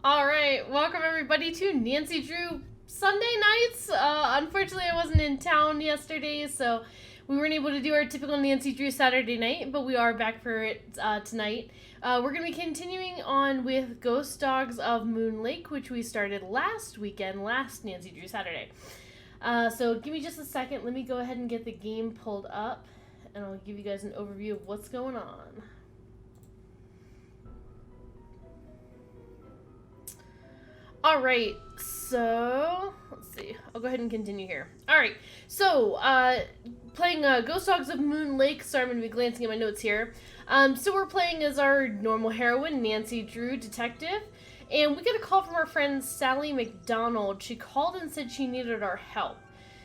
Alright, welcome everybody to Nancy Drew Sunday nights. Unfortunately, I wasn't in town yesterday, so we weren't able to do our typical Nancy Drew Saturday night, but we are back for it tonight. We're going to be continuing on with Ghost Dogs of Moon Lake, which we started last weekend, last Nancy Drew Saturday. So give me just a second. Let me go ahead and get the game pulled up, and I'll give you guys an overview of what's going on. All right, so let's see. I'll go ahead and continue here. All right, so playing Ghost Dogs of Moon Lake. Sorry, I'm going to be glancing at my notes here. So we're playing as our normal heroine, Nancy Drew, detective. And we get a call from our friend Sally McDonald. She called and said she needed our help.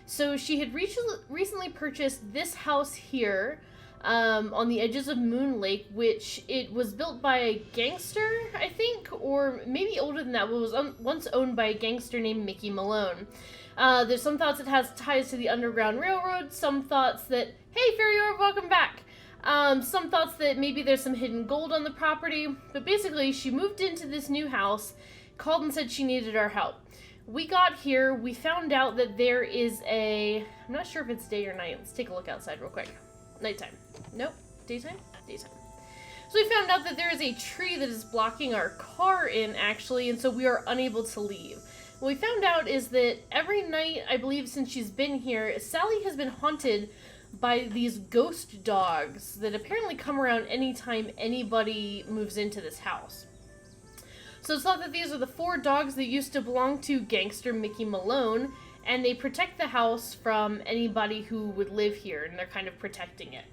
So she had recently purchased this house here on the edges of Moon Lake, which it was built by a gangster, I think, or maybe older than that, but was once owned by a gangster named Mickey Malone. There's some thoughts it has ties to the Underground Railroad, some thoughts that, hey, Ferrior, welcome back. Some thoughts that maybe there's some hidden gold on the property, but basically she moved into this new house, called and said she needed our help. We got here, we found out that there is I'm not sure if it's day or night. Let's take a look outside real quick. Nighttime. Nope. Daytime? Daytime. So we found out that there is a tree that is blocking our car in, actually, and so we are unable to leave. What we found out is that every night, I believe since she's been here, Sally has been haunted by these ghost dogs that apparently come around anytime anybody moves into this house. So it's thought that these are the 4 dogs that used to belong to gangster Mickey Malone, and they protect the house from anybody who would live here, and they're kind of protecting it.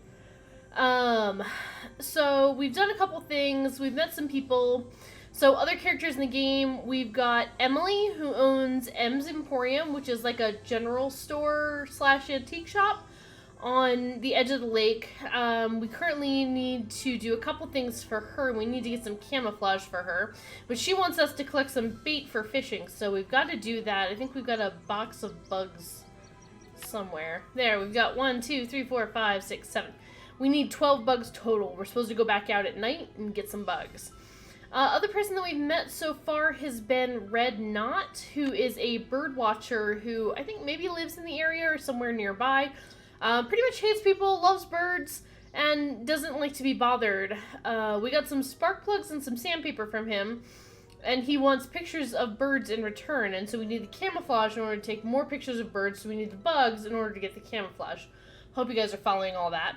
So we've done a couple things. We've met some people. So other characters in the game, we've got Emily, who owns M's Emporium, which is like a general store / antique shop on the edge of the lake. We currently need to do a couple things for her. We need to get some camouflage for her, but she wants us to collect some bait for fishing, so we've got to do that. I think we've got a box of bugs somewhere. There, we've got 1, 2, 3, 4, 5, 6, 7. We need 12 bugs total. We're supposed to go back out at night and get some bugs. Other person that we've met so far has been Red Knot, who is a bird watcher who I think maybe lives in the area or somewhere nearby. Pretty much hates people, loves birds, and doesn't like to be bothered. We got some spark plugs and some sandpaper from him, and he wants pictures of birds in return, and so we need the camouflage in order to take more pictures of birds, so we need the bugs in order to get the camouflage. Hope you guys are following all that.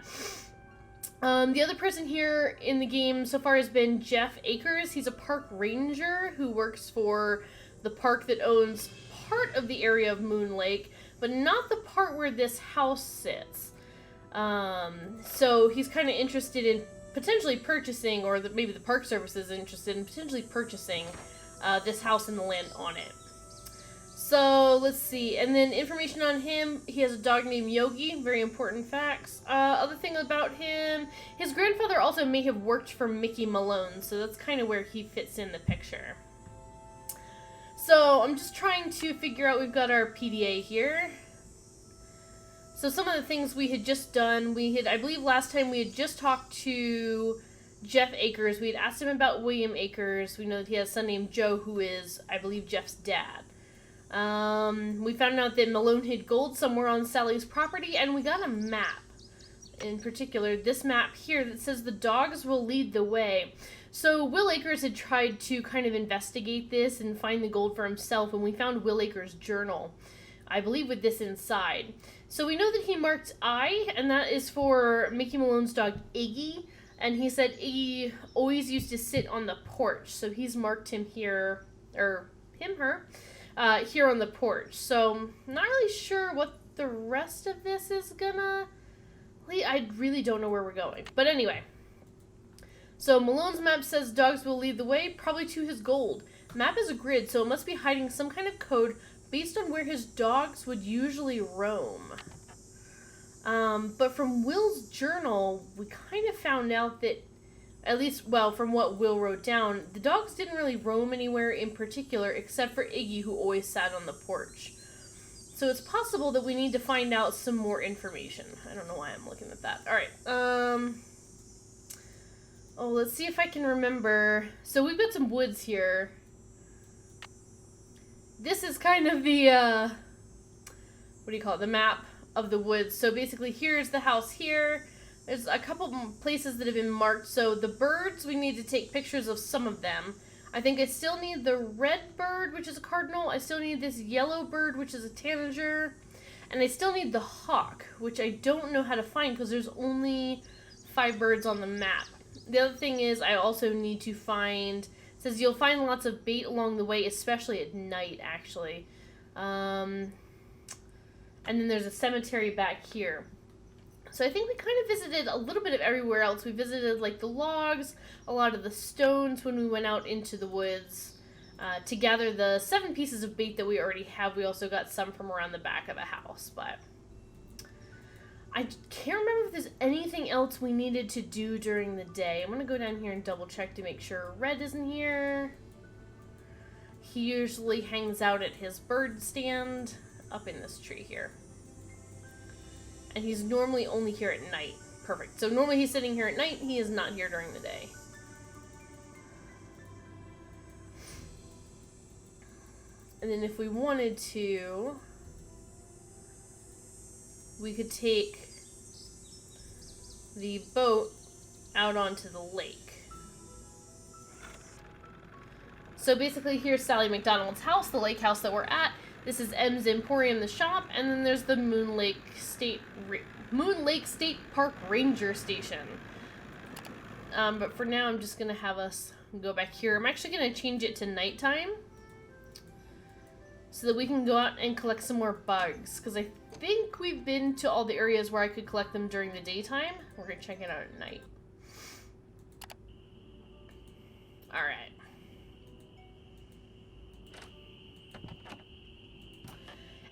The other person here in the game so far has been Jeff Akers. He's a park ranger who works for the park that owns part of the area of Moon Lake, but not the part where this house sits. So he's kind of interested in potentially purchasing, or maybe the Park Service is interested in potentially purchasing this house and the land on it. So let's see, and then information on him, he has a dog named Yogi, very important facts. Other thing about him, his grandfather also may have worked for Mickey Malone, so that's kind of where he fits in the picture. So I'm just trying to figure out, we've got our PDA here. So some of the things we had just done, I believe last time we had just talked to Jeff Akers. We had asked him about William Akers. We know that he has a son named Joe, who is, I believe, Jeff's dad. We found out that Malone hid gold somewhere on Sally's property, and we got a map. In particular, this map here that says the dogs will lead the way. So Will Akers had tried to kind of investigate this and find the gold for himself, and we found Will Akers' journal, I believe with this inside. So we know that he marked I, and that is for Mickey Malone's dog Iggy, and he said Iggy always used to sit on the porch, so he's marked him here, or him, her, here on the porch. So not really sure what the rest of this is gonna... I really don't know where we're going. But anyway. So Malone's map says dogs will lead the way, probably to his gold. Map is a grid, so it must be hiding some kind of code based on where his dogs would usually roam. But from Will's journal, we kind of found out that, at least, well, from what Will wrote down, the dogs didn't really roam anywhere in particular except for Iggy, who always sat on the porch. So it's possible that we need to find out some more information. I don't know why I'm looking at that. Alright, oh, let's see if I can remember. So we've got some woods here. this is kind of the, what do you call it, the map of the woods. So basically here's the house here. There's a couple places that have been marked. So the birds, we need to take pictures of some of them. I think I still need the red bird, which is a cardinal. I still need this yellow bird, which is a tanager. And I still need the hawk, which I don't know how to find because there's only 5 birds on the map. The other thing is I also need to find, it says you'll find lots of bait along the way, especially at night, actually. And then there's a cemetery back here. So I think we kind of visited a little bit of everywhere else. We visited like the logs, a lot of the stones when we went out into the woods to gather the 7 pieces of bait that we already have. We also got some from around the back of the house, but I can't remember if there's anything else we needed to do during the day. I'm going to go down here and double check to make sure Red isn't here. He usually hangs out at his bird stand up in this tree here. And he's normally only here at night. Perfect. So normally he's sitting here at night. He is not here during the day. And then if we wanted to, we could take the boat out onto the lake. So basically here's Sally McDonald's house, the lake house that we're at. This is M's Emporium, the shop, and then there's the Moon Lake State Park Ranger Station. But for now, I'm just gonna have us go back here. I'm actually gonna change it to nighttime so that we can go out and collect some more bugs. Because I think we've been to all the areas where I could collect them during the daytime. We're gonna check it out at night. All right.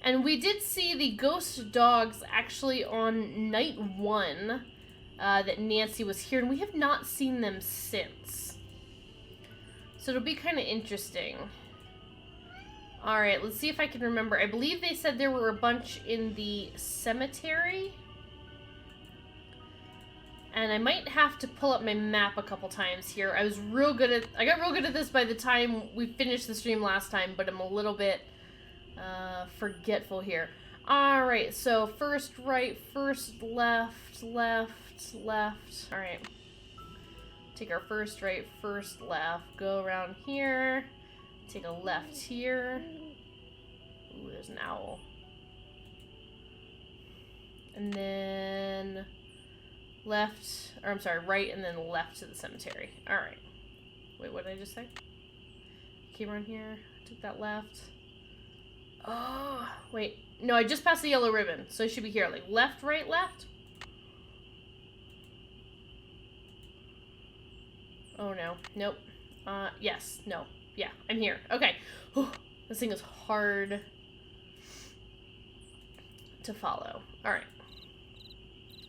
And we did see the ghost dogs actually on night 1 that Nancy was here, and we have not seen them since. So it'll be kind of interesting. Alright, let's see if I can remember. I believe they said there were a bunch in the cemetery. And I might have to pull up my map a couple times here. I got real good at this by the time we finished the stream last time, but I'm a little bit forgetful here. Alright, so first right, first left, left, left. Alright. Take our first right, first left. Go around here. Take a left here. Ooh, there's an owl. And then left, or I'm sorry, right and then left to the cemetery. Alright. Wait, what did I just say? Came around here, took that left. Oh, wait. No, I just passed the yellow ribbon, so I should be here. Like, left, right, left? Oh, no. Nope. Yes. No. Yeah, I'm here. Okay. Whew. This thing is hard to follow. Alright.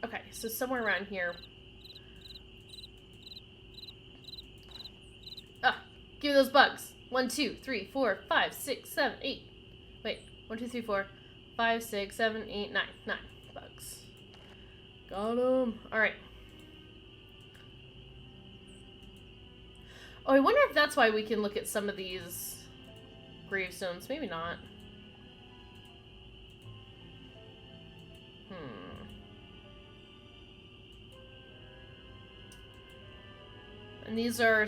Okay, so somewhere around here. Ah, give me those bugs. 1, 2, 3, 4, 5, 6, 7, 8. Wait, 1, 2, 3, 4, 5, 6, 7, 8, 9. 9 bugs. Got them. Alright. Oh, I wonder if that's why we can look at some of these gravestones. Maybe not. And these are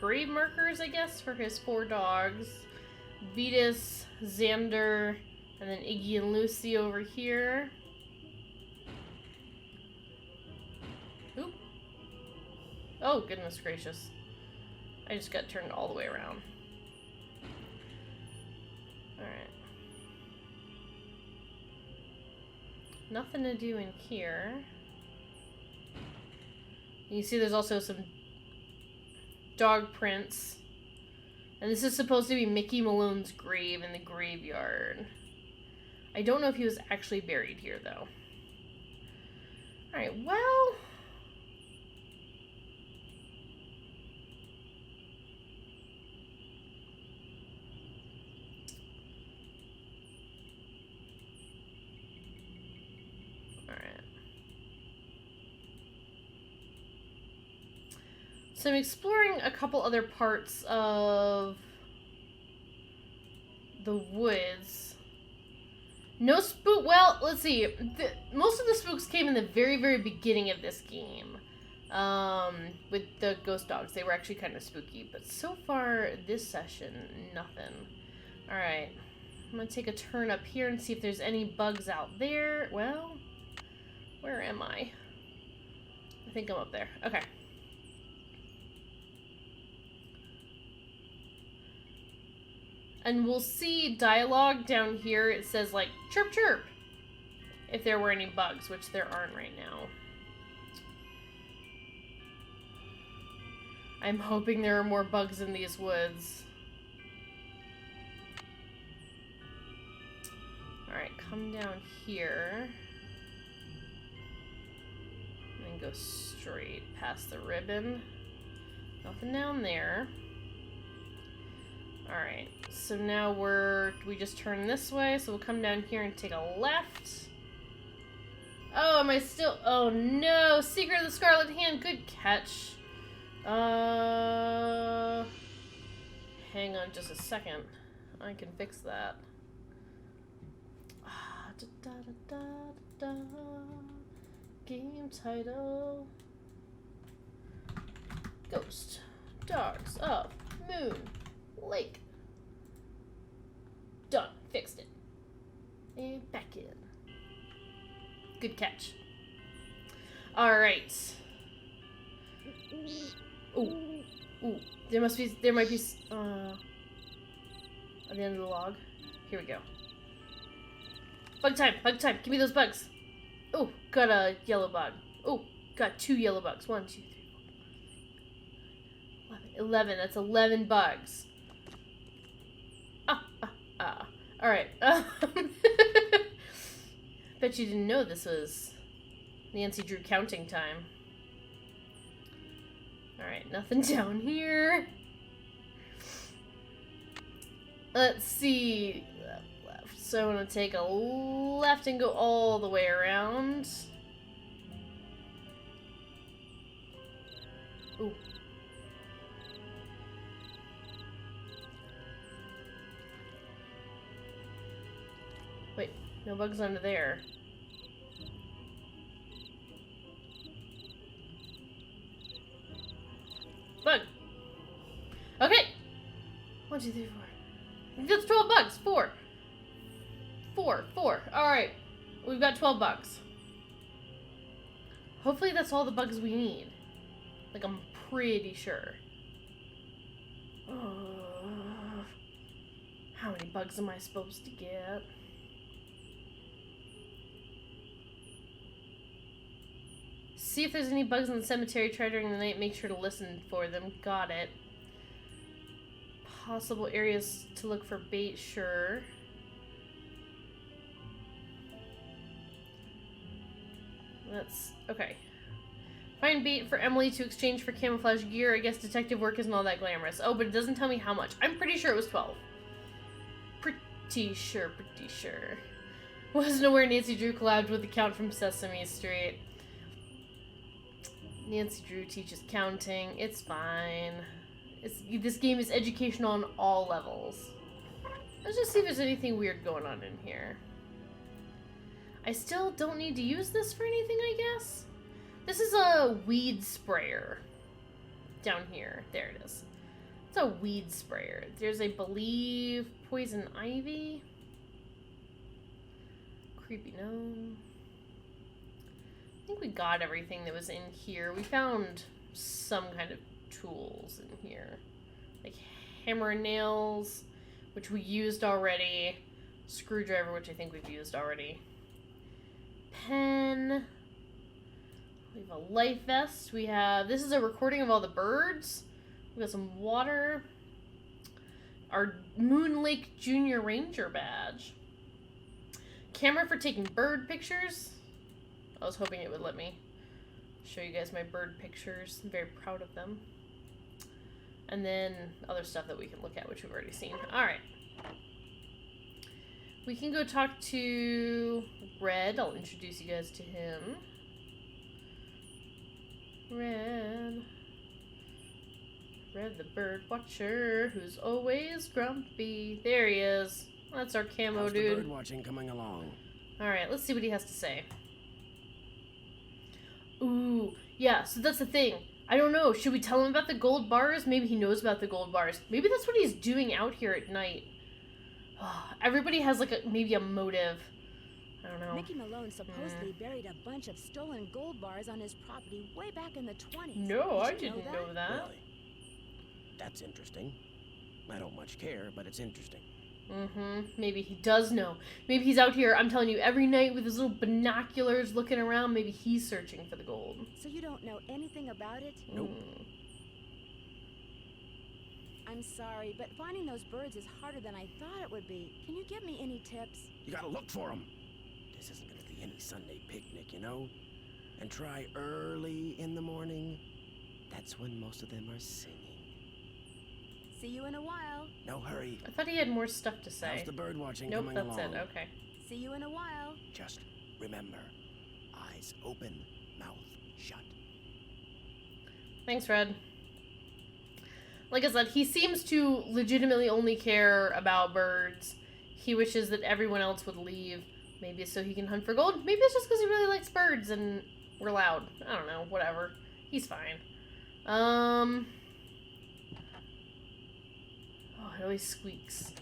grave markers, I guess, for his 4 dogs. Vetus, Xander, and then Iggy and Lucy over here. Oop. Oh, goodness gracious. I just got turned all the way around. Alright. Nothing to do in here. You see there's also some dog prints. And this is supposed to be Mickey Malone's grave in the graveyard. I don't know if he was actually buried here, though. Alright, well... So I'm exploring a couple other parts of the woods. No spook. Well, let's see. Most of the spooks came in the very, very beginning of this game. With the ghost dogs. They were actually kind of spooky. But so far, this session, nothing. Alright. I'm going to take a turn up here and see if there's any bugs out there. Well, where am I? I think I'm up there. Okay. And we'll see dialogue down here. It says, like, chirp, chirp. If there were any bugs, which there aren't right now. I'm hoping there are more bugs in these woods. Alright, come down here. And then go straight past the ribbon. Nothing down there. Alright, so now we just turn this way, so we'll come down here and take a left. Oh, am I still, oh no, Secret of the Scarlet Hand, good catch. Hang on just a second, I can fix that. Game title. Ghost Dogs of Moon Lake. Done. Fixed it. And back in. Good catch. Alright. Ooh. Ooh. There might be, at the end of the log. Here we go. Bug time. Bug time. Give me those bugs. Oh, got a yellow bug. Oh, got 2 yellow bugs. 1, 2, 3, 4. 11. That's 11 bugs. Alright. Bet you didn't know this was Nancy Drew counting time. Alright, nothing down here. Let's see. Left. So I'm going to take a left and go all the way around. Ooh. Wait, no bugs under there. Bug! Okay! 1, 2, 3, 4. That's 12 bugs! 4. Alright. We've got 12 bugs. Hopefully that's all the bugs we need. Like, I'm pretty sure. How many bugs am I supposed to get? See if there's any bugs in the cemetery. Try during the night. Make sure to listen for them. Got it. Possible areas to look for bait. Sure. That's... okay. Find bait for Emily to exchange for camouflage gear. I guess detective work isn't all that glamorous. Oh, but it doesn't tell me how much. I'm pretty sure it was 12. Pretty sure. Wasn't aware Nancy Drew collabed with the Count from Sesame Street. Nancy Drew teaches counting. It's fine. This game is educational on all levels. Let's just see if there's anything weird going on in here. I still don't need to use this for anything, I guess? This is a weed sprayer. Down here. There it is. It's a weed sprayer. There's, I believe, poison ivy. Creepy gnome. I think we got everything that was in here. We found some kind of tools in here. Like hammer and nails, which we used already. Screwdriver, which I think we've used already. Pen. We have a life vest. We have... this is a recording of all the birds. We got some water. Our Moon Lake Junior Ranger badge. Camera for taking bird pictures. I was hoping it would let me show you guys my bird pictures. I'm very proud of them. And then other stuff that we can look at, which we've already seen. Alright. We can go talk to Red. I'll introduce you guys to him. Red. Red the bird watcher, who's always grumpy. There he is. That's our camo How's dude. the bird watching coming along? Alright, let's see what he has to say. Ooh, yeah, so that's the thing. I don't know, should we tell him about the gold bars? Maybe he knows about the gold bars. Maybe that's what he's doing out here at night. Oh, everybody has like maybe a motive. I don't know. Mickey Malone supposedly buried a bunch of stolen gold bars on his property way back in the 20s. No, I Did you didn't know that. Really? That's interesting. I don't much care, but it's interesting. Maybe he does know. Maybe he's out here, I'm telling you, every night with his little binoculars looking around. Maybe he's searching for the gold. So you don't know anything about it? Nope. I'm sorry, but finding those birds is harder than I thought it would be. Can you give me any tips? You gotta look for them. This isn't gonna be any Sunday picnic, you know? And try early in the morning. That's when most of them are singing. See you in a while. No hurry. I thought he had more stuff to say. How's the bird watching Nope, coming that's along? it. Okay. See you in a while. Just remember, eyes open, mouth shut. Thanks, Red. Like I said, he seems to legitimately only care about birds. He wishes that everyone else would leave. Maybe so he can hunt for gold. Maybe it's just because he really likes birds and we're loud. I don't know. Whatever. He's fine. Oh, it always squeaks.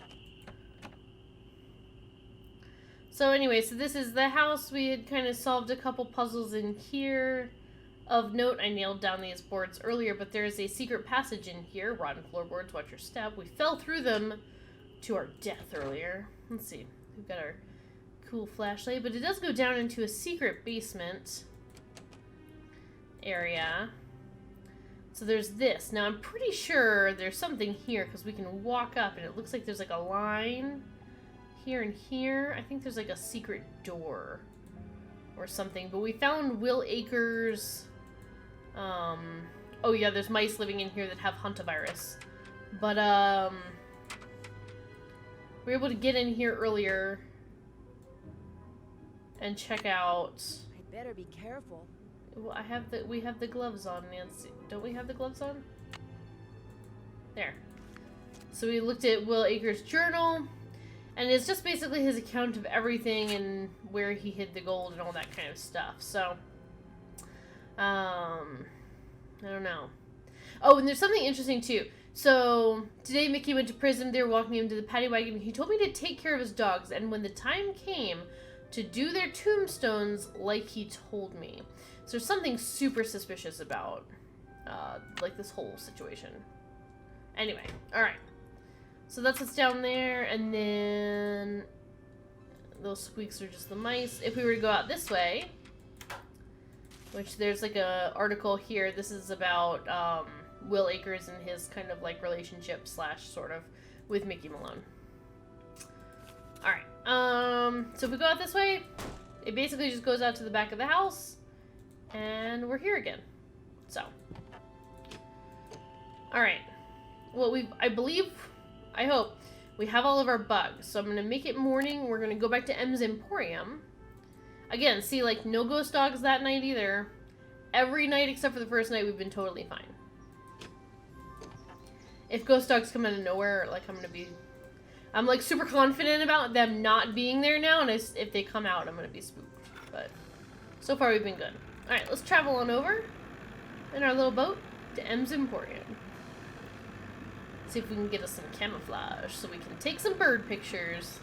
So anyway, so this is the house. We had kind of solved a couple puzzles in here. Of note, I nailed down these boards earlier, but there is a secret passage in here. Rotten floorboards, watch your step. We fell through them to our death earlier. Let's see. We've got our cool flashlight, but it does go down into a secret basement area. So there's this. Now, I'm pretty sure there's something here, because we can walk up, and it looks like there's like a line here and here. I think there's like a secret door or something, but we found Will Akers'... oh yeah, there's mice living in here that have hantavirus. But, we were able to get in here earlier and check out... I better be careful. Well, we have the gloves on, Nancy. Don't we have the gloves on? There. So we looked at Will Akers' journal, and it's just basically his account of everything and where he hid the gold and all that kind of stuff. So, I don't know. Oh, and there's something interesting too. So today Mickey went to prison. They were walking him to the paddy wagon. He told me to take care of his dogs, and when the time came to do their tombstones, like he told me. So there's something super suspicious about, like, this whole situation. Anyway, alright. So that's what's down there, and then those squeaks are just the mice. If we were to go out this way, which there's, like, a article here, this is about, Will Akers and his kind of, like, relationship slash sort of with Mickey Malone. Alright, so if we go out this way, it basically just goes out to the back of the house, and we're here again. So. Alright. Well, I hope, we have all of our bugs. So I'm going to make it morning. We're going to go back to M's Emporium. Again, see, like, no ghost dogs that night either. Every night except for the first night, we've been totally fine. If ghost dogs come out of nowhere, like, I'm, like, super confident about them not being there now, and if they come out, I'm going to be spooked. But so far, we've been good. Alright, let's travel on over in our little boat to M's Emporium. See if we can get us some camouflage so we can take some bird pictures.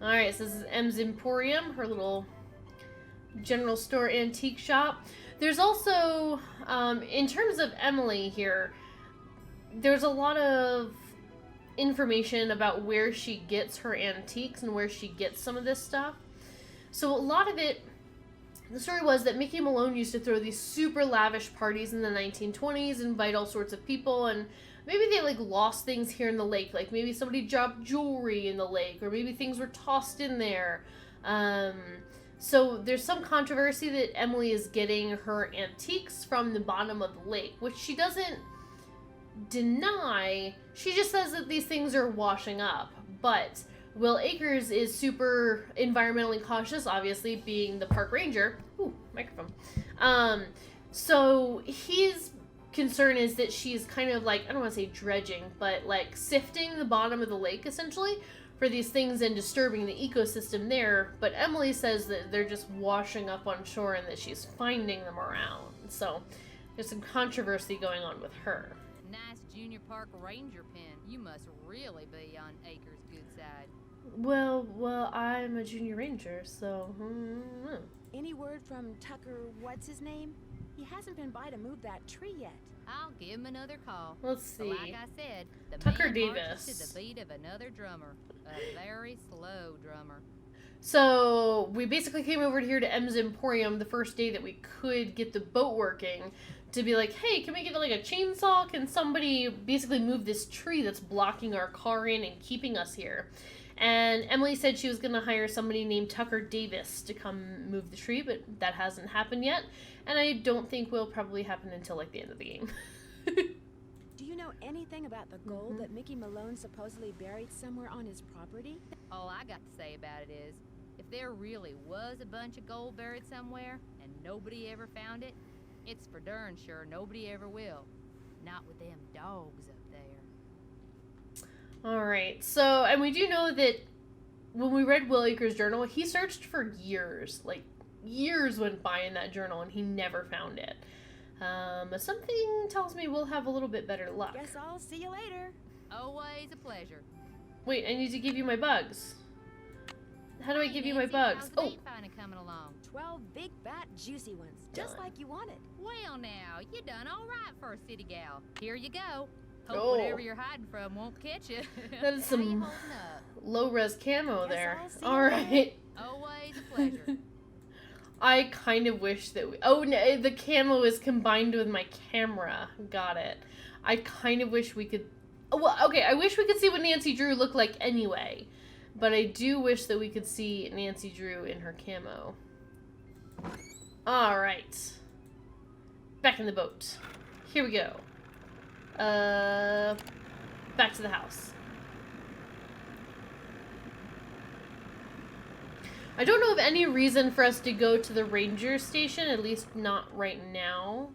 Alright, so this is M's Emporium, her little general store antique shop. There's also, in terms of Emily here, there's a lot of information about where she gets her antiques and where she gets some of this stuff. So a lot of it, the story was that Mickey Malone used to throw these super lavish parties in the 1920s, invite all sorts of people, and maybe they, like, lost things here in the lake. Like, maybe somebody dropped jewelry in the lake, or maybe things were tossed in there. So there's some controversy that Emily is getting her antiques from the bottom of the lake, which she doesn't deny. She just says that these things are washing up. But Will Akers is super environmentally cautious, obviously, being the park ranger. Ooh, microphone. So his concern is that she's kind of like, I don't want to say dredging, but like sifting the bottom of the lake essentially for these things and disturbing the ecosystem there. But Emily says that they're just washing up on shore and that she's finding them around. So there's some controversy going on with her. Nice junior park ranger pen. You must really be on Acre's good side. Well, I'm a junior ranger, so... Any word from Tucker, what's his name? He hasn't been by to move that tree yet. I'll give him another call. Let's But see. like I said, the Tucker man marches Davis. to the beat of another drummer. A very slow drummer. So we basically came over here to M's Emporium the first day that we could get the boat working to be like, hey, can we get like a chainsaw? Can somebody basically move this tree that's blocking our car in and keeping us here? And Emily said she was going to hire somebody named Tucker Davis to come move the tree, but that hasn't happened yet. And I don't think will probably happen until like the end of the game. Do you know anything about the gold that Mickey Malone supposedly buried somewhere on his property? All I got to say about it is, if there really was a bunch of gold buried somewhere and nobody ever found it, it's for darn sure nobody ever will. Not with them dogs up there. Alright, so, and we do know that when we read Will Acre's journal, he searched for years. Like, years went by in that journal and he never found it. Something tells me we'll have a little bit better luck. Guess I'll see you later. Always a pleasure. Wait, I need to give you my bugs. How do I Hey, give you my Nancy, bugs? how's the Oh, meat finally coming along? 12 big, fat, juicy ones. Just Done. like you wanted. Well now, you done all right for a city gal. Here you go. Hope Oh. whatever you're hiding from won't catch you. That is How you some- holding up? low-res camo Guess there. I'll see you Alright. Always a pleasure. I kind of wish that oh, no, the camo is combined with my camera. Got it. I kind of wish we could... Well, okay, I wish we could see what Nancy Drew looked like anyway. But I do wish that we could see Nancy Drew in her camo. Alright. Back in the boat. Here we go. Back to the house. I don't know of any reason for us to go to the ranger station, at least not right now.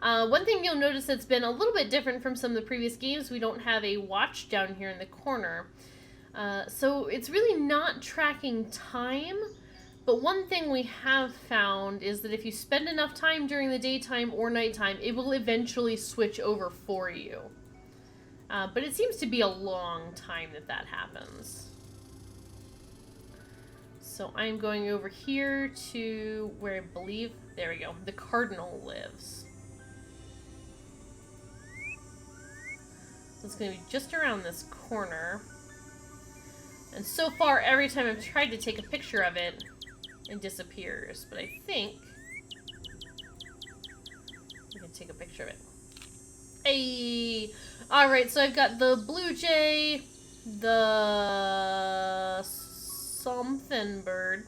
One thing you'll notice that's been a little bit different from some of the previous games, we don't have a watch down here in the corner. So it's really not tracking time, but one thing we have found is that if you spend enough time during the daytime or nighttime, it will eventually switch over for you. But it seems to be a long time that happens. So I'm going over here to where I believe, there we go, the Cardinal lives. So it's going to be just around this corner. And so far, every time I've tried to take a picture of it, it disappears. But I think we can take a picture of it. Hey! Alright, so I've got the blue jay, the something bird,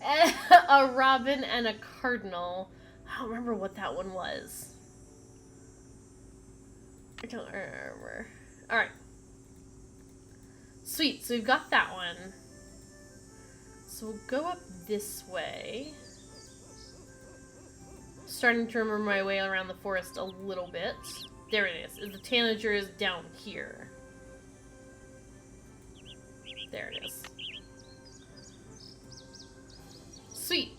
a robin, and a cardinal. I don't remember what that one was. I don't remember. Alright. Sweet, so we've got that one. So we'll go up this way. Starting to remember my way around the forest a little bit. There it is. The tanager is down here. There it is. Sweet.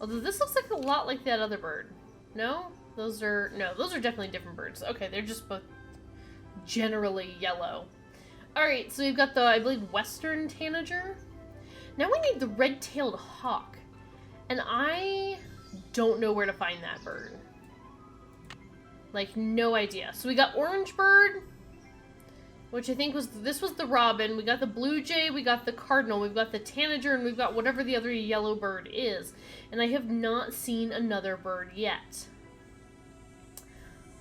Although this looks like a lot like that other bird. No? Those are definitely different birds. Okay, they're just both generally yellow. Alright, so we've got the, I believe, western tanager. Now we need the red-tailed hawk. And I don't know where to find that bird. Like, no idea. So we got orange bird, which I think was, this was the robin. We got the blue jay, we got the cardinal, we've got the tanager, and we've got whatever the other yellow bird is. And I have not seen another bird yet.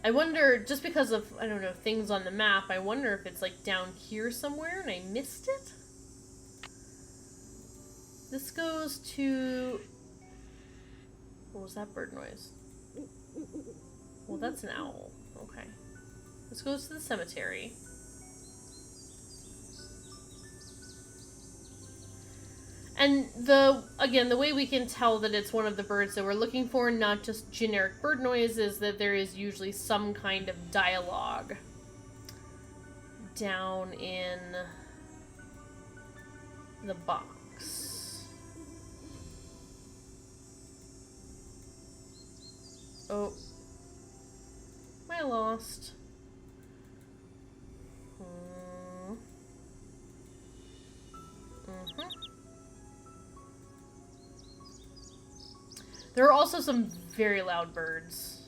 I wonder, just because of, I don't know, things on the map, I wonder if it's like down here somewhere and I missed it? This goes to... What was that bird noise? Well, that's an owl. Okay. This goes to the cemetery. And again, the way we can tell that it's one of the birds that we're looking for, not just generic bird noise, is that there is usually some kind of dialogue down in the box. Oh. Am I lost? There are also some very loud birds.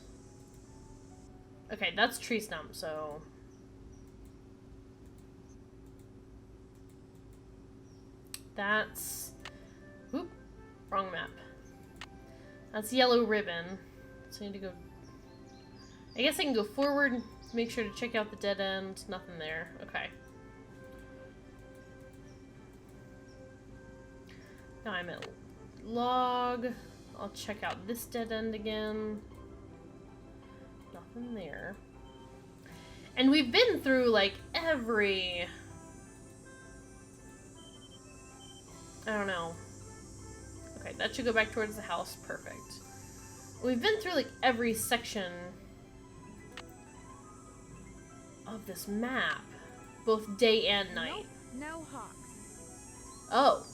Okay, that's tree stump, so... That's... Oop, wrong map. That's Yellow Ribbon. So I need to go... I guess I can go forward, make sure to check out the dead end. Nothing there. Okay. Now I'm at log. I'll check out this dead end again. Nothing there. And we've been through, like, every... I don't know. Okay, that should go back towards the house. Perfect. We've been through, like, every section of this map. Both day and night. Nope, no hawks. Oh.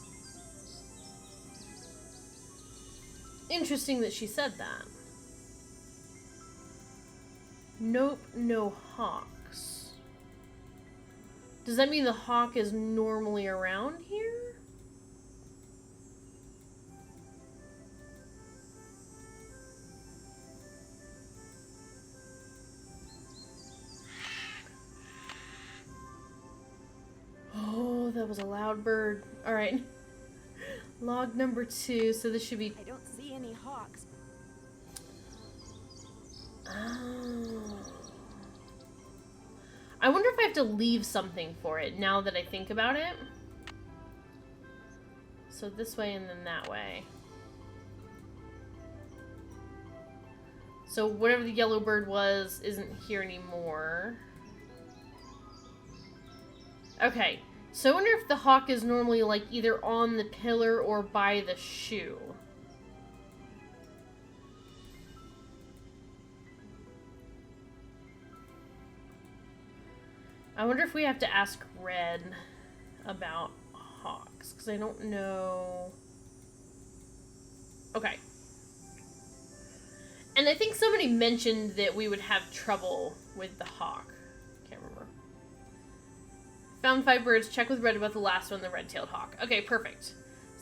Interesting that she said that. Nope, no hawks. Does that mean the hawk is normally around here? Oh, that was a loud bird. Alright. Log number 2, so this should be... I don't see any hawks. Oh. I wonder if I have to leave something for it now that I think about it. So this way and then that way. So whatever the yellow bird was isn't here anymore. Okay. So I wonder if the hawk is normally like either on the pillar or by the shoe. I wonder if we have to ask Red about hawks, because I don't know. Okay. And I think somebody mentioned that we would have trouble with the hawk. Can't remember. Found 5 birds. Check with Red about the last one, the red-tailed hawk. Okay, perfect.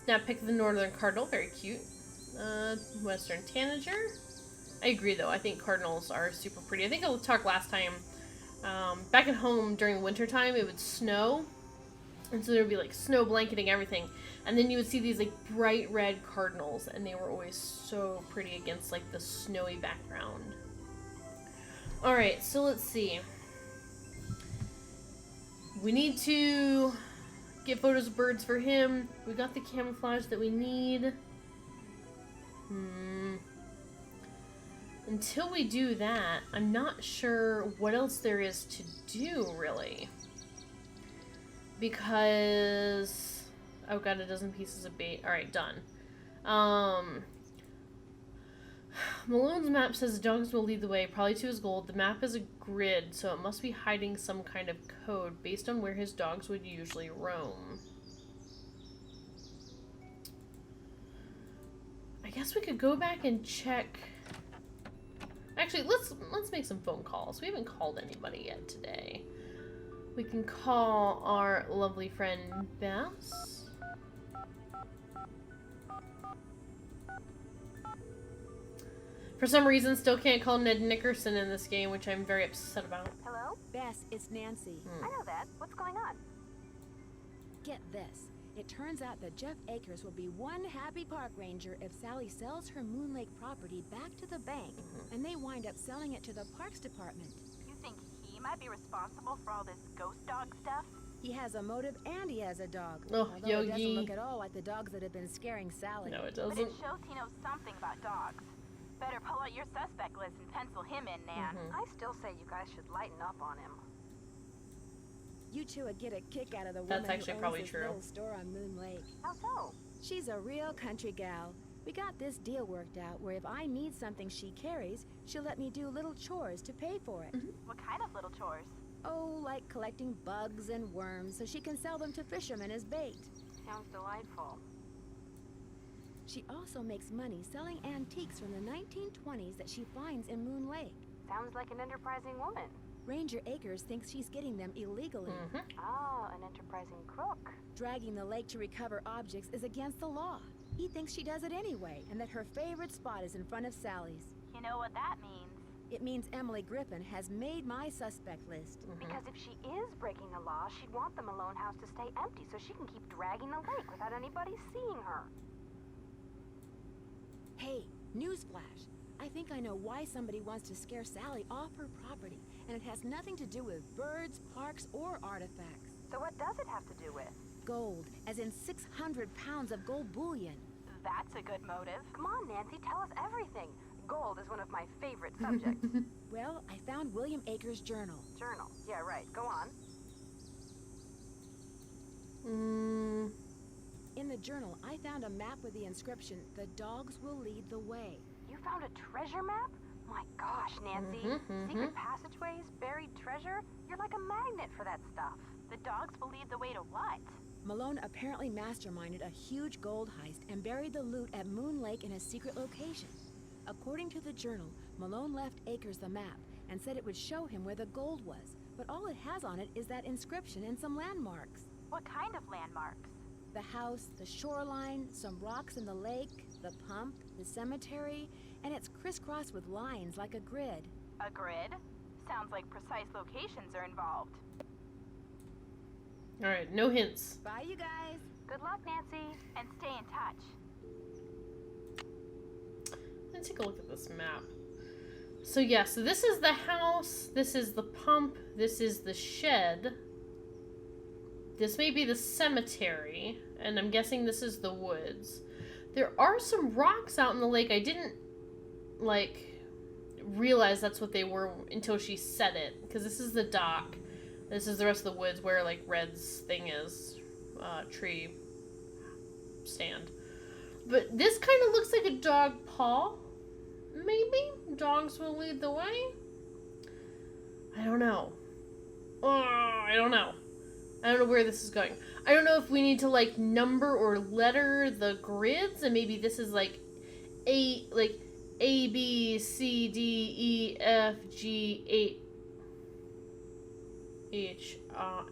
Snap pick of the northern cardinal. Very cute. Western tanager. I agree, though. I think cardinals are super pretty. I think I talked last time. Back at home during wintertime, it would snow. And so there would be, like, snow blanketing everything. And then you would see these, like, bright red cardinals. And they were always so pretty against, like, the snowy background. Alright, so let's see. We need to get photos of birds for him. We got the camouflage that we need. Until we do that, I'm not sure what else there is to do, really. Because... oh, got a dozen pieces of bait. Alright, done. Malone's map says the dogs will lead the way, probably to his goal. The map is a grid, so it must be hiding some kind of code based on where his dogs would usually roam. I guess we could go back and check... actually, let's make some phone calls. We haven't called anybody yet today. We can call our lovely friend Bess. For some reason, still can't call Ned Nickerson in this game, which I'm very upset about. Hello? Bess, it's Nancy. I know that. What's going on? Get this. It turns out that Jeff Akers will be one happy park ranger if Sally sells her Moon Lake property back to the bank, and they wind up selling it to the Parks Department. You think he might be responsible for all this ghost dog stuff? He has a motive and he has a dog. Oh, although Yogi. it doesn't look at all like the dogs that have been scaring Sally. No, it But doesn't. it shows he knows something about dogs. Better pull out your suspect list and pencil him in, Nan. I still say you guys should lighten up on him. You two would get a kick out of the That's woman actually who owns probably this true. little store on Moon Lake. How so? She's a real country gal. We got this deal worked out where if I need something she carries, she'll let me do little chores to pay for it. What kind of little chores? Oh, like collecting bugs and worms so she can sell them to fishermen as bait. Sounds delightful. She also makes money selling antiques from the 1920s that she finds in Moon Lake. Sounds like an enterprising woman. Ranger Akers thinks she's getting them illegally. Oh, an enterprising crook. Dragging the lake to recover objects is against the law. He thinks she does it anyway, and that her favorite spot is in front of Sally's. You know what that means? It means Emily Griffin has made my suspect list. Because if she is breaking the law, she'd want the Malone house to stay empty so she can keep dragging the lake without anybody seeing her. Hey, newsflash. I think I know why somebody wants to scare Sally off her property, and it has nothing to do with birds, parks, or artifacts. So what does it have to do with? Gold, as in 600 pounds of gold bullion. That's a good motive. Come on, Nancy, tell us everything. Gold is one of my favorite subjects. Well, I found William Akers' journal. Journal. Yeah, right. Go on. In the journal, I found a map with the inscription, "The dogs will lead the way." You found a treasure map? My gosh, Nancy. Secret passageways, buried treasure? You're like a magnet for that stuff. The dogs will lead the way to what? Malone apparently masterminded a huge gold heist and buried the loot at Moon Lake in a secret location. According to the journal, Malone left Akers the map and said it would show him where the gold was, but all it has on it is that inscription and some landmarks. What kind of landmarks? The house, the shoreline, some rocks in the lake, the pump, the cemetery, and it's crisscrossed with lines like a grid. A grid? Sounds like precise locations are involved. Alright, no hints. Bye, you guys. Good luck, Nancy, and stay in touch. Let's take a look at this map. So yeah, so this is the house, this is the pump, this is the shed. This may be the cemetery, and I'm guessing this is the woods. There are some rocks out in the lake. I didn't, realize that's what they were until she said it. Because this is the dock. This is the rest of the woods where, Red's thing is. Tree stand. But this kind of looks like a dog paw. Maybe? Dogs will lead the way? I don't know. I don't know. I don't know where this is going. I don't know if we need to, number or letter the grids, and maybe this is, A, B, C, D, E, F, G, H, I.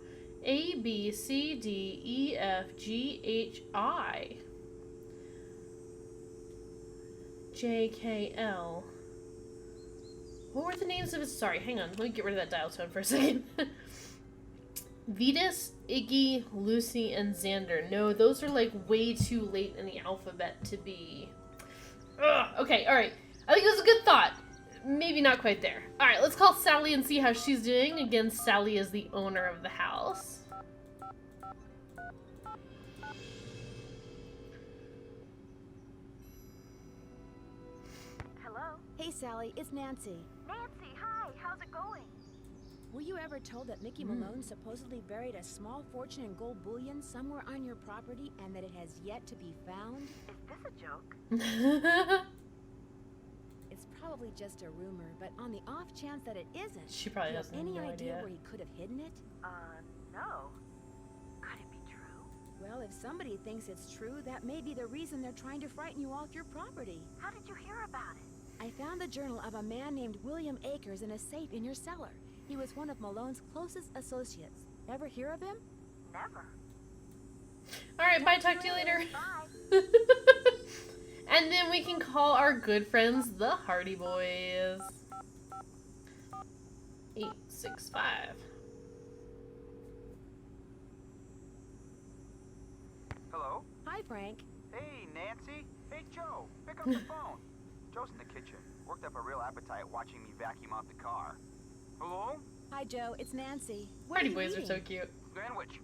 A, B, C, D, E, F, G, H, I. J, K, L. What were the names of his? Sorry, hang on. Let me get rid of that dial tone for a second. Vetus, Iggy, Lucy, and Xander. No, those are way too late in the alphabet to be. Ugh. Okay, alright. I think it was a good thought. Maybe not quite there. Alright, let's call Sally and see how she's doing. Again, Sally is the owner of the house. Hello? Hey, Sally, it's Nancy. Nancy, hi. How's it going? Were you ever told that Mickey Malone supposedly buried a small fortune in gold bullion somewhere on your property and that it has yet to be found? Is this a joke? It's probably just a rumor, but on the off chance that it isn't, She probably do you has have any no idea idea. where he could have hidden it? No. Could it be true? Well, if somebody thinks it's true, that may be the reason they're trying to frighten you off your property. How did you hear about it? I found the journal of a man named William Akers in a safe in your cellar. He was one of Malone's closest associates. Ever hear of him? Never. Alright, bye, talk to you later. Bye. And then we can call our good friends, the Hardy Boys. 865. Hello? Hi, Frank. Hey, Nancy. Hey, Joe. Pick up the phone. Joe's in the kitchen. Worked up a real appetite watching me vacuum out the car. Hello? Hi, Joe. It's Nancy. What Hardy you Boys are so eating? cute. Sandwich.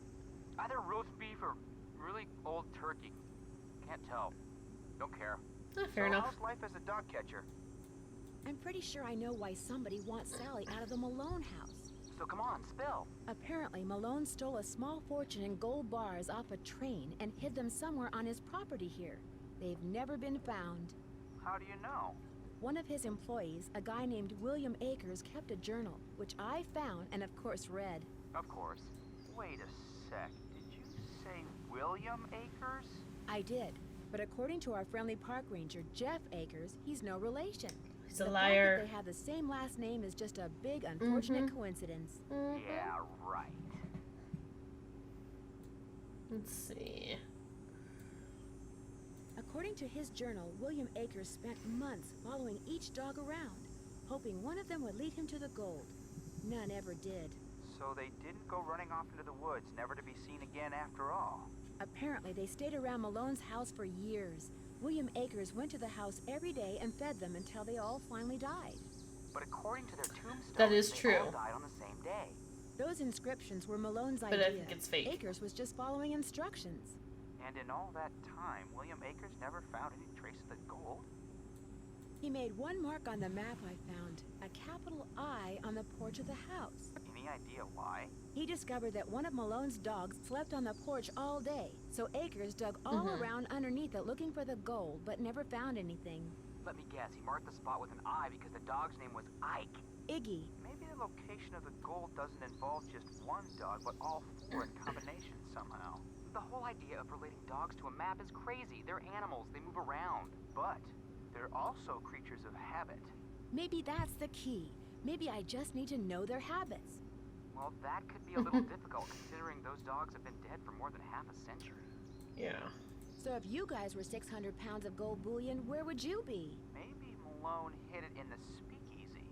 Either roast beef or really old turkey. Can't tell. Don't care. Fair enough. How's life as a dog catcher? I'm pretty sure I know why somebody wants Sally out of the Malone house. so come on, spill. Apparently, Malone stole a small fortune in gold bars off a train and hid them somewhere on his property here. They've never been found. How do you know? One of his employees, a guy named William Akers, kept a journal, which I found and of course read. Of course. Wait a sec. Did you say William Akers? I did, but according to our friendly park ranger, Jeff Akers, he's no relation. He's a The liar. fact that they have the same last name is just a big unfortunate coincidence. Yeah, right. Let's see. According to his journal, William Akers spent months following each dog around, hoping one of them would lead him to the gold. None ever did. So they didn't go running off into the woods, never to be seen again after all. Apparently, they stayed around Malone's house for years. William Akers went to the house every day and fed them until they all finally died. But according to their tombstones, That is they true. all died on the same day. Those inscriptions were Malone's But idea. I think it's fake. Akers was just following instructions. And in all that time, William Akers never found any trace of the gold? He made one mark on the map I found, a capital I on the porch of the house. Any idea why? He discovered that one of Malone's dogs slept on the porch all day, so Akers dug all around underneath it looking for the gold, but never found anything. Let me guess, he marked the spot with an I because the dog's name was Ike. Iggy. Maybe the location of the gold doesn't involve just one dog, but all four in combination somehow. The whole idea of relating dogs to a map is crazy. They're animals, they move around. But they're also creatures of habit. Maybe that's the key. Maybe I just need to know their habits. Well, that could be a little difficult considering those dogs have been dead for more than half a century. Yeah. So if you guys were 600 pounds of gold bullion, where would you be? Maybe Malone hid it in the speakeasy.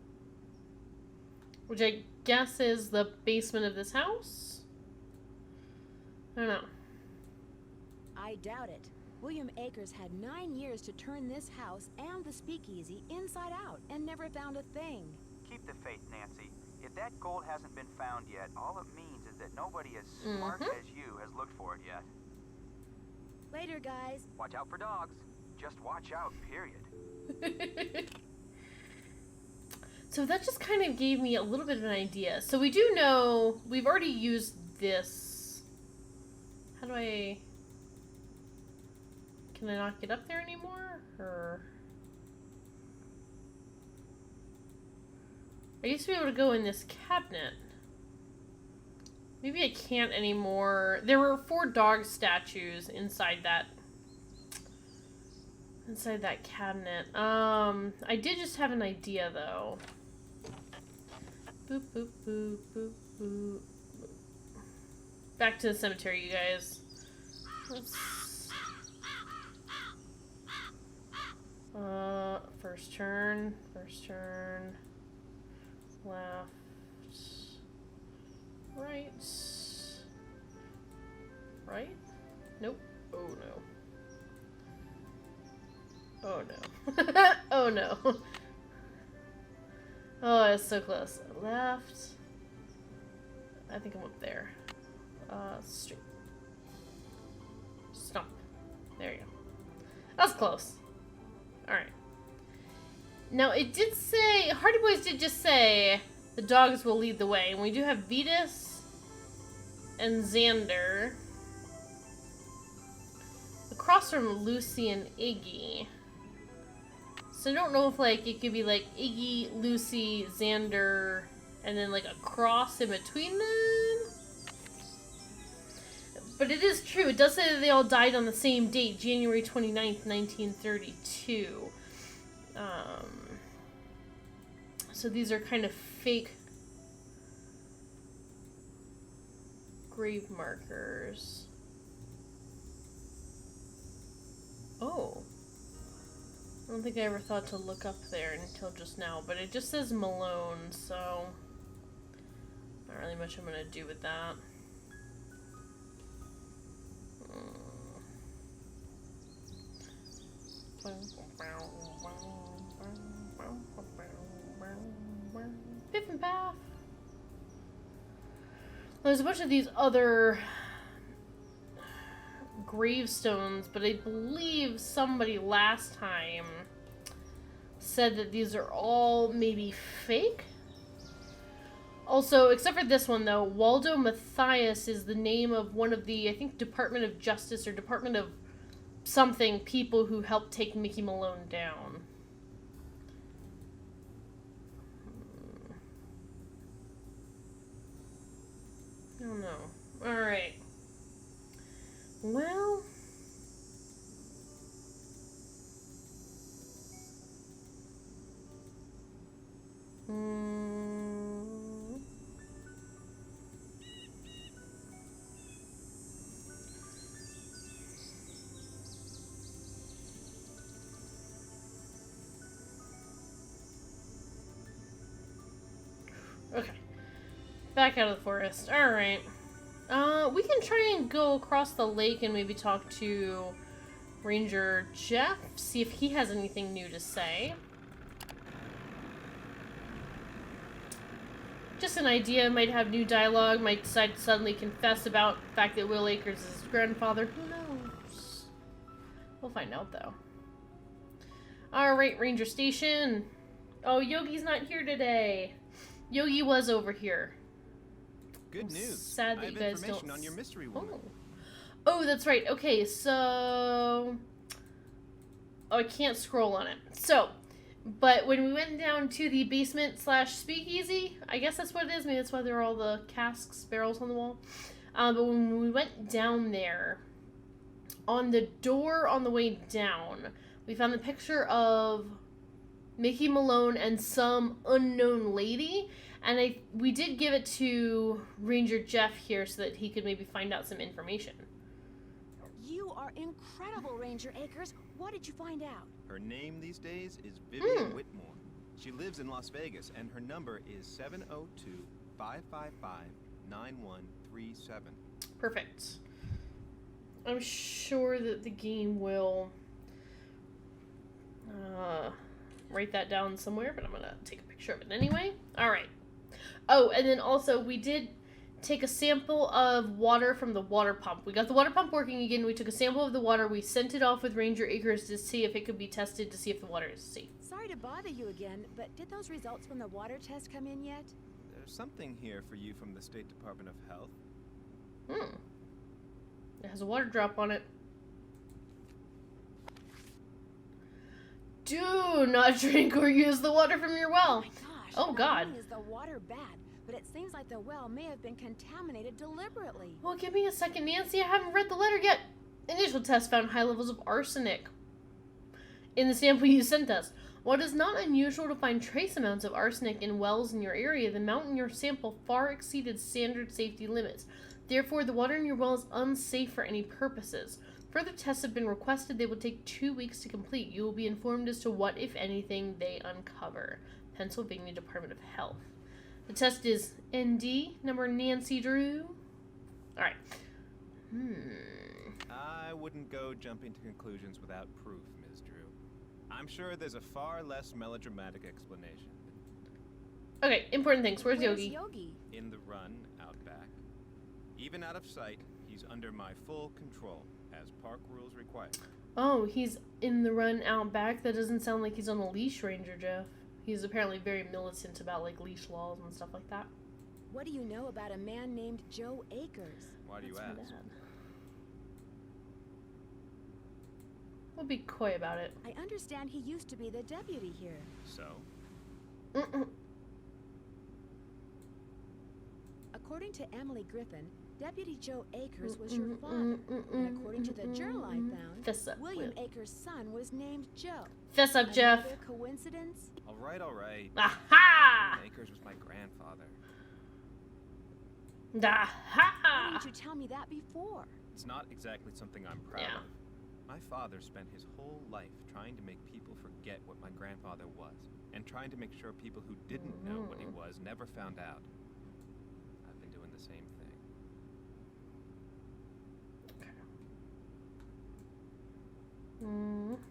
Which I guess is the basement of this house? I don't know. I doubt it. William Akers had 9 years to turn this house and the speakeasy inside out and never found a thing. Keep the faith, Nancy. If that gold hasn't been found yet, all it means is that nobody as smart as you has looked for it yet. Later, guys. Watch out for dogs. Just watch out, period. So that just kind of gave me a little bit of an idea. So we do know we've already used this. How do I... Can I not get up there anymore? Or... I used to be able to go in this cabinet. Maybe I can't anymore. There were 4 dog statues inside that cabinet. I did just have an idea though. Boop boop boop boop boop. Back to the cemetery, you guys. Let's... First turn. Left. Right. Right? Nope. Oh no. Oh no. Oh no. Oh, it's so close. Left. I think I'm up there. Straight. Stomp. There you go. That's close. Alright. Now, it did say, Hardy Boys did just say the dogs will lead the way. And we do have Vetus and Xander across from Lucy and Iggy. So I don't know if, like, it could be, like, Iggy, Lucy, Xander, and then, like, a cross in between them. But it is true. It does say that they all died on the same date, January 29th, 1932. So these are kind of fake grave markers. Oh. I don't think I ever thought to look up there until just now, but it just says Malone, so not really much I'm gonna do with that. Piff and Paff. There's a bunch of these other gravestones, but I believe somebody last time said that these are all maybe fake. Also, except for this one, though, Waldo Matthias is the name of one of the, I think, Department of Justice or Department of something people who helped take Mickey Malone down. I don't know. Alright. Well... Okay. Back out of the forest. Alright. We can try and go across the lake and maybe talk to Ranger Jeff, see if he has anything new to say. Just an idea, might have new dialogue, might decide to suddenly confess about the fact that Will Akers is his grandfather. Who knows? We'll find out, though. Alright, Ranger Station. Oh, Yogi's not here today. Yogi was over here. Good I'm news. sad that I have you guys information don't on your mystery woman. Oh, that's right. Okay, so... Oh, I can't scroll on it. So, but when we went down to the basement / speakeasy, I guess that's what it is. Maybe that's why there are all the casks, barrels on the wall. But when we went down there, on the door on the way down, we found the picture of Mickey Malone and some unknown lady. And we did give it to Ranger Jeff here so that he could maybe find out some information. You are incredible, Ranger Akers. What did you find out? Her name these days is Vivian Whitmore. She lives in Las Vegas, and her number is 702-555-9137. Perfect. I'm sure that the game will write that down somewhere, but I'm going to take a picture of it anyway. All right. Oh, and then also we did take a sample of water from the water pump. We got the water pump working again. We took a sample of the water. We sent it off with Ranger Akers to see if it could be tested to see if the water is safe. Sorry to bother you again, but did those results from the water test come in yet? There's something here for you from the State Department of Health. It has a water drop on it. Do not drink or use the water from your well. Oh my gosh. Oh, not God. only is the water bad, but it seems like the well may have been contaminated deliberately. Well, give me a second, Nancy. I haven't read the letter yet. Initial test found high levels of arsenic in the sample you sent us. While it is not unusual to find trace amounts of arsenic in wells in your area, the amount in your sample far exceeded standard safety limits. Therefore, the water in your well is unsafe for any purposes. Further tests have been requested. They will take 2 weeks to complete. You will be informed as to what, if anything, they uncover. Pennsylvania Department of Health. The test is ND, number Nancy Drew. Alright. I wouldn't go jumping to conclusions without proof, Ms. Drew. I'm sure there's a far less melodramatic explanation. Okay, important things. Where's Yogi? Yogi? In the run, out back. Even out of sight, he's under my full control, as park rules require. Oh, he's in the run out back? That doesn't sound like he's on a leash, Ranger Jeff. He's apparently very militant about, like, leash laws and stuff like that. What do you know about a man named Joe Akers? Why do you That's my ask? dad. We'll be coy about it. I understand he used to be the deputy here. So? According to Emily Griffin, Deputy Joe Akers was your father. And according to the journal I found, Fess up, William Will. Akers' son was named Joe. Fess up, Jeff. Another coincidence? All right, all right. Aha! Akers was my grandfather. Why Aha! didn't you tell me that before? It's not exactly something I'm proud Yeah. of. My father spent his whole life trying to make people forget what my grandfather was, and trying to make sure people who didn't know what he was never found out. I've been doing the same thing.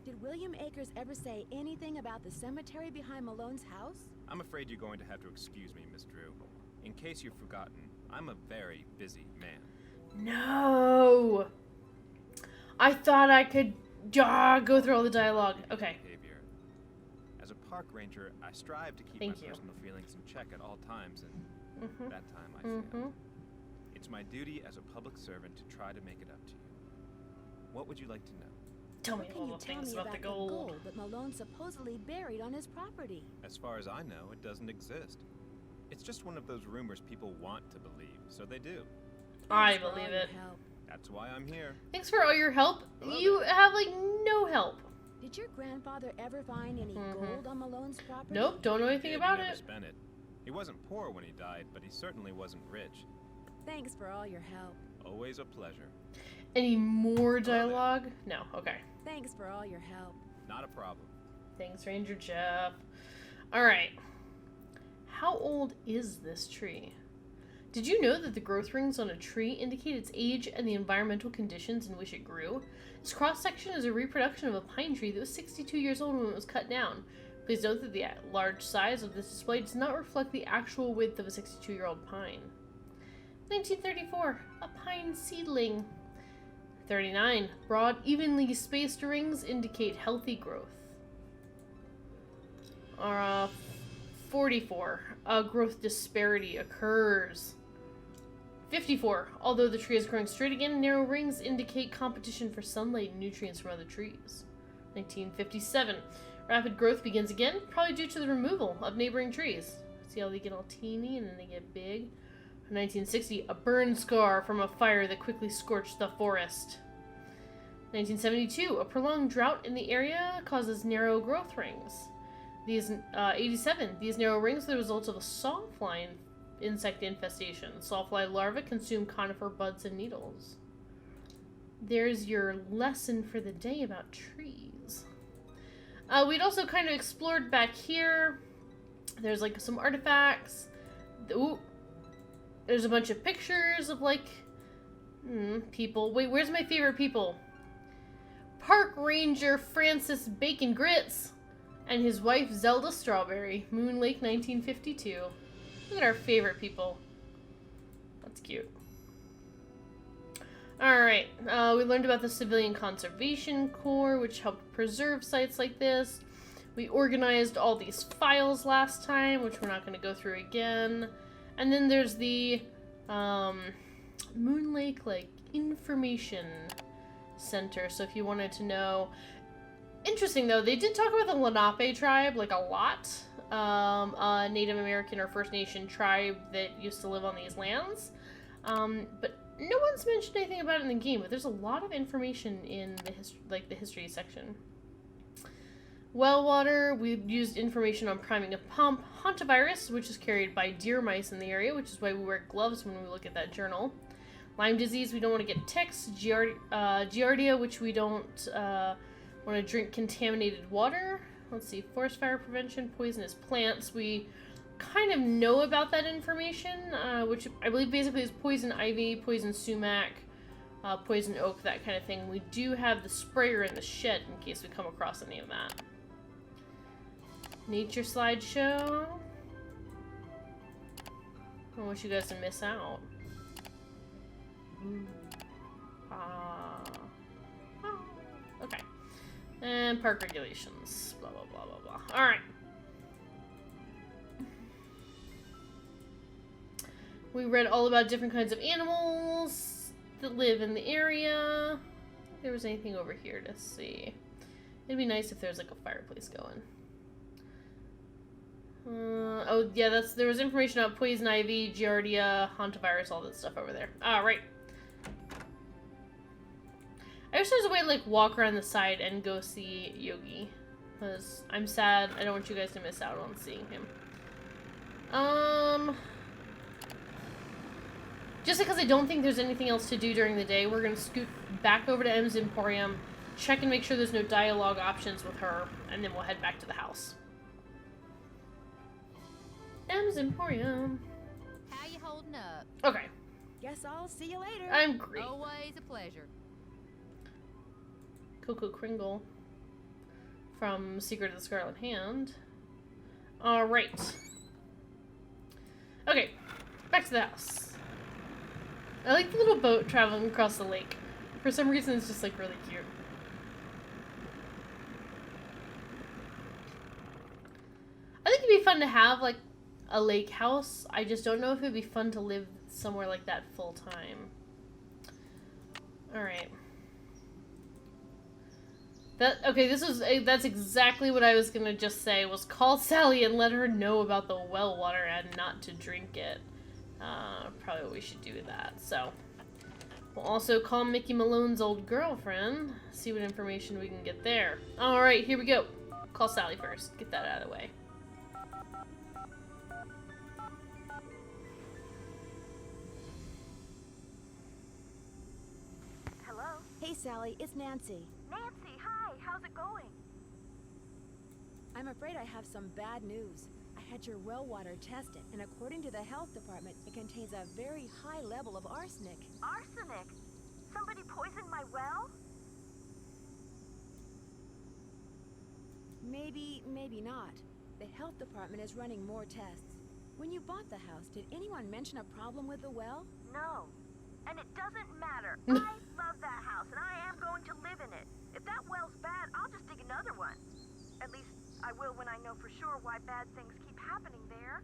Did William Akers ever say anything about the cemetery behind Malone's house? I'm afraid you're going to have to excuse me, Miss Drew. In case you've forgotten, I'm a very busy man. No! I thought I could go through all the dialogue. Okay. Behavior. As a park ranger, I strive to keep Thank my you. personal feelings in check at all times, and That time I failed. It's my duty as a public servant to try to make it up to you. What would you like to know? Tell me What all can you the tell things me about the about gold. that Malone supposedly buried on his property? As far as I know, it doesn't exist. It's just one of those rumors people want to believe, so they do. I Thanks for all believe your it. help. That's why I'm here. Thanks for all your help. Love You have, like, no help. Did your grandfather ever find any gold on Malone's property? Nope, don't know anything He about never it. spent it. He wasn't poor when he died, but he certainly wasn't rich. Thanks for all your help. Always a pleasure. Any more dialogue? No, okay. Thanks for all your help. Not a problem. Thanks, Ranger Jeff. Alright. How old is this tree? Did you know that the growth rings on a tree indicate its age and the environmental conditions in which it grew? This cross-section is a reproduction of a pine tree that was 62 years old when it was cut down. Please note that the large size of this display does not reflect the actual width of a 62-year-old pine. 1934. A pine seedling. 39. Broad, evenly spaced rings indicate healthy growth. 44. A growth disparity occurs. 54. Although the tree is growing straight again, narrow rings indicate competition for sunlight and nutrients from other trees. 1957. Rapid growth begins again, probably due to the removal of neighboring trees. See how they get all teeny and then they get big? 1960. A burn scar from a fire that quickly scorched the forest. 1972. A prolonged drought in the area causes narrow growth rings. 87. These narrow rings are the result of a sawfly insect infestation. Sawfly larvae consume conifer buds and needles. There's your lesson for the day about trees. We'd also kind of explored back here. There's like some artifacts. Ooh. There's a bunch of pictures of like people. Wait, where's my favorite people? Park Ranger Francis Bacon Grits and his wife Zelda Strawberry. Moon Lake 1952. Look at our favorite people. That's cute. Alright, we learned about the Civilian Conservation Corps, which helped preserve sites like this. We organized all these files last time, which we're not going to go through again. And then there's the Moon Lake, like, Information Center. So if you wanted to know... Interesting, though, they did talk about the Lenape tribe, like, a lot. A Native American or First Nation tribe that used to live on these lands. But no one's mentioned anything about it in the game, but there's a lot of information in the history section. Well water, we used information on priming a pump. Hantavirus, which is carried by deer mice in the area, which is why we wear gloves when we look at that journal. Lyme disease, we don't want to get ticks. Giardia, which we don't want to drink contaminated water. Let's see, forest fire prevention, poisonous plants. We kind of know about that information, which I believe basically is poison ivy, poison sumac, poison oak, that kind of thing. We do have the sprayer in the shed in case we come across any of that. Nature slideshow. I don't want you guys to miss out. Okay. And park regulations. Blah, blah, blah, blah, blah. Alright. We read all about different kinds of animals that live in the area. If there was anything over here to see. It'd be nice if there's like a fireplace going. Oh yeah, there was information about poison ivy, giardia, hantavirus, all that stuff over there. Right. I wish there's a way to like walk around the side and go see Yogi, because I'm sad. I don't want you guys to miss out on seeing him. Just because I don't think there's anything else to do during the day, we're gonna scoot back over to M's Emporium, check and make sure there's no dialogue options with her, and then we'll head back to the house. M's Emporium. How you holding up? Okay. Guess I'll see you later. I'm great. Always a pleasure. Coco Kringle from Secret of the Scarlet Hand. Alright. Okay, back to the house. I like the little boat traveling across the lake. For some reason, it's just like really cute. I think it'd be fun to have like a lake house. I just don't know if it'd be fun to live somewhere like that full time. Alright. That's exactly what I was gonna just say, was call Sally and let her know about the well water and not to drink it. Probably we should do that, so. We'll also call Mickey Malone's old girlfriend, see what information we can get there. Alright, here we go. Call Sally first, get that out of the way. Hello? Hey, Sally, it's Nancy. Nancy, hi. How's it going? I'm afraid I have some bad news. I had your well water tested, and according to the health department, it contains a very high level of arsenic. Arsenic? Somebody poisoned my well? Maybe, maybe not. The health department is running more tests. When you bought the house, did anyone mention a problem with the well? No. And it doesn't matter. I love that house, and I am going to live in it. If that well's bad, I'll just dig another one. At least, I will when I know for sure why bad things keep happening there.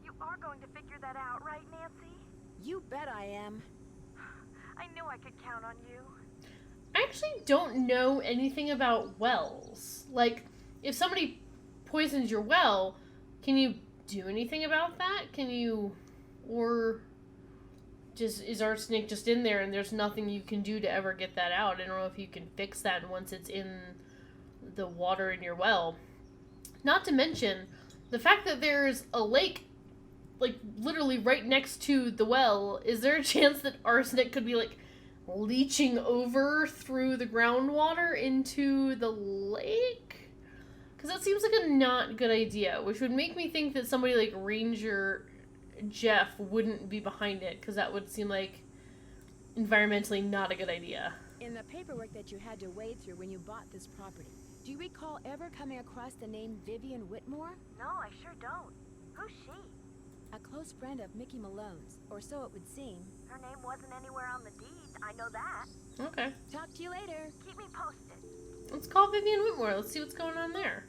You are going to figure that out, right, Nancy? You bet I am. I knew I could count on you. I actually don't know anything about wells. Like, if somebody poisons your well, can you do anything about that? Can you, or just, is arsenic just in there and there's nothing you can do to ever get that out? I don't know if you can fix that once it's in the water in your well. Not to mention, the fact that there's a lake, like, literally right next to the well, is there a chance that arsenic could be, like, leaching over through the groundwater into the lake? Because that seems like a not good idea, which would make me think that somebody like Ranger Jeff wouldn't be behind it, because that would seem like environmentally not a good idea. In the paperwork that you had to wade through when you bought this property, do you recall ever coming across the name Vivian Whitmore? No, I sure don't. Who's she? A close friend of Mickey Malone's, or so it would seem. Her name wasn't anywhere on the deed. I know that. Okay. Talk to you later. Keep me posted. Let's call Vivian Whitmore. Let's see what's going on there.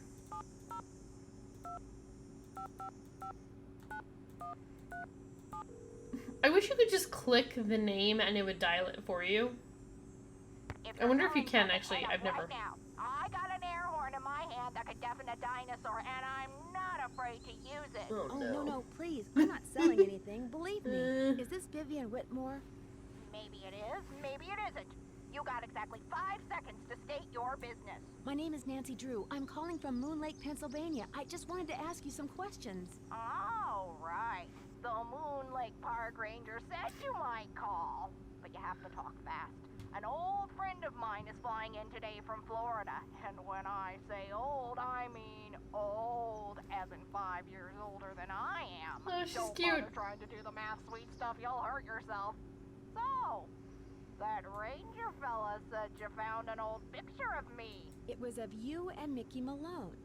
I wish you could just click the name and it would dial it for you. I wonder if you can, actually. I've never. Right now. I got an air horn in my hand that could deafen a dinosaur, and I'm not afraid to use it. Oh, no, please. I'm not selling anything. Believe me. Is this Vivian Whitmore? Maybe it is, maybe it isn't. You got exactly 5 seconds to state your business. My name is Nancy Drew. I'm calling from Moon Lake, Pennsylvania. I just wanted to ask you some questions. Oh, right. The Moon Lake Park Ranger said you might call. But you have to talk fast. An old friend of mine is flying in today from Florida. And when I say old, I mean old, as in 5 years older than I am. Oh, she's Don't cute. bother trying to do the math sweet stuff, you'll hurt yourself. So, that ranger fella said you found an old picture of me. It was of you and Mickey Malone.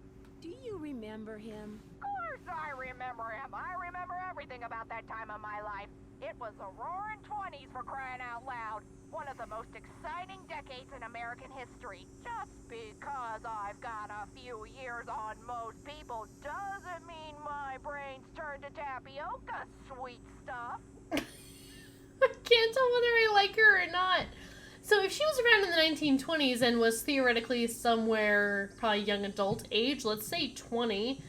Do you remember him? Of course I remember him. I remember everything about that time of my life. It was the roaring 20s, for crying out loud. One of the most exciting decades in American history. Just because I've got a few years on most people doesn't mean my brain's turned to tapioca, sweet stuff. I can't tell whether I like her or not. So if she was around in the 1920s and was theoretically somewhere, probably young adult age, let's say 20,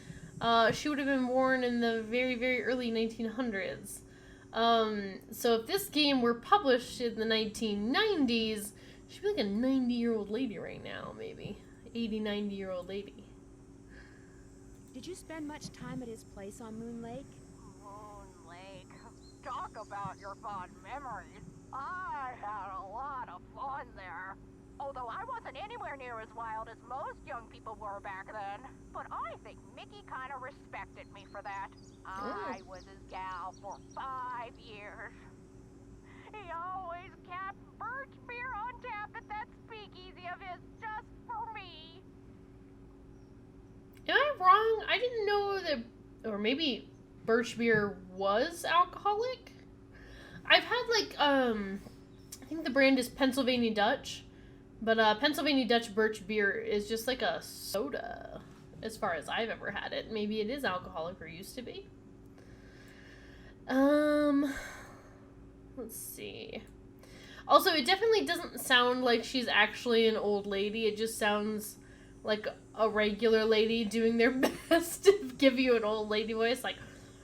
she would have been born in the very, very early 1900s. So if this game were published in the 1990s, she'd be like a 90-year-old lady right now, maybe. 80, 90-year-old lady. Did you spend much time at his place on Moon Lake? Moon Lake. Talk about your fond memories. I had a lot of fun there. Although I wasn't anywhere near as wild as most young people were back then. But I think Mickey kind of respected me for that. I was his gal for 5 years. He always kept birch beer on tap at that speakeasy of his just for me. Am I wrong? I didn't know that, or maybe birch beer was alcoholic? I've had, like, I think the brand is Pennsylvania Dutch, but Pennsylvania Dutch birch beer is just like a soda, as far as I've ever had it. Maybe it is alcoholic, or used to be. Let's see. Also, it definitely doesn't sound like she's actually an old lady. It just sounds like a regular lady doing their best to give you an old lady voice. Like,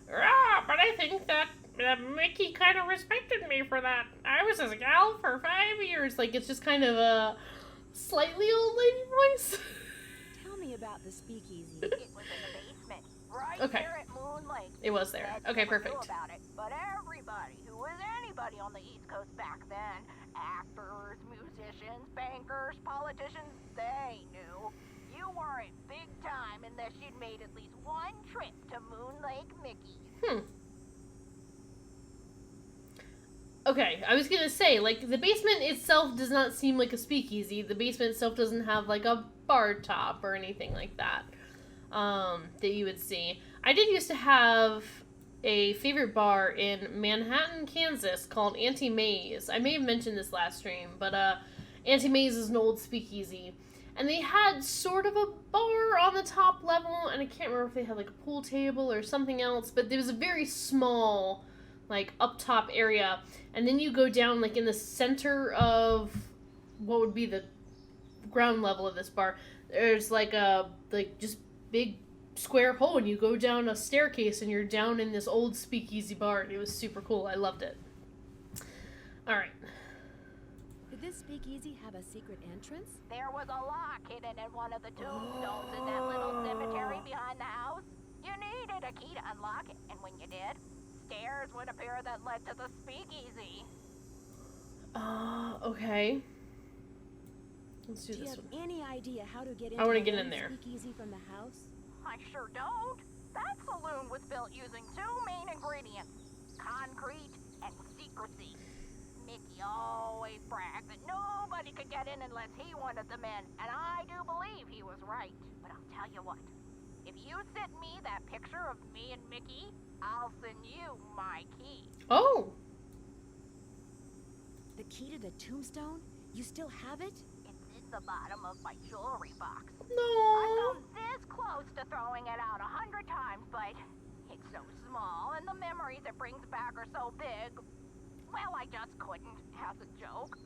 but I think that Mickey kind of respected me for that. I was his gal for 5 years. Like, it's just kind of a slightly old lady voice. Tell me about the speakeasy. It was in the basement, right Okay. there at Moon Lake. It was there. Feds Okay, never knew perfect. about it, but everybody who was anybody on the East Coast back then, actors, musicians, bankers, politicians, they knew. You weren't big time unless you'd made at least one trip to Moon Lake Mickey's. Okay, I was gonna say, like, the basement itself does not seem like a speakeasy. The basement itself doesn't have, like, a bar top or anything like that, that you would see. I did used to have a favorite bar in Manhattan, Kansas called Auntie May's. I may have mentioned this last stream, but, Auntie May's is an old speakeasy. And they had sort of a bar on the top level, and I can't remember if they had, like, a pool table or something else, but there was a very small, like, up top area, and then you go down, like, in the center of what would be the ground level of this bar. There's, like, a, like, just big square hole, and you go down a staircase, and you're down in this old speakeasy bar, and it was super cool. I loved it. Alright. Did this speakeasy have a secret entrance? There was a lock hidden in one of the tombstones in that little cemetery behind the house. You needed a key to unlock it, and when you did, stairs would appear that led to the speakeasy. Okay. Let's do Do you this have one. any idea how to get I into wanna the get in one there. speakeasy from the house? I sure don't. That saloon was built using two main ingredients, concrete and secrecy. Mickey always bragged that nobody could get in unless he wanted them in, and I do believe he was right. But I'll tell you what, if you send me that picture of me and Mickey, I'll send you my key. Oh! The key to the tombstone? You still have it? It's in the bottom of my jewelry box. No! I've come this close to throwing it out 100 times, but it's so small, and the memories it brings back are so big. Well, I just couldn't, as a joke.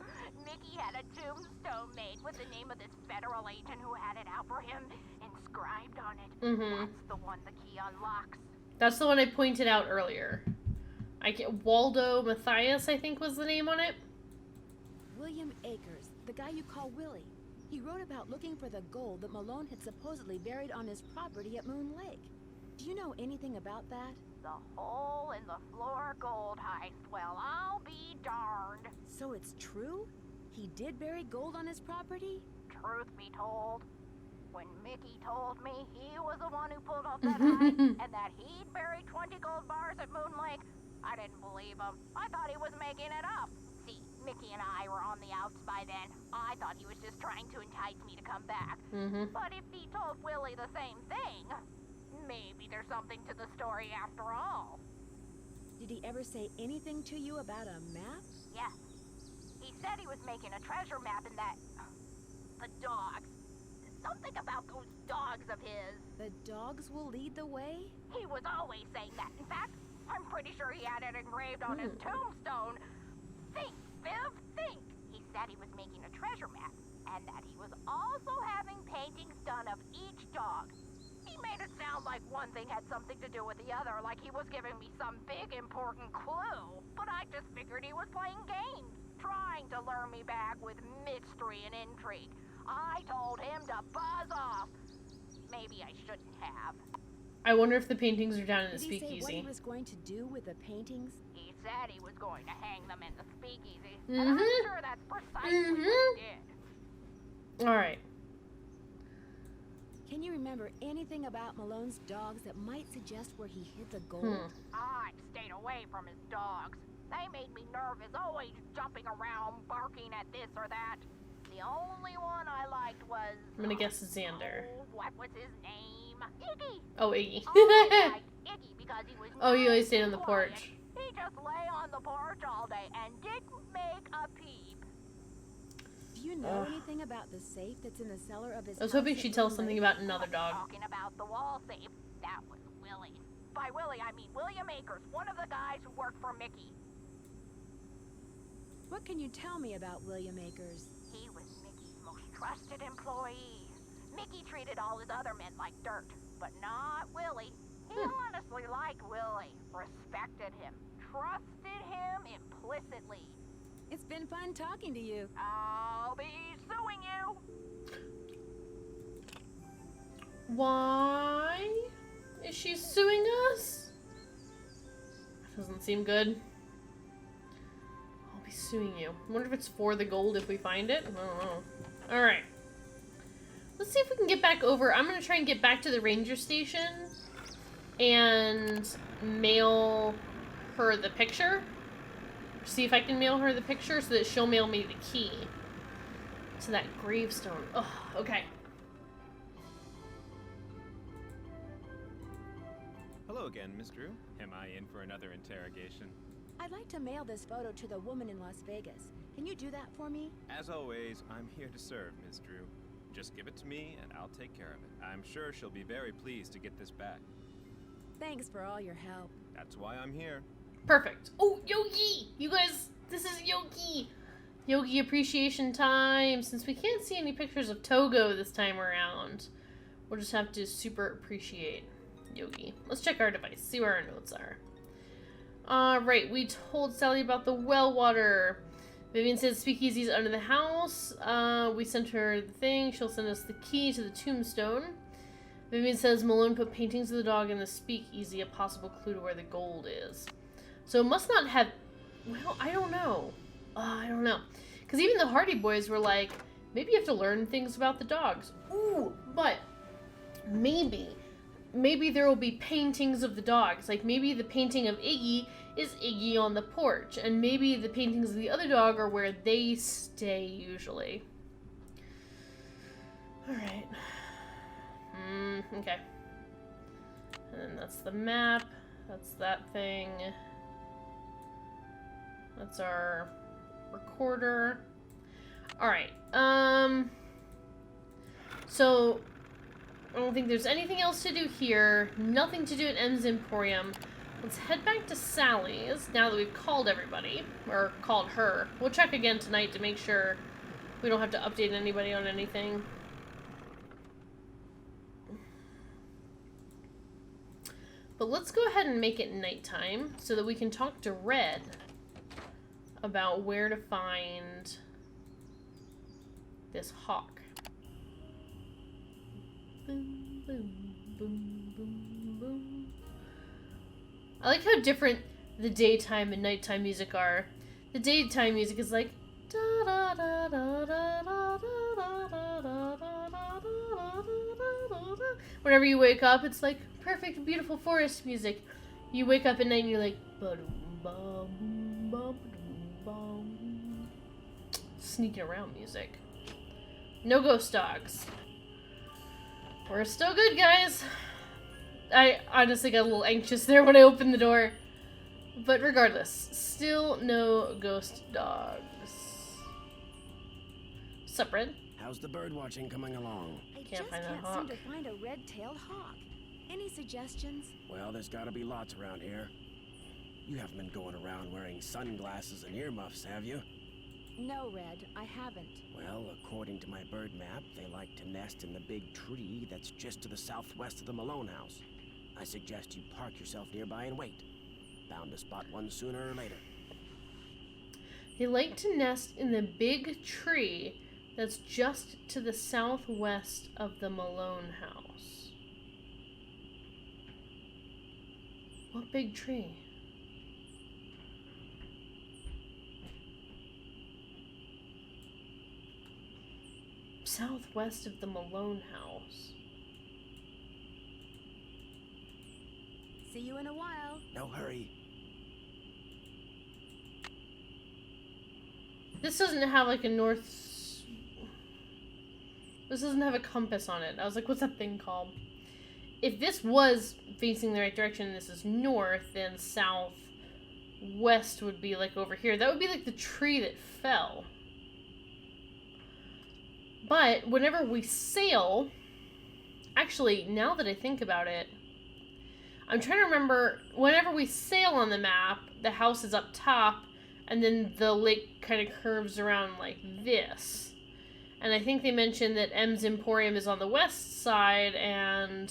Mickey had a tombstone made with the name of this federal agent who had it out for him inscribed on it. Mm-hmm. That's the one the key unlocks. That's the one I pointed out earlier. Waldo Matthias, I think, was the name on it. William Akers, the guy you call Willie. He wrote about looking for the gold that Malone had supposedly buried on his property at Moon Lake. Do you know anything about that? The hole in the floor gold heist. Well, I'll be darned. So it's true? He did bury gold on his property? Truth be told, when Mickey told me he was the one who pulled off that heist and that he'd buried 20 gold bars at Moon Lake, I didn't believe him. I thought he was making it up. See, Mickey and I were on the outs by then. I thought he was just trying to entice me to come back. Mm-hmm. But if he told Willie the same thing, maybe there's something to the story after all. Did he ever say anything to you about a map? Yes. He said he was making a treasure map in that... the dogs. Something about those dogs of his. The dogs will lead the way? He was always saying that. In fact, I'm pretty sure he had it engraved on his tombstone. Think, Viv, think. He said he was making a treasure map, and that he was also having paintings done of each dog. He made it sound like one thing had something to do with the other, like he was giving me some big important clue. But I just figured he was playing games, trying to lure me back with mystery and intrigue. I told him to buzz off. Maybe I shouldn't have. I wonder if the paintings are down in the Did he say what he speakeasy. was going to do with the paintings? He said he was going to hang them in the speakeasy. And Mhm. I'm sure that's precisely what he did. Alright. Can you remember anything about Malone's dogs that might suggest where he hid the gold? I stayed away from his dogs. They made me nervous, always jumping around, barking at this or that. The only one I liked was... I'm gonna guess Xander. Oh, what was his name? Iggy! Oh, Iggy. I liked Iggy because he was Oh, you always nice stayed on and the quiet. porch. He just lay on the porch all day and didn't make a peep. Do you know Ugh. anything about the safe that's in the cellar of his I was house hoping at she'd tell us Moon something Lake? about another dog. Talking about the wall safe, that was Willie. By Willie, I mean William Akers, one of the guys who worked for Mickey. What can you tell me about William Akers? He was Mickey's most trusted employee. Mickey treated all his other men like dirt, but not Willie. He honestly liked Willie, respected him, trusted him implicitly. It's been fun talking to you. I'll be suing you. Why is she suing us? That doesn't seem good. I'll be suing you. I wonder if it's for the gold if we find it. I don't know. Alright. Let's see if we can get back over. I'm gonna try and get back to the ranger station and mail her the picture. See if I can mail her the picture so that she'll mail me the key to that gravestone. Oh, okay. Hello again, Miss Drew. Am I in for another interrogation? I'd like to mail this photo to the woman in Las Vegas. Can you do that for me? As always, I'm here to serve, Miss Drew. Just give it to me and I'll take care of it. I'm sure she'll be very pleased to get this back. Thanks for all your help. That's why I'm here. Perfect. Oh, Yogi! You guys, this is Yogi! Yogi appreciation time. Since we can't see any pictures of Togo this time around, we'll just have to super appreciate Yogi. Let's check our device, see where our notes are. Right, we told Sally about the well water. Vivian says speakeasy's under the house. We sent her the thing. She'll send us the key to the tombstone. Vivian says Malone put paintings of the dog in the speakeasy, a possible clue to where the gold is. So it must not have... Well, I don't know. I don't know. Because even the Hardy Boys were like, maybe you have to learn things about the dogs. Ooh, but maybe there will be paintings of the dogs. Like, maybe the painting of Iggy is Iggy on the porch. And maybe the paintings of the other dog are where they stay, usually. Alright. Okay. And then that's the map. That's that thing. That's our recorder. Alright. So... I don't think there's anything else to do here. Nothing to do at M's Emporium. Let's head back to Sally's now that we've called everybody. Or called her. We'll check again tonight to make sure we don't have to update anybody on anything. But let's go ahead and make it nighttime so that we can talk to Red about where to find this hawk. Boom, boom, boom, boom, boom. I like how different the daytime and nighttime music are. The daytime music is like da da da da da da da da da da. Whenever you wake up, it's like perfect, beautiful forest music. You wake up at night and you're like sneaking around music. No ghost dogs. We're still good, guys. I honestly got a little anxious there when I opened the door. But regardless, still no ghost dogs. Sup, Red? How's the bird watching coming along? I Can't just find that can't hawk. seem to find a red-tailed hawk. Any suggestions? Well, there's gotta be lots around here. You haven't been going around wearing sunglasses and earmuffs, have you? No, Red, I haven't. Well, according to my bird map, they like to nest in the big tree that's just to the southwest of the Malone house. I suggest you park yourself nearby and wait. Bound to spot one sooner or later. They like to nest in the big tree that's just to the southwest of the Malone house. What big tree? Southwest of the Malone house. See you in a while. No hurry. This doesn't have like a north... This doesn't have a compass on it. I was like, what's that thing called? If this was facing the right direction and this is north, then southwest would be like over here. That would be like the tree that fell. But whenever we sail... Actually, now that I think about it, I'm trying to remember, whenever we sail on the map, the house is up top, and then the lake kind of curves around like this. And I think they mentioned that M's Emporium is on the west side, and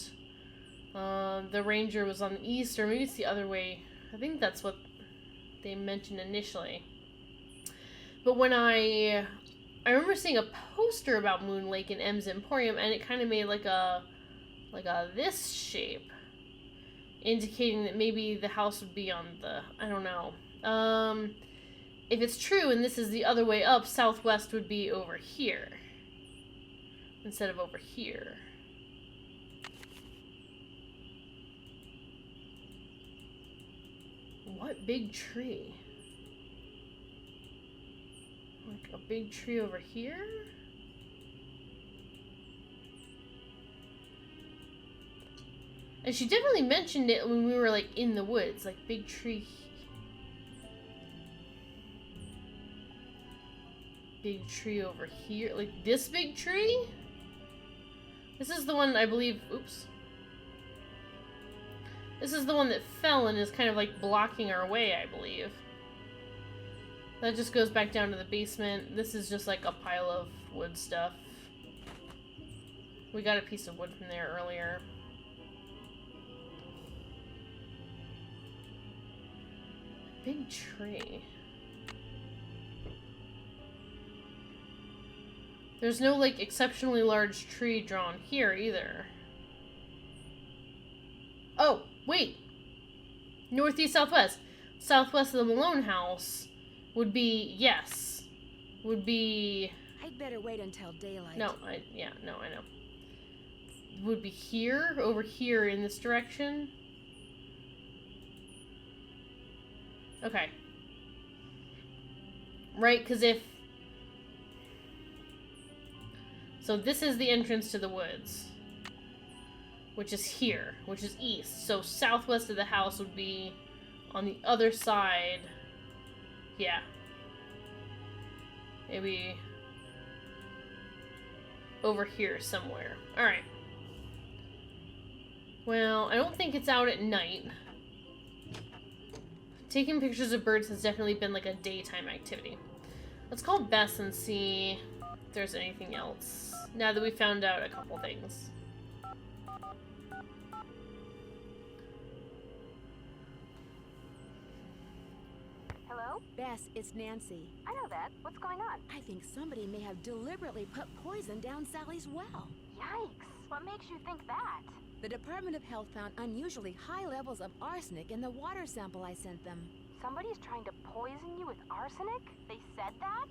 the Ranger was on the east, or maybe it's the other way. I think that's what they mentioned initially. But when I remember seeing a poster about Moon Lake and M's Emporium, and it kind of made like a this shape, indicating that maybe the house would be on the, I don't know. If it's true and this is the other way up, southwest would be over here instead of over here. What big tree? Like a big tree over here? And she definitely mentioned it when we were like in the woods, like big tree. Big tree over here, like this big tree? This is the one I believe, oops. This is the one that fell and is kind of like blocking our way, I believe. That just goes back down to the basement. This is just like a pile of wood stuff. We got a piece of wood from there earlier. Big tree. There's no like exceptionally large tree drawn here either. Oh, wait. Northeast, southwest. Southwest of the Malone house would be, yes. Would be... I'd better wait until daylight. No, I know. Would be here, over here in this direction. Okay. Right, because if... So this is the entrance to the woods. Which is here, which is east. So southwest of the house would be on the other side. Yeah. Maybe over here somewhere. Alright. Well, I don't think it's out at night. Taking pictures of birds has definitely been like a daytime activity. Let's call Bess and see if there's anything else. Now that we found out a couple things. Hello? Bess, it's Nancy. I know that. What's going on? I think somebody may have deliberately put poison down Sally's well. Yikes. What makes you think that? The Department of Health found unusually high levels of arsenic in the water sample I sent them. Somebody's trying to poison you with arsenic? They said that?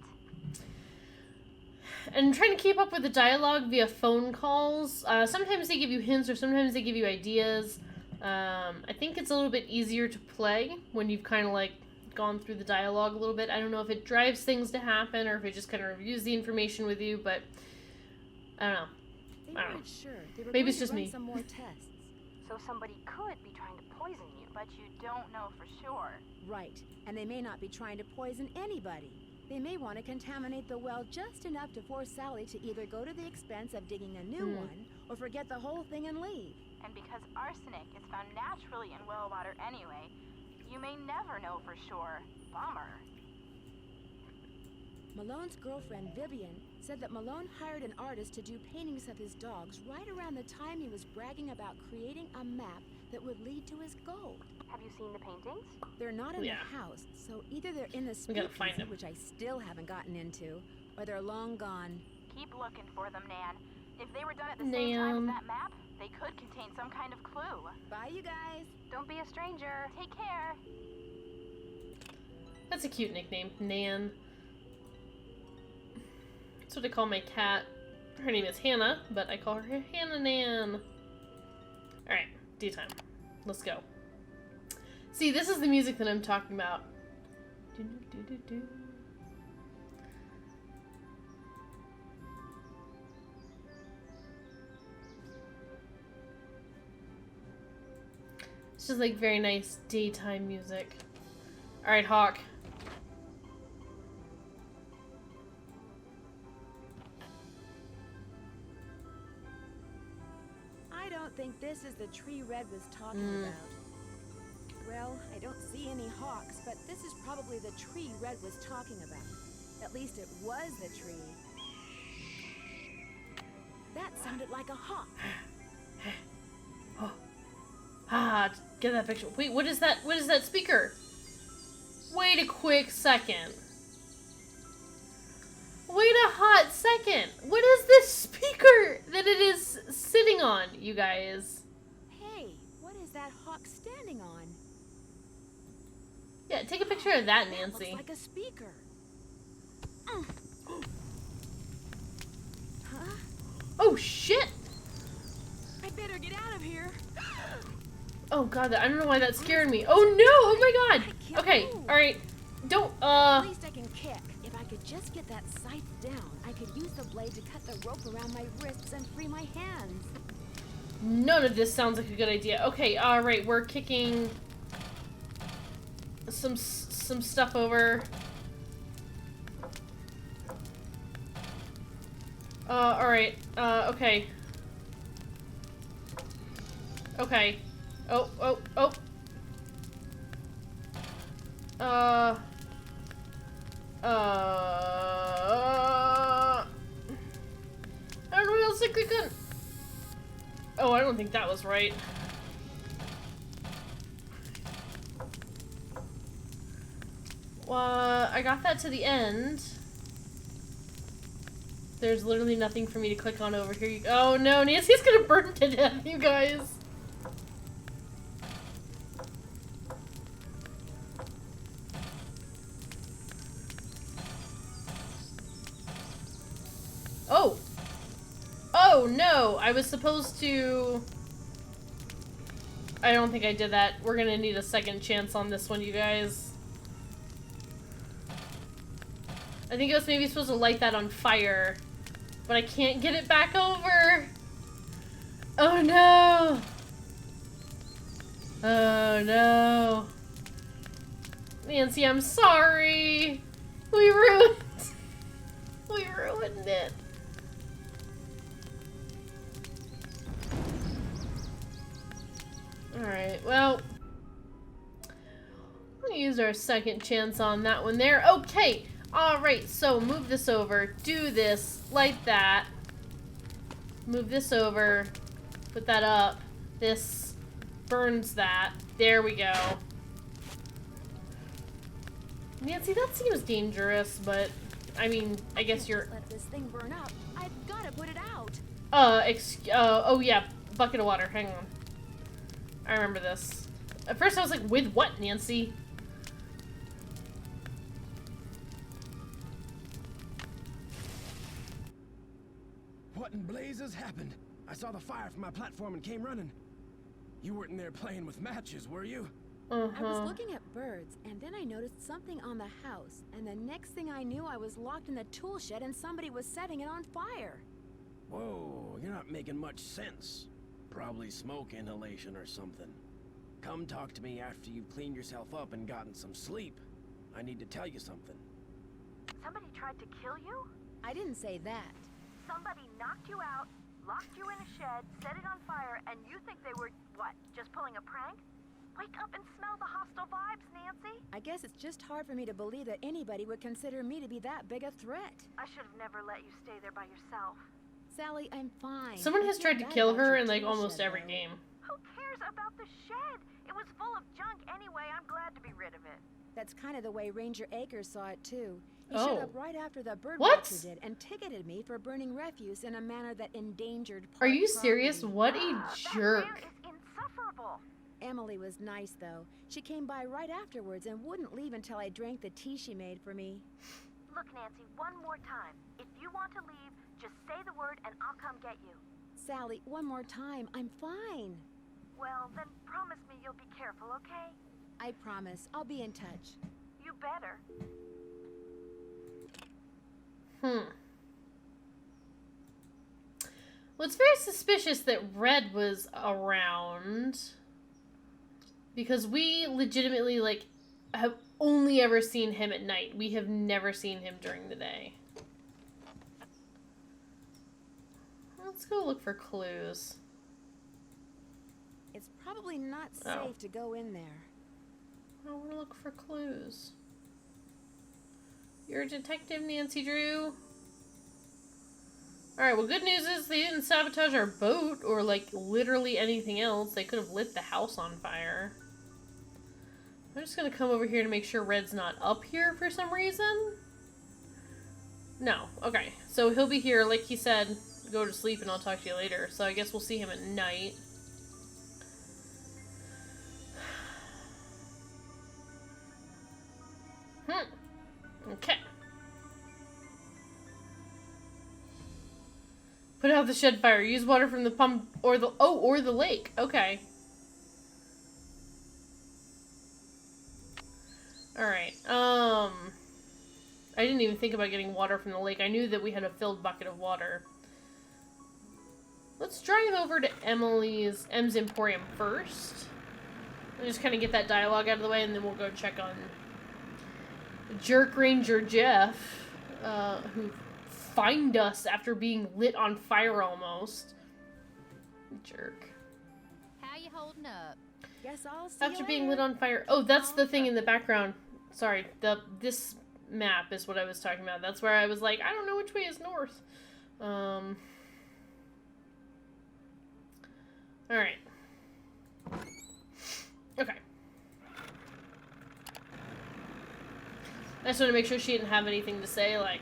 And trying to keep up with the dialogue via phone calls. Sometimes they give you hints or sometimes they give you ideas. I think it's a little bit easier to play when you've kind of like gone through the dialogue a little bit. I don't know if it drives things to happen or if it just kind of reviews the information with you, but I don't know. They weren't sure. They were Maybe going it's to just run me. some more tests. So somebody could be trying to poison you, but you don't know for sure. Right. And they may not be trying to poison anybody. They may want to contaminate the well just enough to force Sally to either go to the expense of digging a new one or forget the whole thing and leave. And because arsenic is found naturally in well water anyway, you may never know for sure. Bummer. Malone's girlfriend, Vivian, said that Malone hired an artist to do paintings of his dogs right around the time he was bragging about creating a map that would lead to his gold. Have you seen the paintings? They're not in the house, so either they're in the We gotta find speakeasy, them. which I still haven't gotten into, or they're long gone. Keep looking for them, Nan. If they were done at the same time as Nan. that map, they could contain some kind of clue. Bye, you guys. Don't be a stranger. Take care. That's a cute nickname, Nan. That's what I call my cat. Her name is Hannah, but I call her Hannah Nan. Alright, daytime. Let's go. See, this is the music that I'm talking about. Do-do-do-do-do. It's just like very nice daytime music. Alright, Hawk. I don't think this is the tree Red was talking about. Well, I don't see any hawks, but this is probably the tree Red was talking about. At least it was the tree. That sounded like a hawk. Oh. Ah, get that picture. Wait, what is that? What is that speaker? Wait a quick second. Wait a hot second. What is this speaker that it is sitting on, you guys? Hey, what is that hawk standing on? Yeah, take a picture of that, That Nancy. looks like a speaker. Huh? Oh, shit! I better get out of here. Oh, God, I don't know why that scared me. Oh, no! Oh, my I God! can't Okay, move. alright. Don't, At least I can kick. If I could just get that scythe down, I could use the blade to cut the rope around my wrists and free my hands. None of this sounds like a good idea. Okay, alright, we're kicking some stuff over. Alright, okay. Okay. Oh. I don't know what else to click on. Oh, I don't think that was right. I got that to the end. There's literally nothing for me to click on over here. Oh no, Nancy's gonna burn to death, you guys. Oh! Oh no! I was supposed to... I don't think I did that. We're gonna need a second chance on this one, you guys. I think I was maybe supposed to light that on fire, but I can't get it back over. Oh no! Oh no. Nancy, I'm sorry. We ruined it. Alright, well, we'll use our second chance on that one there. Okay, alright, so move this over, do this, light that, move this over, put that up, this burns that, there we go. Nancy, that seems dangerous, but, I mean, I guess you're... Let this thing burn up. I've gotta put it out. Oh yeah, bucket of water, hang on. I remember this. At first I was like, with what, Nancy? What in blazes happened? I saw the fire from my platform and came running. You weren't in there playing with matches, were you? I was looking at birds, and then I noticed something on the house, and the next thing I knew I was locked in the tool shed and somebody was setting it on fire. Whoa, you're not making much sense. Probably smoke inhalation or something. Come talk to me after you've cleaned yourself up and gotten some sleep. I need to tell you something. Somebody tried to kill you? I didn't say that. Somebody knocked you out, locked you in a shed, set it on fire, and you think they were, what, just pulling a prank? Wake up and smell the hostile vibes, Nancy. I guess it's just hard for me to believe that anybody would consider me to be that big a threat. I should have never let you stay there by yourself. Sally, I'm fine. Someone I has feel tried to bad kill about her your in like tool almost shed, every though. game. Who cares about the shed? It was full of junk anyway. I'm glad to be rid of it. That's kind of the way Ranger Akers saw it too. He Oh. showed up right after the bird What? watcher did and ticketed me for burning refuse in a manner that endangered Are park you serious? property. What a That jerk. man is insufferable. Emily was nice though. She came by right afterwards and wouldn't leave until I drank the tea she made for me. Look, Nancy, one more time. If you want to leave, just say the word and I'll come get you. Sally, one more time. I'm fine. Well, then promise me you'll be careful, okay? I promise. I'll be in touch. You better. Well, it's very suspicious that Red was around. Because we legitimately, like, have only ever seen him at night. We have never seen him during the day. Let's go look for clues. It's probably not safe to go in there. I want to look for clues. You're a detective, Nancy Drew. Alright, well, good news is they didn't sabotage our boat or, like, literally anything else. They could have lit the house on fire. I'm just gonna come over here to make sure Red's not up here for some reason. No. Okay. So he'll be here, like he said, go to sleep and I'll talk to you later. So I guess we'll see him at night. Okay. Put out the shed fire. Use water from the pump or the lake. Okay. Alright. I didn't even think about getting water from the lake. I knew that we had a filled bucket of water. Let's drive over to M's Emporium first. And just kind of get that dialogue out of the way, and then we'll go check on Jerk Ranger Jeff, who find us after being lit on fire almost. Jerk. How you holding up? Guess I'll see After you being later. lit on fire. Oh, that's the thing in the background. Sorry, this map is what I was talking about. That's where I was like, I don't know which way is north. Alright. Okay. I just wanted to make sure she didn't have anything to say, like,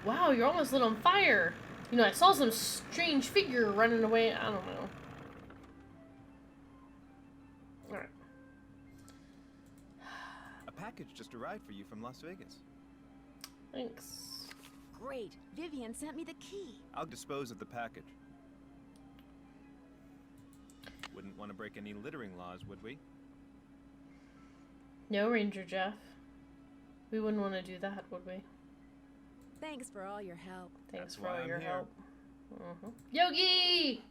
wow, you're almost lit on fire. You know, I saw some strange figure running away. I don't know. Alright. A package just arrived for you from Las Vegas. Thanks. Great. Vivian sent me the key. I'll dispose of the package. Wouldn't want to break any littering laws, would we? No, Ranger Jeff. We wouldn't want to do that, would we? Thanks for all your help. Thanks That's for why all I'm your here. help. Yogi!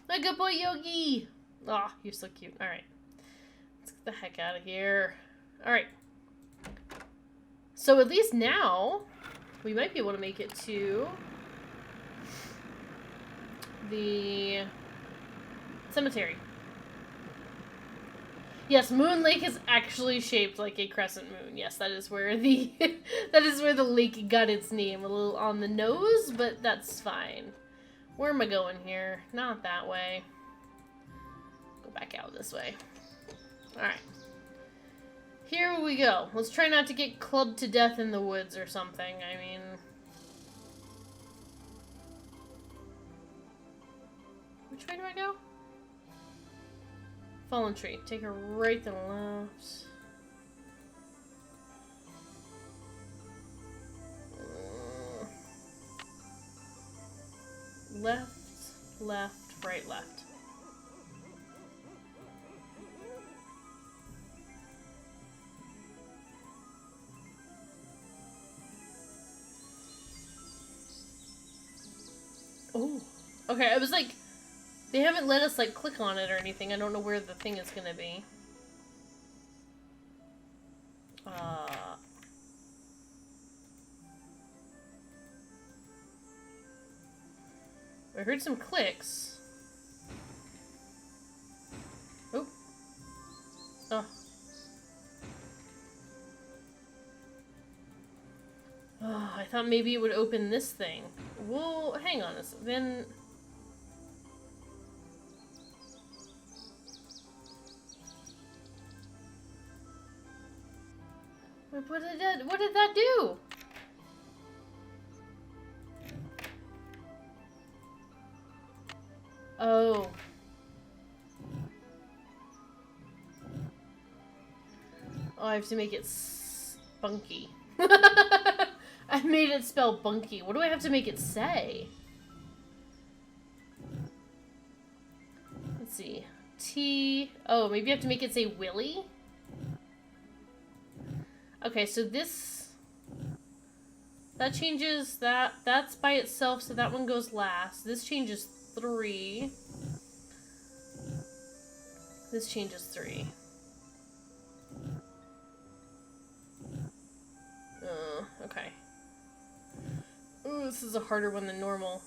My good boy Yogi! Aw, oh, you're so cute. Alright. Let's get the heck out of here. Alright. So at least now, we might be able to make it to the cemetery. Yes, Moon Lake is actually shaped like a crescent moon. Yes, that is where the that is where the lake got its name. A little on the nose, but that's fine. Where am I going here? Not that way. Go back out this way. Alright. Here we go. Let's try not to get clubbed to death in the woods or something. I mean... Which way do I go? Fallen tree. Take a right then left. Left, left, right, left. Oh. Okay, I was like... They haven't let us, like, click on it or anything. I don't know where the thing is gonna be. I heard some clicks. Oh. Oh. Oh, I thought maybe it would open this thing. Well, hang on a second. Then... What did that do? Oh. Oh, I have to make it spunky. I made it spell bunky. What do I have to make it say? Let's see. T... Oh, maybe I have to make it say Willy? Okay, so this... That changes that. That's by itself, so that one goes last. This changes 3. This changes 3. Okay. Ooh, this is a harder one than normal.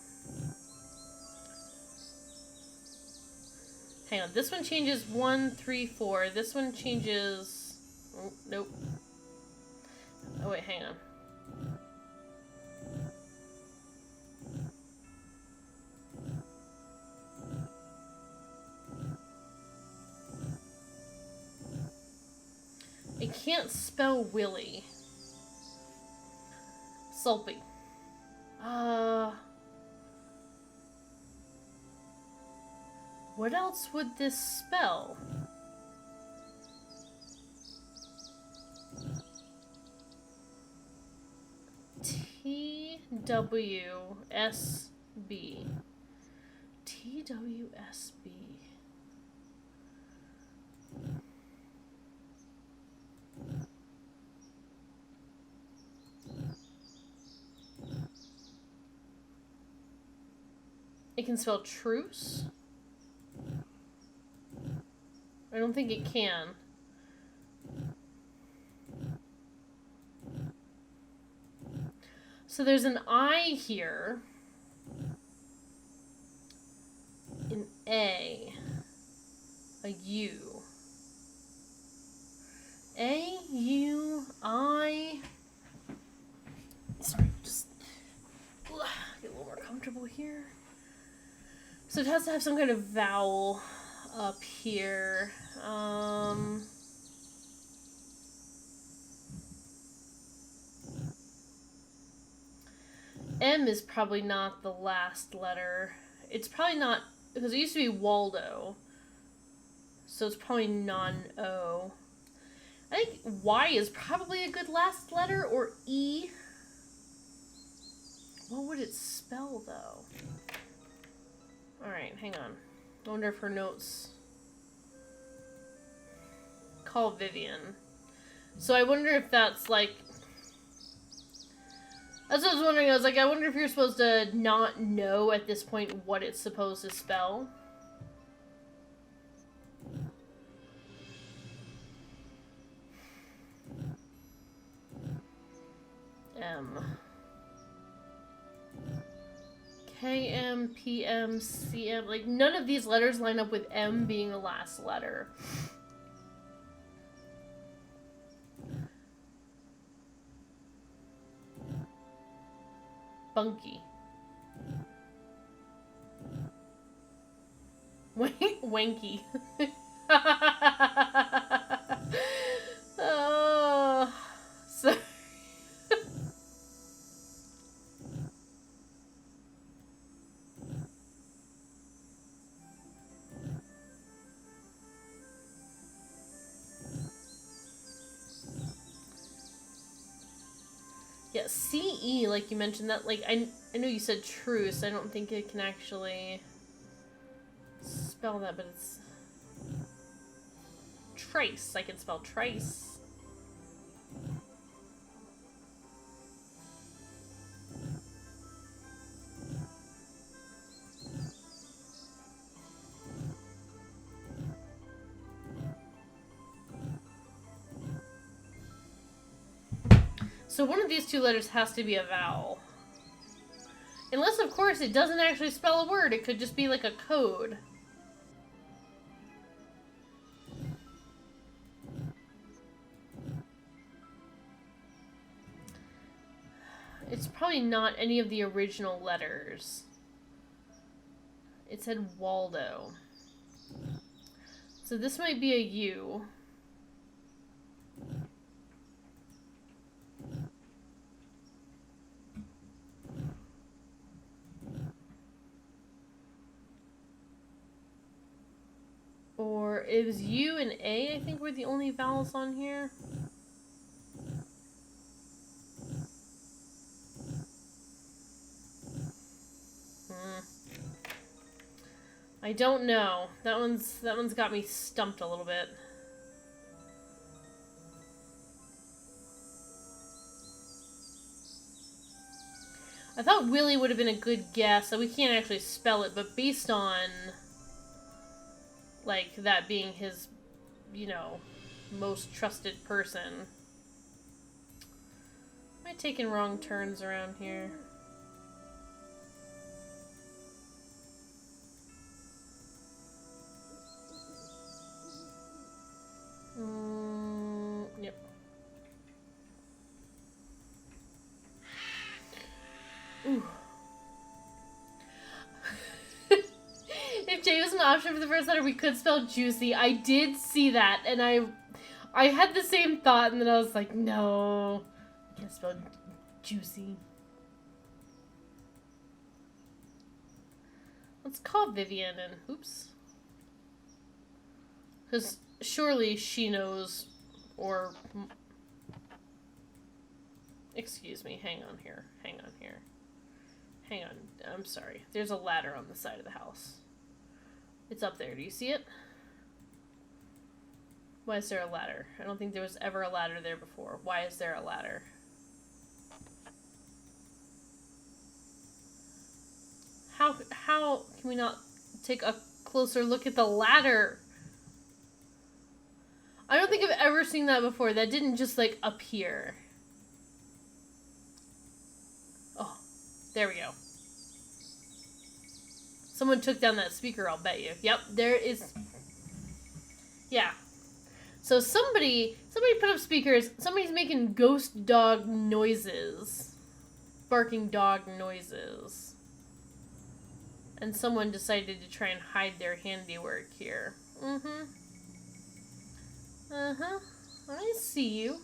Hang on, this one changes 1, 3, 4. This one changes... Oh, nope. Oh wait, hang on. I can't spell Willy. Sulpy. What else would this spell? TWSB. TWSB. It can spell truce? I don't think it can. So there's an I here. An A. A U. A, U, I. Sorry, just get a little more comfortable here. So it has to have some kind of vowel up here. M is probably not the last letter. It's probably not, because it used to be Waldo. So it's probably non-O. I think Y is probably a good last letter, or E. What would it spell, though? Alright, hang on. I wonder if her notes... Call Vivian. So I wonder if that's, like... That's what I was wondering. I was like, I wonder if you're supposed to not know at this point what it's supposed to spell. M. K, M, P, M, C, M. Like, none of these letters line up with M being the last letter. Bunky. Wanky. Oh, so... Yeah, CE, like you mentioned that, like, I know you said truce, I don't think it can actually spell that, but it's trace, I can spell trace. So one of these two letters has to be a vowel. Unless, of course, it doesn't actually spell a word. It could just be like a code. It's probably not any of the original letters. It said Waldo. So this might be a U. Or it was U and A, I think, were the only vowels on here. I don't know. That one's got me stumped a little bit. I thought Willy would have been a good guess, so we can't actually spell it, but based on, like, that being his, you know, most trusted person. Am I taking wrong turns around here? option for the first letter, we could spell juicy. I did see that, and I had the same thought, and then I was like, no, I can't spell juicy. Let's call Vivian and oops. Because surely she knows, or... Excuse me, hang on here. Hang on, I'm sorry. There's a ladder on the side of the house. It's up there, do you see it? Why is there a ladder? I don't think there was ever a ladder there before. Why is there a ladder? How can we not take a closer look at the ladder? I don't think I've ever seen that before. That didn't just, like, appear. Oh, there we go. Someone took down that speaker, I'll bet you. Yep, there is... Yeah. So somebody put up speakers. Somebody's making ghost dog noises. Barking dog noises. And someone decided to try and hide their handiwork here. I see you.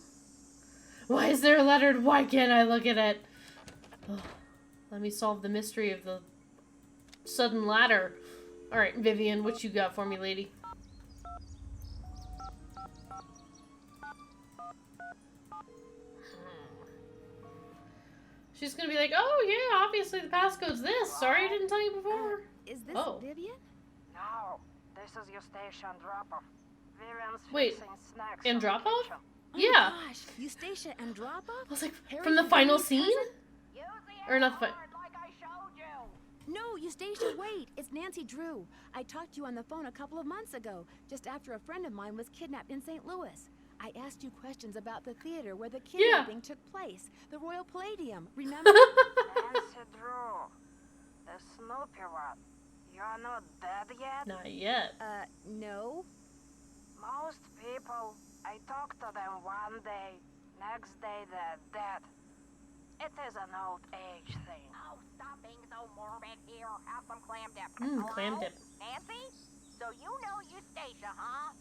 Why is there a ladder and why can't I look at it? Ugh. Let me solve the mystery of the sudden ladder. Alright, Vivian, what you got for me, lady? She's gonna be like, oh yeah, obviously the passcode's this. Sorry I didn't tell you before. Is this Vivian? No, this is your station drop-off. Vivian's Wait, fixing snacks and in the drop-off? kitchen. Oh Yeah. my gosh, Eustacia and Drop-Off? I was like, Harry from the and final Vivian's scene? cousin? Use Or the not the N word like I showed you. No, Eustacia, wait. It's Nancy Drew. I talked to you on the phone a couple of months ago, just after a friend of mine was kidnapped in St. Louis. I asked you questions about the theater where the kidnapping took place, the Royal Palladium, remember? Nancy Drew, the Snoopy one. You're not dead yet? Not yet. No. Most people, I talk to them one day, next day they're dead. It is an old age thing. Oh, stop being so morbid here. Have some clam dip. Clam dip. Nancy? So you know Eustacia, huh?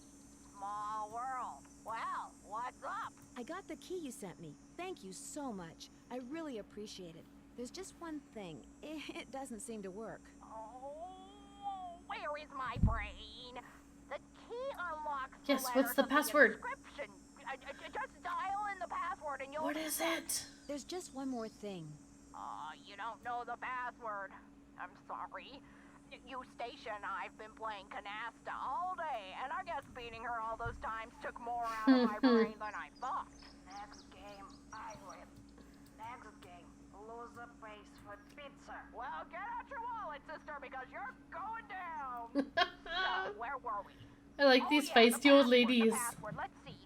Small world. Well, what's up? I got the key you sent me. Thank you so much. I really appreciate it. There's just one thing. It doesn't seem to work. Oh, where is my brain? The key unlocks the Yes, what's letters the of password? Inscription. Just dial in the password and you'll... What is it? There's just one more thing. You don't know the password. I'm sorry. Eustacia and I've been playing canasta all day, and I guess beating her all those times took more out of my brain than I thought. Next game, I win. Next game, loser pays for pizza. Well, get out your wallet, sister, because you're going down. So, where were we? I like these feisty old ladies. The password. Let's see.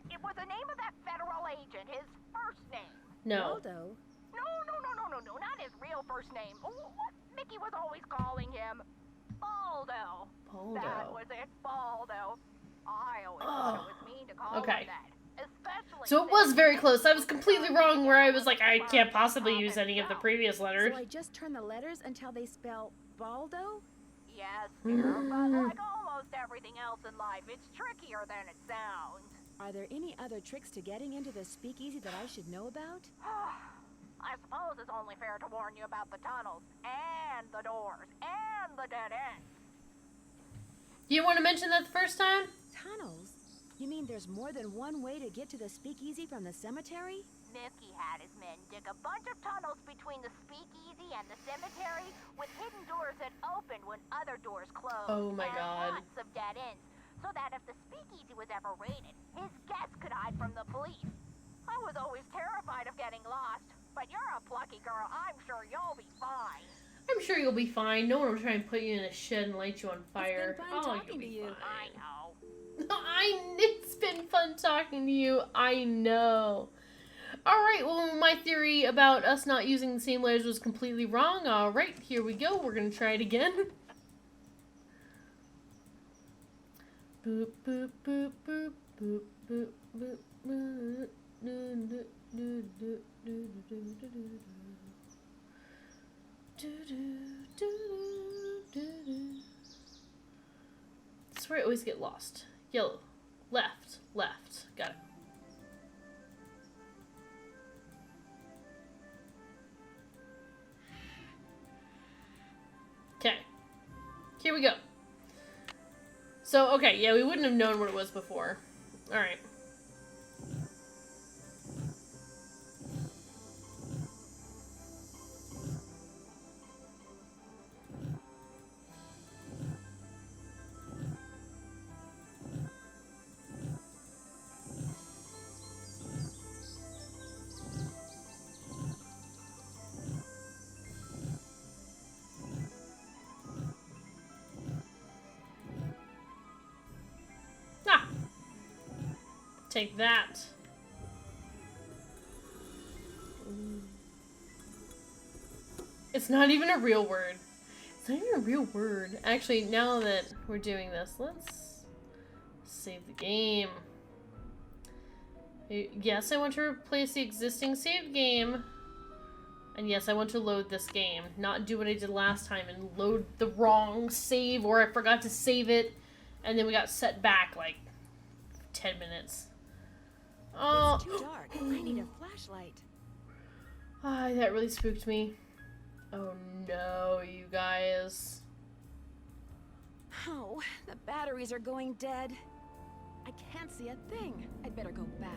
It was the name of that federal agent, his first name. No. Waldo? No, not his real first name. What Mickey was always calling him. Baldo. That was it, Baldo. I always thought it was mean to call him that. Especially So it was very close. I was completely wrong where I was like, I can't possibly use any of the previous letters. So I just turn the letters until they spell Baldo? Yes, dear, but like almost everything else in life, it's trickier than it sounds. Are there any other tricks to getting into the speakeasy that I should know about? I suppose it's only fair to warn you about the tunnels, and the doors, and the dead ends. You want to mention that the first time? Tunnels? You mean there's more than one way to get to the speakeasy from the cemetery? Mickey had his men dig a bunch of tunnels between the speakeasy and the cemetery with hidden doors that opened when other doors closed. Oh my God. Lots of dead ends, so that if the speakeasy was ever raided, his guests could hide from the police. I was always terrified of getting lost, but you're a plucky girl. I'm sure you'll be fine. I'm sure you'll be fine. No one will try and put you in a shed and light you on fire. It's been fun talking you'll to be you. fine. I know. It's been fun talking to you. I know. Alright, well, my theory about us not using the same letters was completely wrong. Alright, here we go. We're gonna try it again. Boop, boop, boop, boop, boop, boop, boop, boop. always get lost. Yellow. Left. Left. Got it. Okay. Here we go. So, okay, yeah, we wouldn't have known what it was before. Alright. Take that. It's not even a real word. It's not even a real word. Actually, now that we're doing this, let's save the game. Yes, I want to replace the existing saved game. And yes, I want to load this game. Not do what I did last time and load the wrong save, or I forgot to save it and then we got set back like 10 minutes. Oh. It's too dark. I need a flashlight. Ah, that really spooked me. Oh no, you guys. Oh, the batteries are going dead. I can't see a thing. I'd better go back.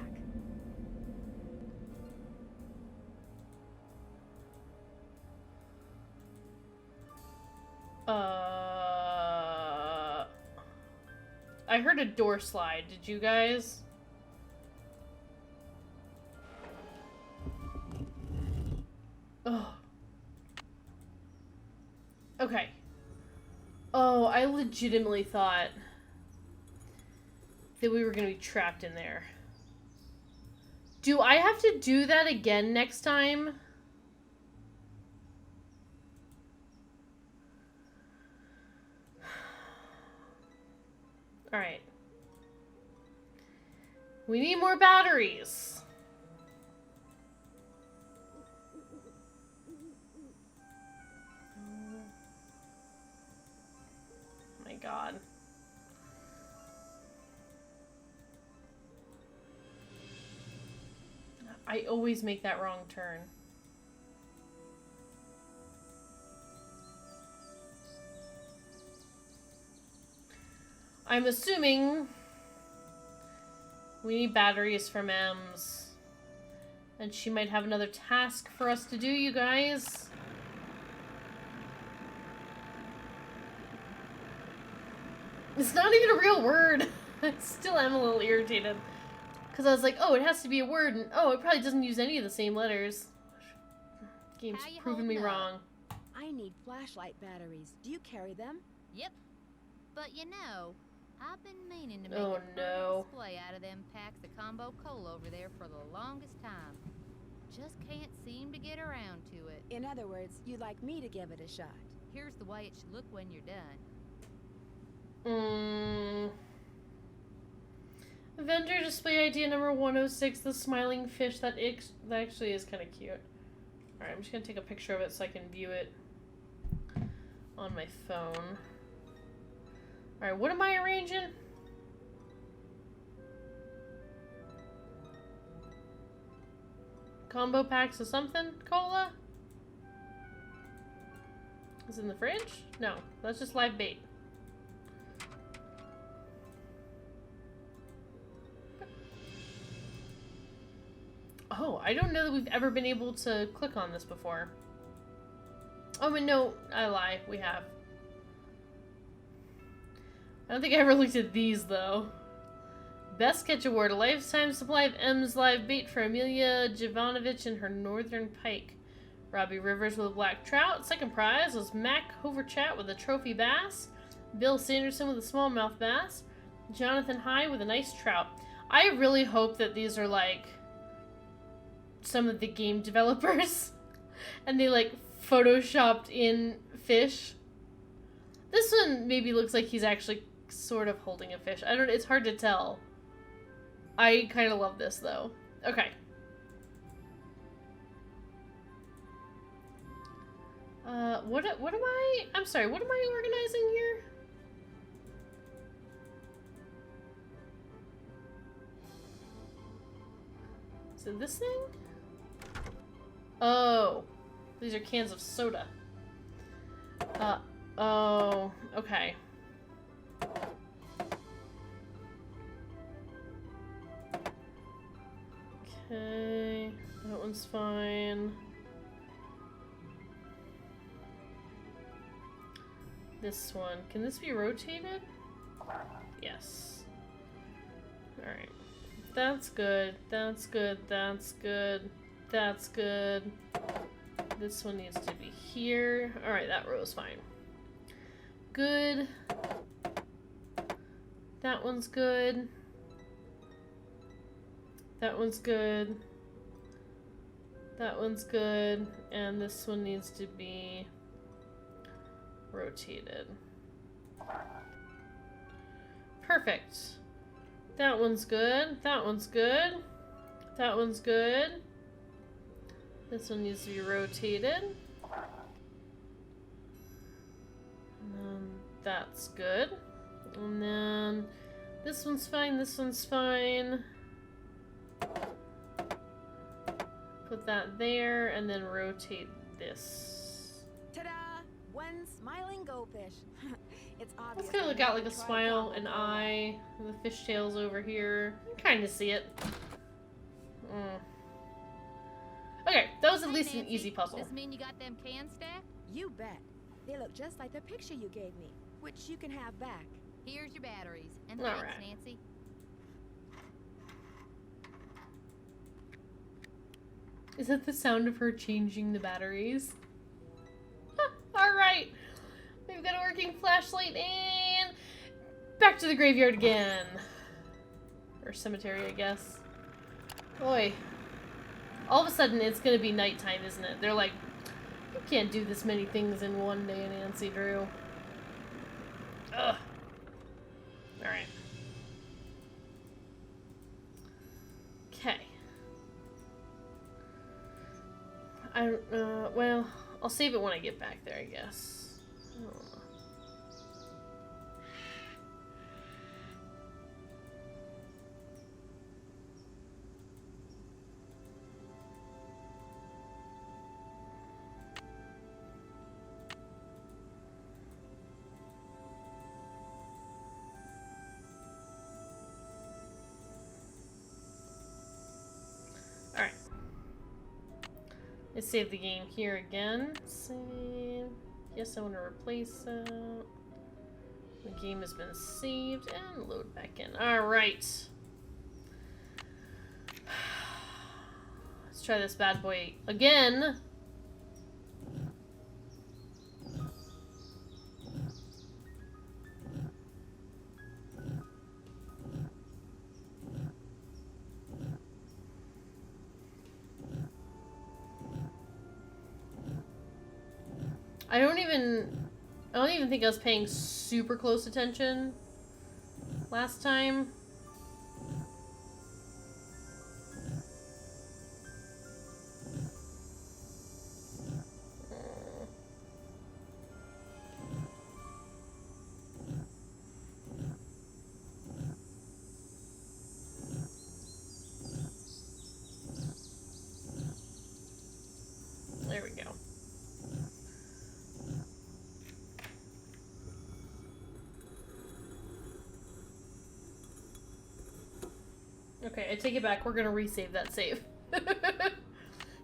I heard a door slide. Did you guys? Oh. Okay. Oh, I legitimately thought that we were gonna be trapped in there. Do I have to do that again next time? Alright. We need more batteries. Oh my god. I always make that wrong turn. I'm assuming we need batteries from Ems. And she might have another task for us to do, you guys. It's not even a real word. I still am a little irritated. Because I was like, oh, it has to be a word, and oh, it probably doesn't use any of the same letters. Game's How you proven me holding up? wrong. I need flashlight batteries. Do you carry them? Yep. But you know, I've been meaning to make Oh, a permanent no. display out of them packs of combo coal over there for the longest time. Just can't seem to get around to it. In other words, you'd like me to give it a shot. Here's the way it should look when you're done. Vendor display idea number 106, the smiling fish. That actually is kind of cute. Alright, I'm just going to take a picture of it so I can view it on my phone. Alright, what am I arranging? Combo packs of something? Cola? Is it in the fridge? No, that's just live bait. Oh, I don't know that we've ever been able to click on this before. Oh, but no, I lie. We have. I don't think I ever looked at these, though. Best Catch Award, a lifetime supply of M's live bait for Amelia Jovanovich and her northern pike. Robbie Rivers with a black trout. Second prize was Mac Hoverchat with a trophy bass. Bill Sanderson with a smallmouth bass. Jonathan High with a nice trout. I really hope that these are, like, some of the game developers. And they, like, photoshopped in fish. This one maybe looks like he's actually sort of holding a fish. I don't know. It's hard to tell. I kind of love this, though. Okay. What am I... I'm sorry, what am I organizing here? Is it this thing? Oh. These are cans of soda. Oh. Okay. Okay. That one's fine. This one. Can this be rotated? Yes. Alright. That's good. That's good. That's good. That's good. This one needs to be here. Alright, that row is fine. Good. That one's good. That one's good. That one's good. And this one needs to be rotated. Perfect. That one's good. That one's good. That one's good. This one needs to be rotated. And then that's good. And then this one's fine. This one's fine. Put that there and then rotate this. Ta-da! One smiling goldfish. It's obvious. It's gonna got like a smile, an eye, and the fishtails over here. You kind of see it. Okay, that was at Hey, least an Nancy, easy puzzle. This mean you got them cans stacked? You bet. They look just like the picture you gave me, which you can have back. Here's your batteries. And All thanks, right. Nancy. Is that the sound of her changing the batteries? Alright! We've got a working flashlight and back to the graveyard again. Or cemetery, I guess. Boy. All of a sudden it's gonna be nighttime, isn't it? They're like, you can't do this many things in one day, Nancy Drew. Ugh. Alright. Okay. Well, I'll save it when I get back there, I guess. I don't know. Let's save the game here again. Save. Yes, I want to replace that. The game has been saved and load back in. Alright. Let's try this bad boy again. I don't even think I was paying super close attention last time. There we go. Okay, I take it back. We're gonna resave that save.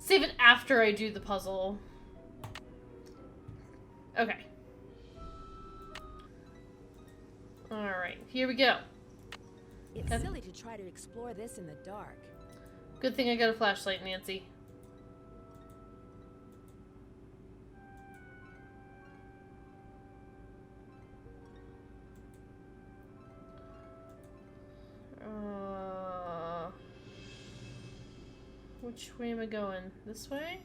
Save it after I do the puzzle. Okay. Alright, here we go. It's silly to try to explore this in the dark. Good thing I got a flashlight, Nancy. Which way am I going? This way?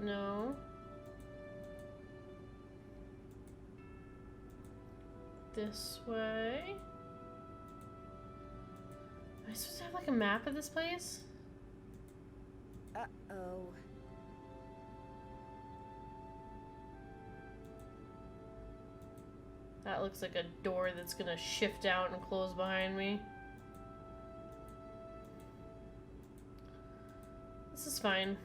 No. This way? Am I supposed to have like a map of this place? Uh-oh. That looks like a door that's gonna shift out and close behind me. This is fine.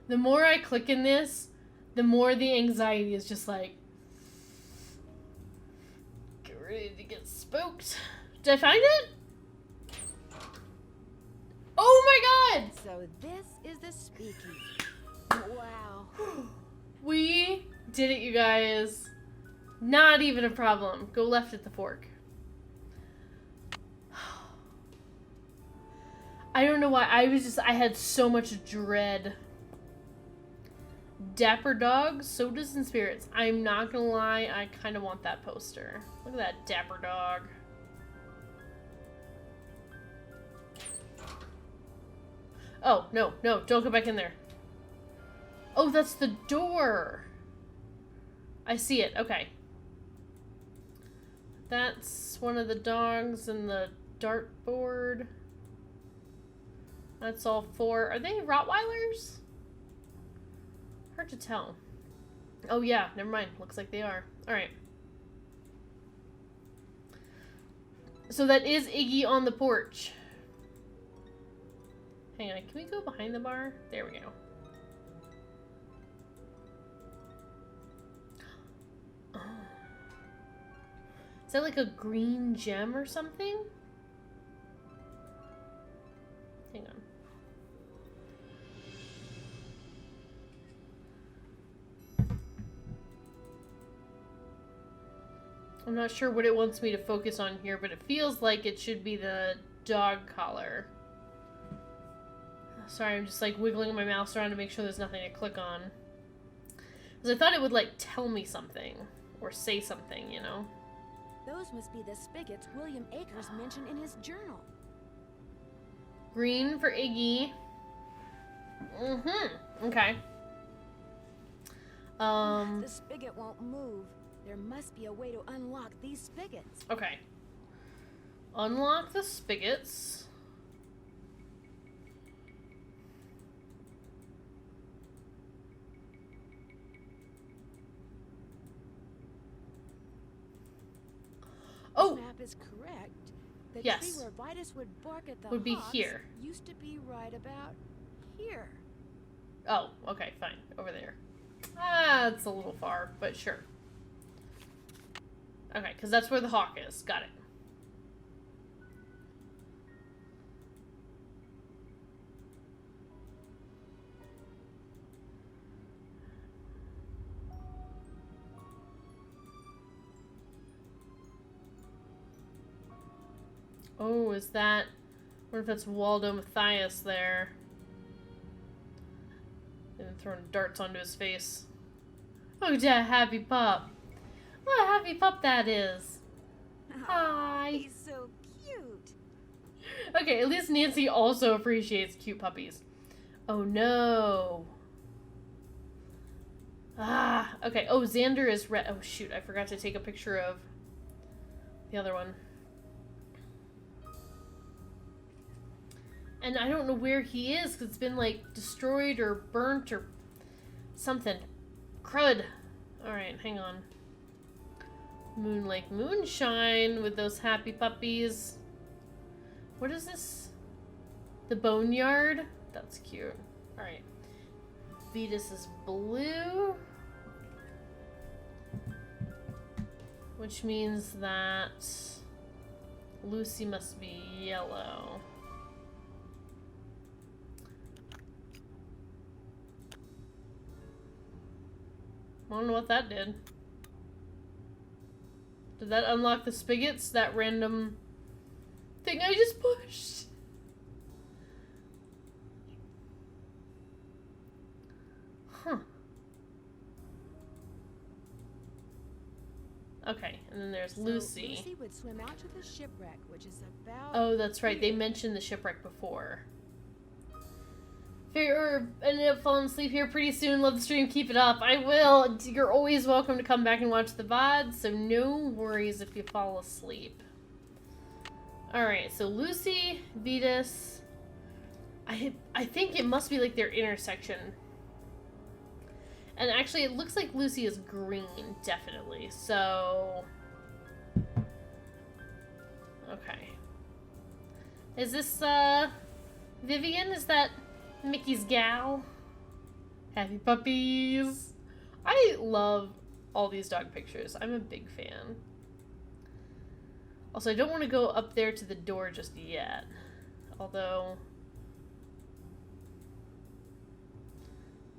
The more I click in this, the more the anxiety is just like, get ready to get spooked. Did I find it? Oh my god! So this is the speakeasy. Wow. We did it, you guys. Not even a problem. Go left at the fork. I don't know why. I had so much dread. Dapper Dog, Sodas and Spirits. I'm not gonna lie, I kind of want that poster. Look at that Dapper Dog. Oh, no, no, don't go back in there. Oh, that's the door. I see it, okay. That's one of the dogs and the dartboard. That's all four. Are they Rottweilers? Hard to tell. Oh yeah, never mind. Looks like they are. Alright. So that is Iggy on the porch. Hang on, can we go behind the bar? There we go. Oh. Is that like a green gem or something? Hang on. I'm not sure what it wants me to focus on here, but it feels like it should be the dog collar. Sorry, I'm just like wiggling my mouse around to make sure there's nothing to click on. Because I thought it would like tell me something or say something, you know? Those must be the spigots William Akers mentioned in his journal. Green for Iggy. Mm-hmm. Okay. The spigot won't move. There must be a way to unlock these spigots. Okay. Unlock the spigots. Oh! The map is correct. The Yes. tree where Vitus would bark at the Would be hawks here. used to be right about here. Oh, okay, fine. Over there. Ah, it's a little far, but sure. Okay, because that's where the hawk is. Got it. Oh, is that... I wonder if that's Waldo Matthias there. And throwing darts onto his face. Oh, yeah, happy pup. What a happy pup that is. Hi. He's so cute. Okay, at least Nancy also appreciates cute puppies. Oh, no. Ah, okay. Oh, Xander is red. Oh, shoot. I forgot to take a picture of the other one. And I don't know where he is, because it's been, like, destroyed or burnt or something. Crud. Alright, hang on. Moon Lake Moonshine with those happy puppies. What is this? The Boneyard? That's cute. Alright. Vetus is blue. Which means that Lucy must be yellow. I don't know what that did. Did that unlock the spigots? That random thing I just pushed? Huh. Okay, and then there's So Lucy. Lucy would swim out to the shipwreck, which is about... Oh, that's right. They mentioned the shipwreck before. If you're ended up falling asleep here pretty soon, love the stream, keep it up. I will. You're always welcome to come back and watch the VOD, so no worries if you fall asleep. Alright, so Lucy, Vetus. I think it must be like their intersection. And actually, it looks like Lucy is green, definitely. So... Okay. Is this, Vivian, is that Mickey's gal? Happy puppies. I love all these dog pictures. I'm a big fan. Also, I don't want to go up there to the door just yet. Although...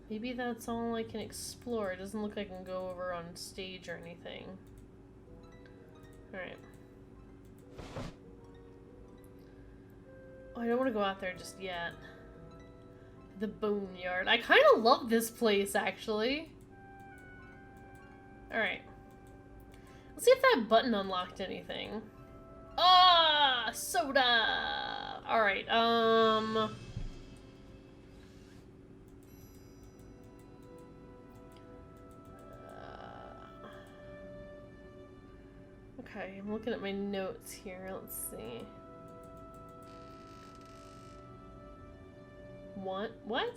maybe that's all I can explore. It doesn't look like I can go over on stage or anything. Alright. Oh, I don't want to go out there just yet. The Boneyard. I kind of love this place, actually. Alright. Let's see if that button unlocked anything. Ah! Soda! Alright, okay, I'm looking at my notes here. Let's see. What? What?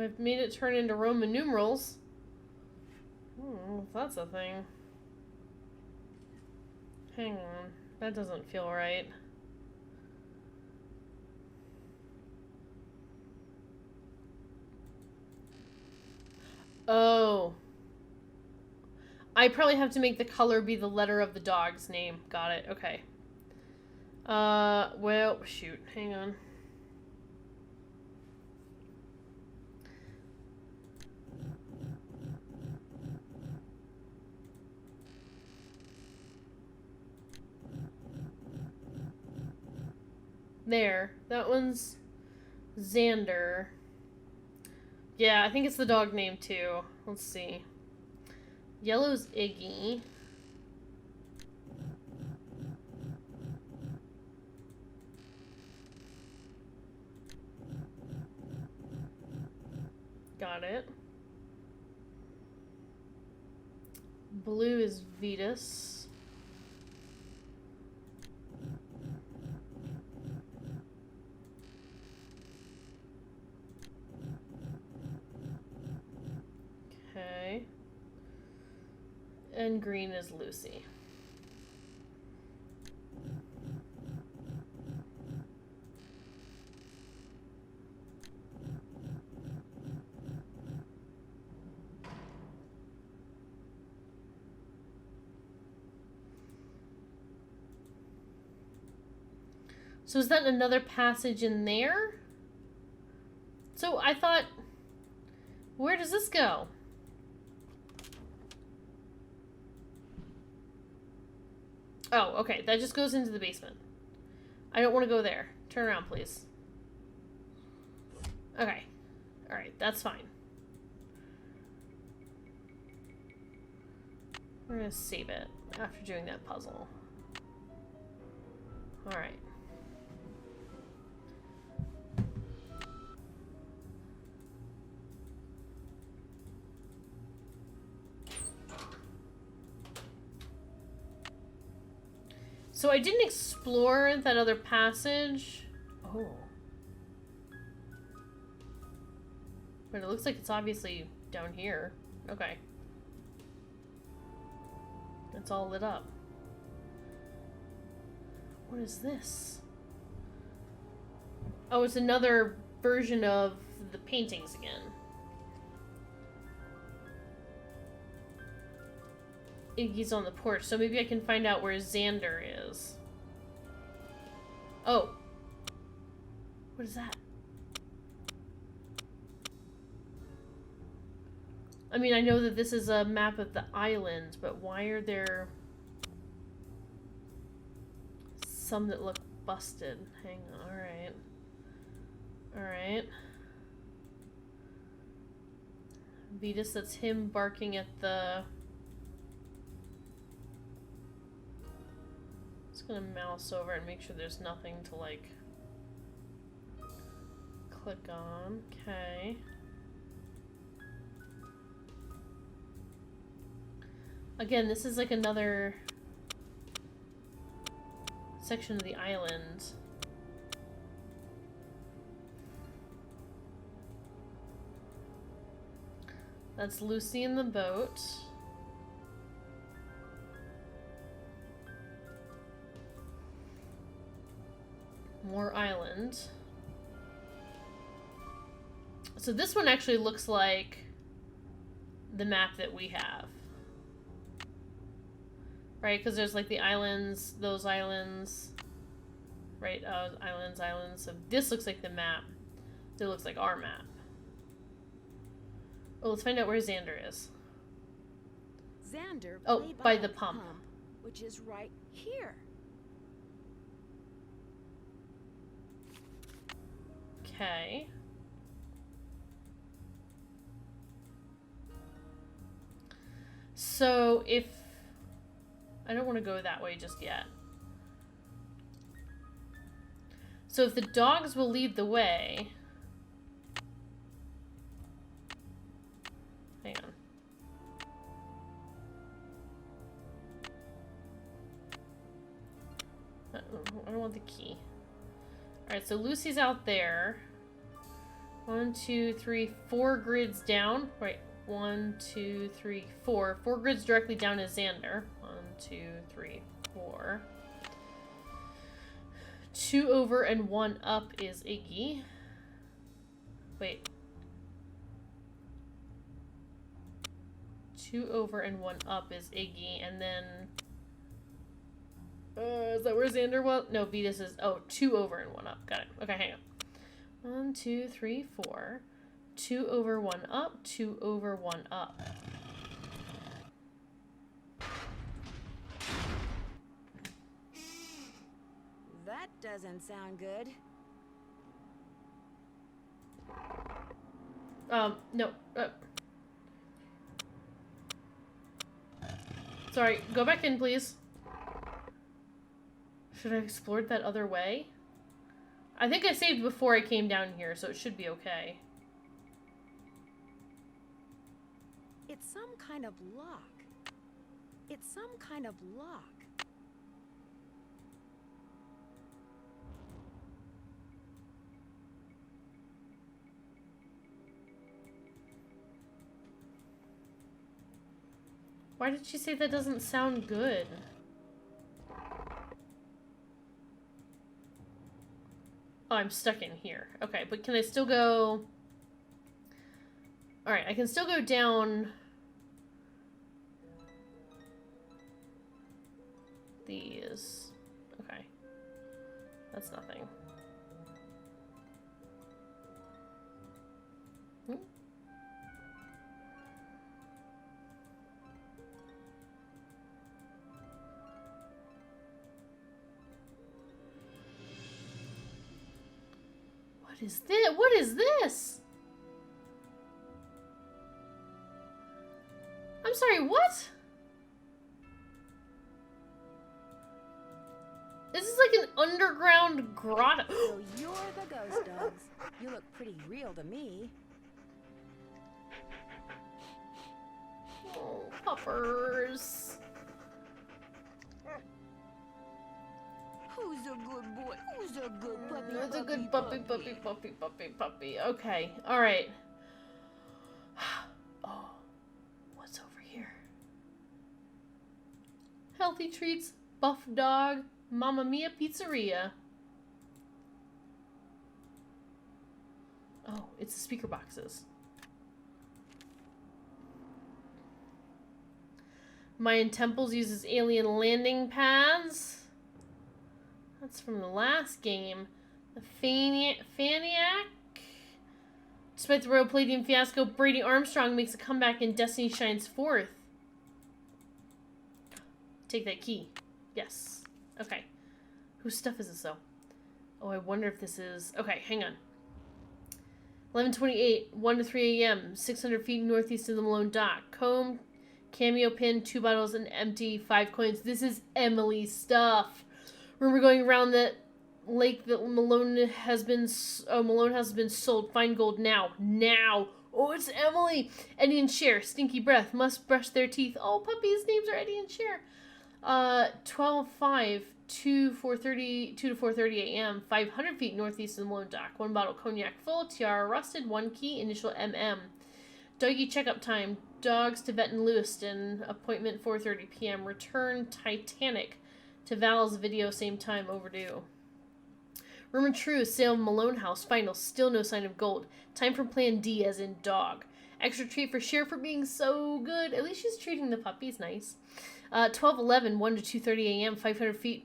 I've made it turn into Roman numerals. If that's a thing. Hang on. That doesn't feel right. Oh. I probably have to make the color be the letter of the dog's name. Got it. Okay. Well, shoot. Hang on. There. That one's Xander. Yeah, I think it's the dog name too. Let's see. Yellow's Iggy. Got it. Blue is Vetus. Okay. And green is Lucy. So is that another passage in there? So I thought, where does this go? Oh, okay. That just goes into the basement. I don't want to go there. Turn around, please. Okay. Alright, that's fine. We're gonna save it after doing that puzzle. Alright. So I didn't explore that other passage. Oh. But it looks like it's obviously down here. Okay. It's all lit up. What is this? Oh, it's another version of the paintings again. Iggy's on the porch, so maybe I can find out where Xander is. Oh. What is that? I mean, I know that this is a map of the island, but why are there some that look busted? Hang on, alright. Alright. Vetus, that's him barking at the... Just gonna mouse over and make sure there's nothing to, like, click on. Okay. Again, this is like another section of the island. That's Lucy in the boat. More island. So this one actually looks like the map that we have. Right? Because there's like the islands, those islands. Right? Islands. So this looks like the map. It looks like our map. Oh, let's find out where Xander is. Xander Oh, lay by the pump. which is right here. Okay. So if... I don't want to go that way just yet. So if the dogs will lead the way... Hang on. I don't want the key. Alright, so Lucy's out there. 1, 2, 3, 4 grids down. Right, 1, 2, 3, 4. 4 grids directly down is Xander. 1, 2, 3, 4. 2 over and 1 up is Iggy. Wait. 2 over and 1 up is Iggy, and then... is that where Xander was? No, Vetus is... Oh, 2 over and 1 up. Got it. Okay, hang on. 1, 2, 3, 4. 2 over 1 up. 2 over 1 up. That doesn't sound good. No. Sorry, go back in, please. Should I have explored that other way? I think I saved before I came down here, so it should be okay. It's some kind of lock. It's some kind of lock. Why did she say that doesn't sound good? Oh, I'm stuck in here. Okay, but can I still go... Alright, I can still go down... these. Okay. That's nothing. What is this? What is this? I'm sorry, what? This is like an underground grotto. So you're the ghost dogs. You look pretty real to me. Oh, puppers. Who's a good boy? Who's a good puppy? That's a good puppy. Okay, alright. Oh, what's over here? Healthy Treats, Buff Dog, Mamma Mia Pizzeria. Oh, it's the speaker boxes. Mayan Temples uses alien landing pads. That's from the last game. The Faniac. Despite the Royal Palladium fiasco, Brady Armstrong makes a comeback and Destiny shines forth. Take that key. Yes. Okay. Whose stuff is this, though? Oh, I wonder if this is... Okay, hang on. 11:28, 1 to 3 a.m., 600 feet northeast of the Malone Dock. Comb, cameo pin, 2 bottles, and empty, 5 coins. This is Emily's stuff. Rumor going around that lake that Malone has been sold. Find gold now. Now. Oh, it's Emily. Eddie and Cher. Stinky breath. Must brush their teeth. Oh, puppies' names are Eddie and Cher. 12:05 to 4:30 a.m. 500 feet northeast of the Malone Dock. 1 bottle cognac full. Tiara rusted. 1 key. Initial MM. Doggy checkup time. Dogs to vet in Lewiston. Appointment 4:30 p.m. Return Titanic to Val's video same time overdue. Rumor true. Sale of Malone House. Final. Still no sign of gold. Time for plan D as in dog. Extra treat for Cher for being so good. At least she's treating the puppies nice. 12:11 1 to 2:30 a.m. 500 feet.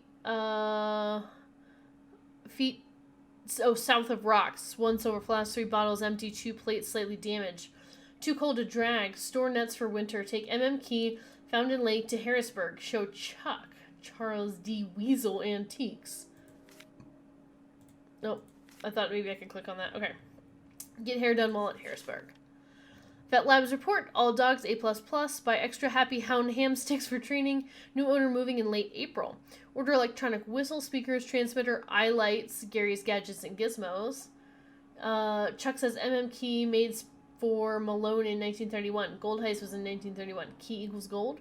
South of rocks. 1 silver flask. 3 bottles empty. 2 plates slightly damaged. Too cold to drag. Store nets for winter. Take MM key. Fountain Lake to Harrisburg. Show Chuck. Charles D. Weasel Antiques. Nope. I thought maybe I could click on that. Okay. Get hair done while at Harrisburg. Vet Labs report. All dogs A++. Buy extra happy hound ham sticks for training. New owner moving in late April. Order electronic whistle, speakers, transmitter, eye lights, Gary's Gadgets and Gizmos. Chuck says MM key made for Malone in 1931. Gold Heist was in 1931. Key equals gold.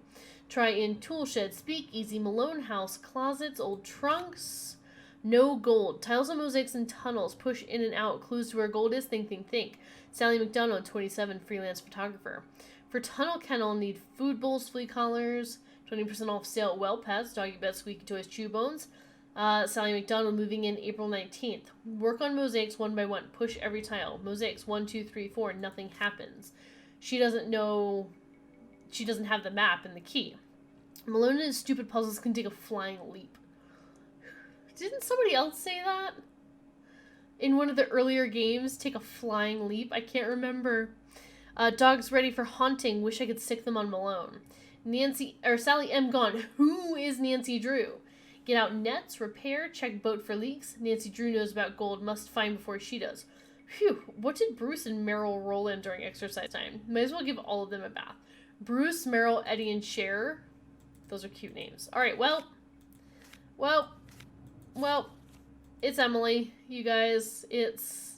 Try in tool shed, speak easy, Malone house, closets, old trunks. No gold. Tiles and mosaics and tunnels. Push in and out. Clues to where gold is. Think, think, think. Sally McDonough, 27, freelance photographer. For tunnel kennel, need food bowls, flea collars. 20% off sale at Well Pets. Doggy Bed, Squeaky Toys, Chew Bones. Sally McDonald moving in April 19th. Work on mosaics 1 by 1. Push every tile. Mosaics 1, 2, 3, 4. Nothing happens. She doesn't know. She doesn't have the map and the key. Malone and his stupid puzzles can take a flying leap. Didn't somebody else say that? In one of the earlier games, take a flying leap? I can't remember. Dogs ready for haunting. Wish I could sick them on Malone. Sally M. gone. Who is Nancy Drew? Get out nets, repair, check boat for leaks. Nancy Drew knows about gold. Must find before she does. Phew. What did Bruce and Meryl roll in during exercise time? Might as well give all of them a bath. Bruce, Meryl, Eddie, and Cher. Those are cute names. Alright, well, it's Emily, you guys. It's,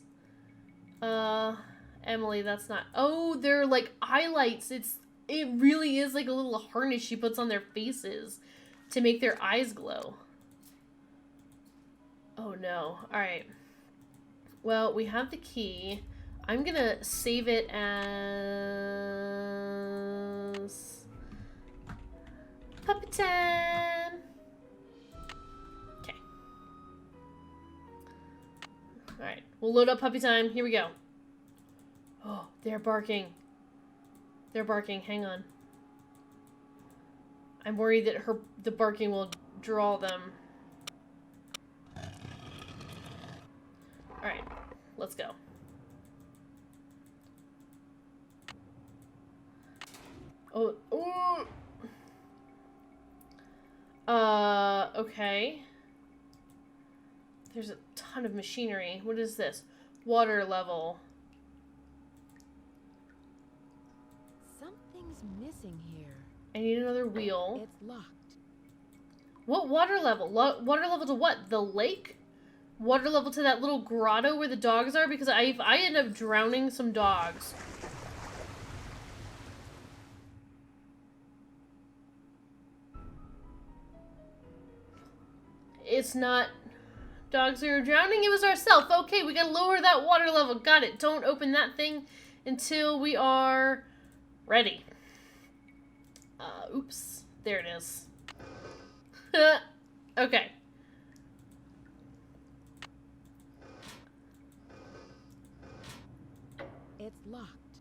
Emily, that's not... Oh, they're like highlights. It really is like a little harness she puts on their faces to make their eyes glow. Oh, no. Alright. Well, we have the key. I'm gonna save it as... Puppy time! Okay. Alright, we'll load up puppy time. Here we go. Oh, they're barking. They're barking. Hang on. I'm worried that the barking will draw them. Alright, let's go. Oh, ooh! Okay. There's a ton of machinery. What is this? Water level. Something's missing here. I need another wheel. It's locked. What water level? Water level to what? The lake? Water level to that little grotto where the dogs are? Because I end up drowning some dogs. It's not dogs who are drowning, it was ourselves. Okay, we gotta lower that water level. Got it. Don't open that thing until we are ready. Oops. There it is. Okay. It's locked.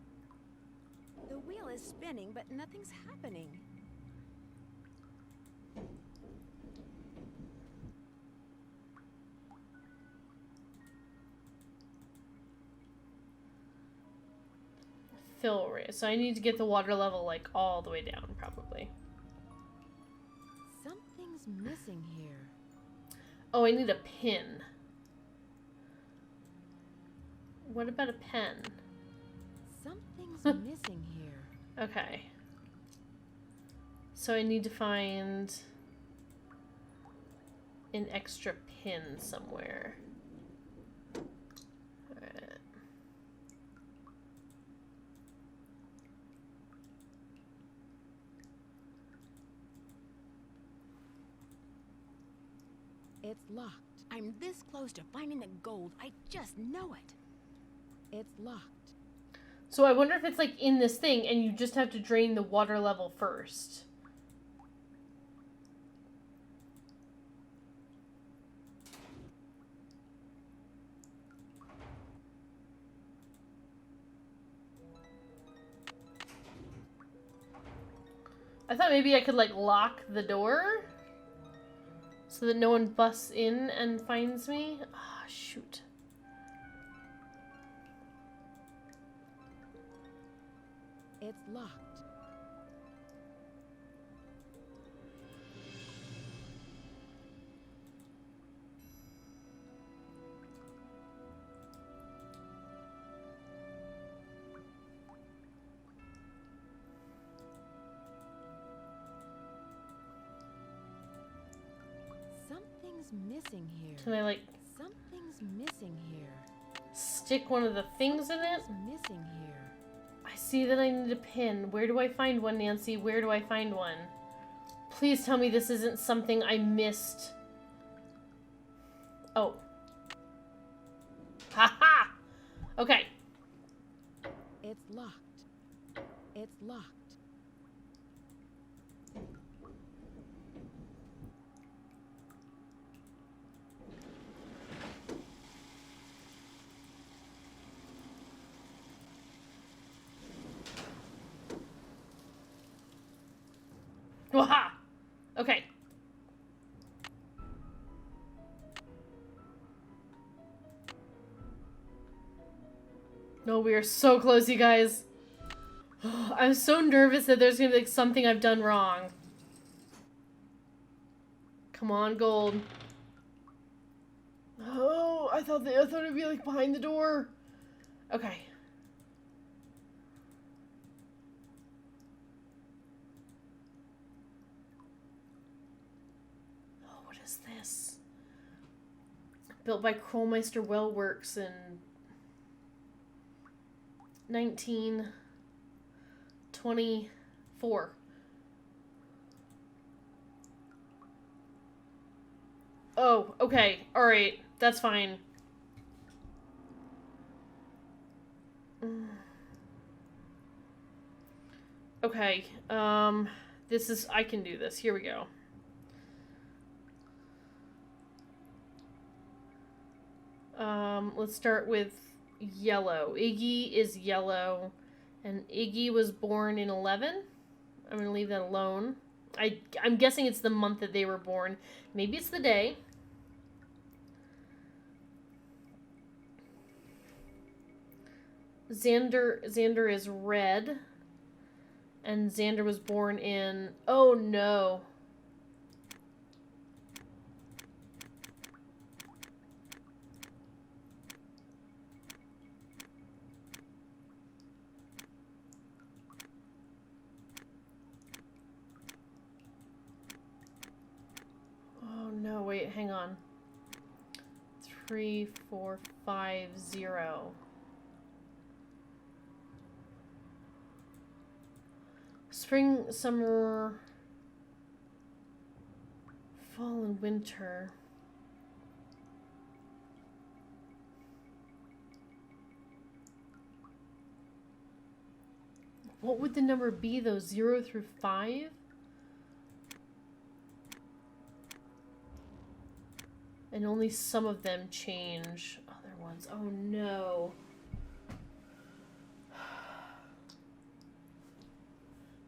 The wheel is spinning, but nothing's happening. Fill rate. So I need to get the water level like all the way down, probably. Something's missing here. Oh, I need a pin. What about a pen? Something's missing here. Okay. So I need to find an extra pin somewhere. Alright. It's locked. I'm this close to finding the gold. I just know it. It's locked. So I wonder if it's like in this thing and you just have to drain the water level first. I thought maybe I could like lock the door so that no one busts in and finds me. Ah, shoot. It's locked. Something's missing here. Can I like Something's missing here. stick one of the things in it? Something's missing here. I see that I need a pin. Where do I find one, Nancy? Where do I find one? Please tell me this isn't something I missed. Oh. Ha-ha! Okay. It's locked. It's locked. Waha! Okay. No, we are so close, you guys. I'm so nervous that there's gonna be like something I've done wrong. Come on, gold. Oh, I thought it'd be like behind the door. Okay. Oh, what is this? Built by Krollmeister Well Works in 1924. Oh, okay. Alright. That's fine. Okay. This is... I can do this. Here we go. Let's start with yellow. Iggy is yellow. And Iggy was born in 11. I'm going to leave that alone. I'm guessing it's the month that they were born. Maybe it's the day. Xander is red. And Xander was born in... Oh, no. Oh, no, wait, hang on. 3, 4, 5, 0. Spring, summer, fall, and winter. What would the number be, though? 0 through 5? And only some of them change other ones. Oh, no.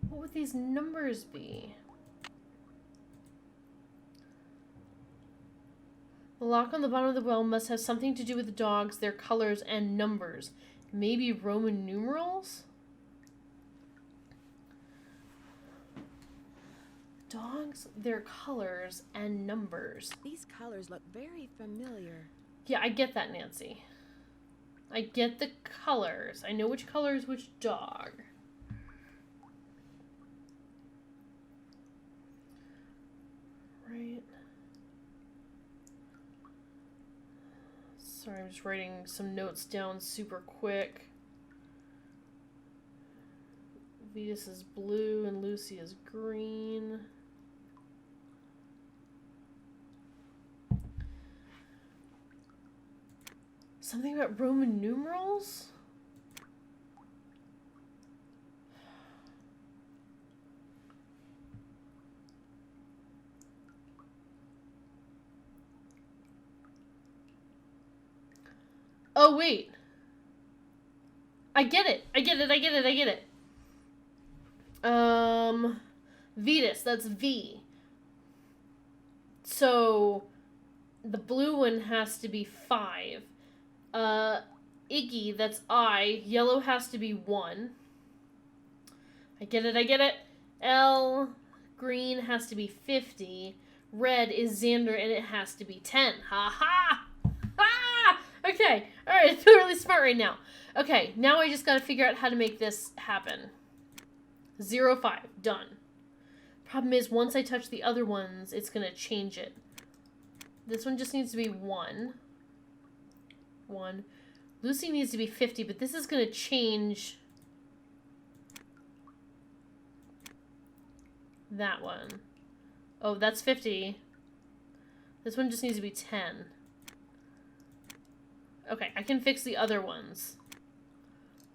What would these numbers be? The lock on the bottom of the well must have something to do with the dogs, their colors, and numbers. Maybe Roman numerals? Dogs, their colors, and numbers. These colors look very familiar. Yeah, I get that, Nancy. I get the colors. I know which color is which dog. Right. Sorry, I'm just writing some notes down super quick. Vetus is blue and Lucy is green. Something about Roman numerals? Oh, wait. I get it. I get it. Vetus, that's V. So, the blue one has to be 5. Iggy, that's I. Yellow has to be 1. I get it. L, green has to be 50. Red is Xander, and it has to be 10. Ha ha! Ha! Okay, alright, I feel really smart right now. Okay, now I just gotta figure out how to make this happen. 0, 5, done. Problem is, once I touch the other ones, it's gonna change it. This one just needs to be 1. 1. Lucy needs to be 50, but this is gonna change that one. Oh, that's 50. This one just needs to be 10. Okay, I can fix the other ones.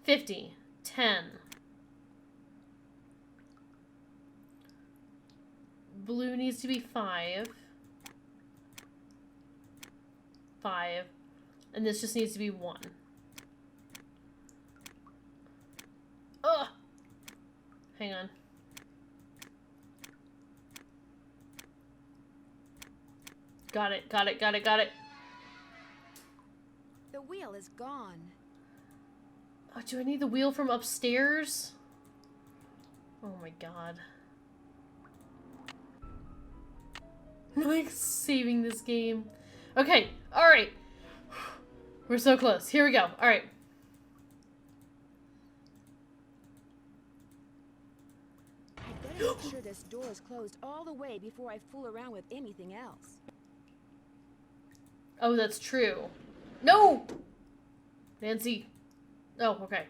50, 10. Blue needs to be 5. 5. And this just needs to be 1. Ugh! Hang on. Got it. The wheel is gone. Oh, do I need the wheel from upstairs? Oh my god. I'm like saving this game. Okay, alright. We're so close. Here we go. Alright. I better make sure this door is closed all the way before I fool around with anything else. Oh, that's true. No! Nancy. Oh, okay.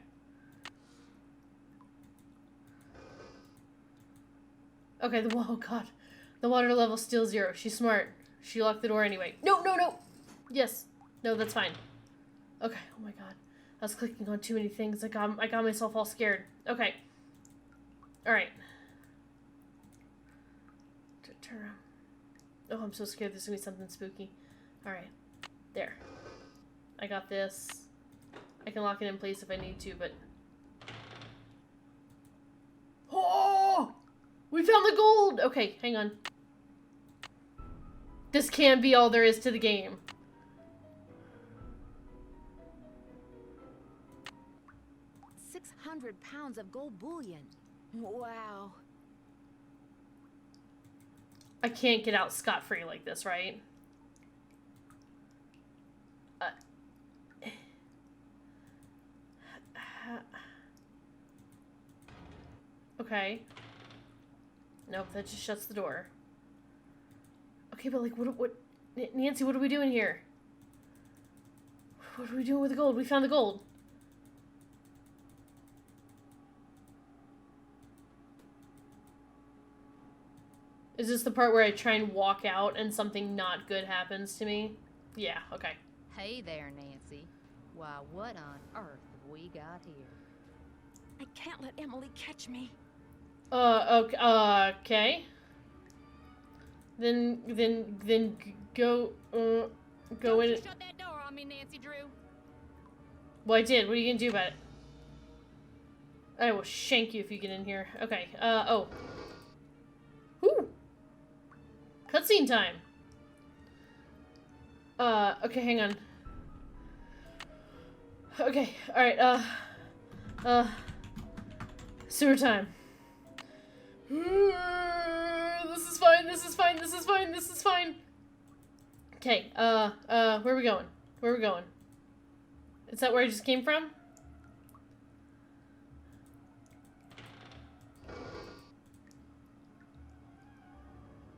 Okay, oh god. The water level's still 0. She's smart. She locked the door anyway. No! Yes. No, that's fine. Okay, oh my god. I was clicking on too many things. I got myself all scared. Okay. Alright. Turn around. Oh, I'm so scared there's gonna be something spooky. Alright. There. I got this. I can lock it in place if I need to, but... Oh! We found the gold! Okay, hang on. This can't be all there is to the game. £600 of gold bullion. Wow. I can't get out scot-free like this, right? Okay. Nope, that just shuts the door. Okay, but like, what, Nancy, what are we doing here? What are we doing with the gold? We found the gold. Is this the part where I try and walk out and something not good happens to me? Yeah, okay. Hey there, Nancy. Why, what on earth have we got here? I can't let Emily catch me. Okay. Then go Don't in. you shut that door on me, Nancy Drew. Well, I did. What are you gonna do about it? I will shank you if you get in here. Okay, oh. Whew. Cutscene time. Okay, hang on. Okay, alright, sewer time. This is fine. Okay, where are we going? Is that where I just came from?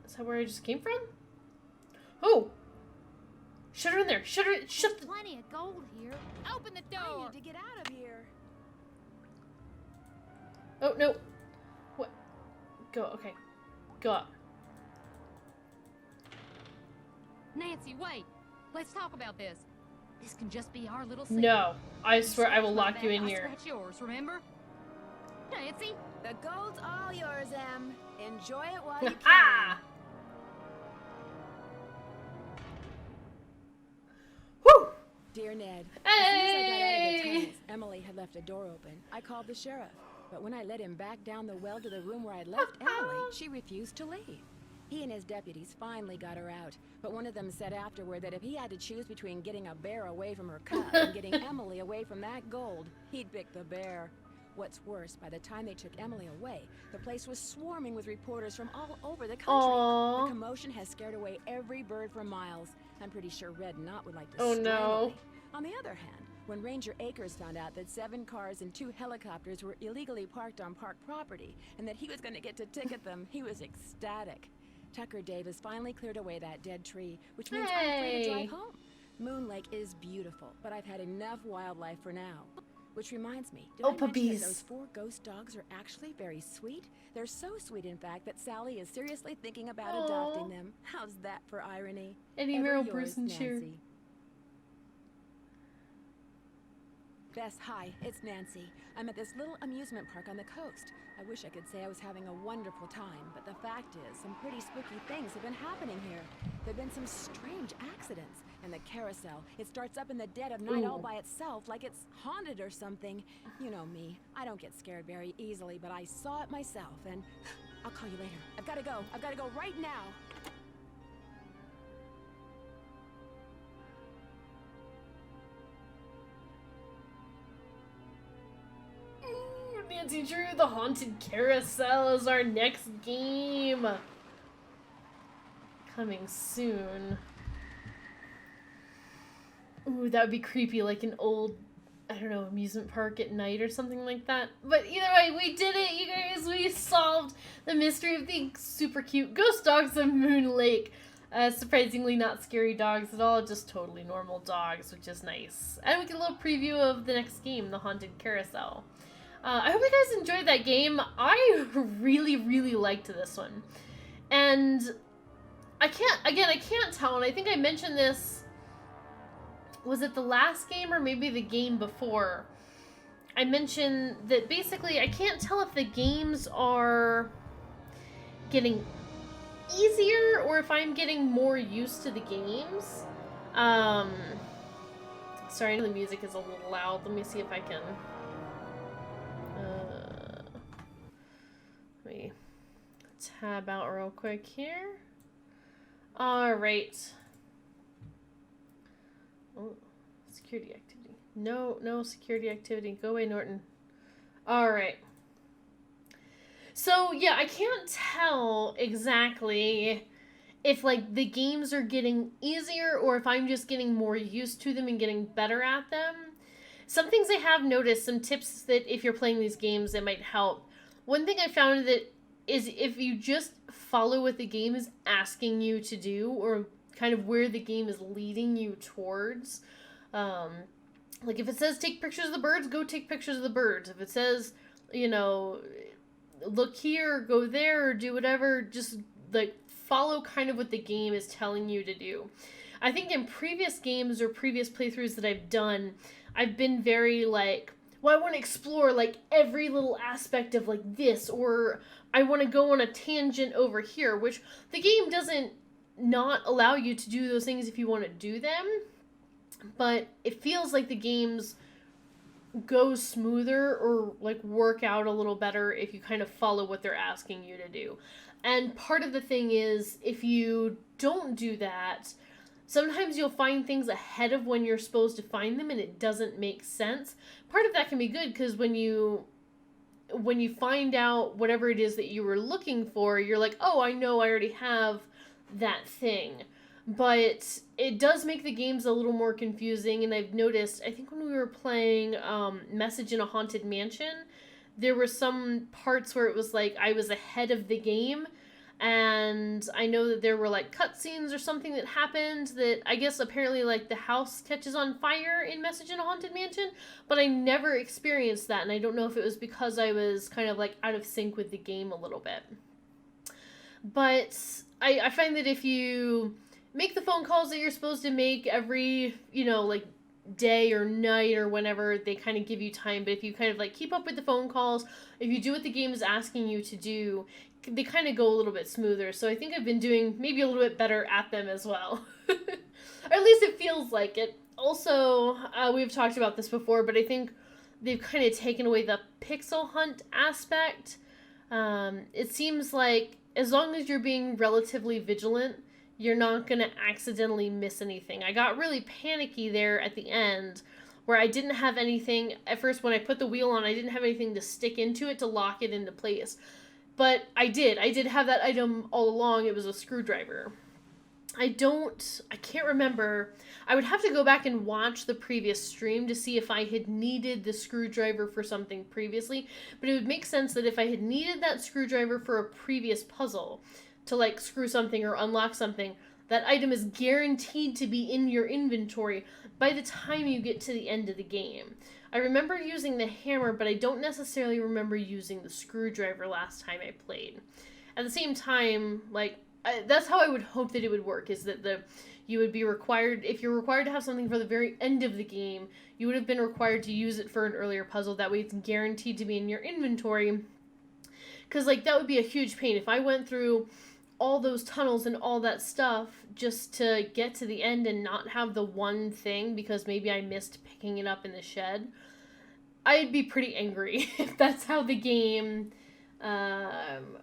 Is that where I just came from? Oh! Shut her in there. Shut There's the... plenty of gold here. Open the I door. need to get out of here. Oh, no. What? Go, okay. Go up. Nancy, wait. Let's talk about this. This can just be our little secret. No. I You swear I will scratch my lock you back, in I'll here. scratch yours, remember? Nancy? The gold's all yours, Em. Enjoy it while you can. Ah! Whew! Dear Ned, as soon as I got out of the Hey! tunnels, Emily had left a door open. I called the sheriff, but when I let him back down the well to the room where I'd left Emily, she refused to leave. He and his deputies finally got her out, but one of them said afterward that if he had to choose between getting a bear away from her cub and getting Emily away from that gold, he'd pick the bear. What's worse, by the time they took Emily away, the place was swarming with reporters from all over the country. Aw. The commotion has scared away every bird for miles. I'm pretty sure Red Knot would like to Oh, strangle no. me. On the other hand, when Ranger Akers found out that 7 cars and 2 helicopters were illegally parked on park property and that he was going to get to ticket them, he was ecstatic. Tucker Davis finally cleared away that dead tree, which means I'm free to Hey. drive home. Moon Lake is beautiful, but I've had enough wildlife for now. Which reminds me, did Oh, I mention puppies. that those 4 ghost dogs are actually very sweet? They're so sweet, in fact, that Sally is seriously thinking about Aw. adopting them. How's that for irony? Eddie Ever Merrill, yours, Bruce and Shear. Nancy. Bess, hi, it's Nancy. I'm at this little amusement park on the coast. I wish I could say I was having a wonderful time, but the fact is, some pretty spooky things have been happening here. There've been some strange accidents, and the carousel, it starts up in the dead of night all Ooh. by itself, like it's haunted or something. You know me, I don't get scared very easily, but I saw it myself, and I'll call you later. I've gotta go right now. Ooh, Nancy Drew, the Haunted Carousel is our next game. Coming soon. Ooh, that would be creepy, like an old, I don't know, amusement park at night or something like that. But either way, we did it, you guys. We solved the mystery of the super cute ghost dogs of Moon Lake. Surprisingly not scary dogs at all, just totally normal dogs, which is nice. And we get a little preview of the next game, the Haunted Carousel. I hope you guys enjoyed that game. I really, really liked this one. And I can't tell, and I think I mentioned this, was it the last game or maybe the game before? I mentioned that basically I can't tell if the games are getting easier or if I'm getting more used to the games. Sorry, I know the music is a little loud. Let me see if I can. Let me tab out real quick here. Alright. Oh, security activity. No security activity. Go away, Norton. Alright. So, yeah, I can't tell exactly if, like, the games are getting easier or if I'm just getting more used to them and getting better at them. Some things I have noticed, some tips that if you're playing these games that might help. One thing I found that is if you just follow what the game is asking you to do or kind of where the game is leading you towards. Like if it says take pictures of the birds, go take pictures of the birds. If it says, you know, look here, go there, or do whatever, just like follow kind of what the game is telling you to do. I think in previous games or previous playthroughs that I've done, I've been very like, well, I want to explore like every little aspect of like this, or I want to go on a tangent over here, which the game doesn't not allow you to do those things if you want to do them, but it feels like the games go smoother or like work out a little better if you kind of follow what they're asking you to do. And part of the thing is, if you don't do that, sometimes you'll find things ahead of when you're supposed to find them and it doesn't make sense. Part of that can be good because when you find out whatever it is that you were looking for, you're like, oh, I know I already have that thing. But it does make the games a little more confusing, and I've noticed, I think when we were playing Message in a Haunted Mansion, there were some parts where it was like I was ahead of the game, And I know that there were like cutscenes or something that happened that I guess apparently like the house catches on fire in Message in a Haunted Mansion, but I never experienced that, and I don't know if it was because I was kind of like out of sync with the game a little bit. But I find that if you make the phone calls that you're supposed to make every, like day or night or whenever they kind of give you time, but if you kind of like keep up with the phone calls, if you do what the game is asking you to do, they kind of go a little bit smoother. So I think I've been doing maybe a little bit better at them as well. Or at least it feels like it. Also, we've talked about this before, but I think they've kind of taken away the pixel hunt aspect. It seems like as long as you're being relatively vigilant, you're not going to accidentally miss anything. I got really panicky there at the end where I didn't have anything. At first, when I put the wheel on, I didn't have anything to stick into it to lock it into place. But I did have that item all along. It was a screwdriver. I can't remember. I would have to go back and watch the previous stream to see if I had needed the screwdriver for something previously. But it would make sense that if I had needed that screwdriver for a previous puzzle to like screw something or unlock something, that item is guaranteed to be in your inventory by the time you get to the end of the game. I remember using the hammer, but I don't necessarily remember using the screwdriver last time I played. At the same time, that's how I would hope that it would work, is that you would be required, if you're required to have something for the very end of the game, you would have been required to use it for an earlier puzzle. That way it's guaranteed to be in your inventory. Because, that would be a huge pain. If I went through all those tunnels and all that stuff just to get to the end and not have the one thing because maybe I missed picking it up in the shed, I'd be pretty angry if that's how the game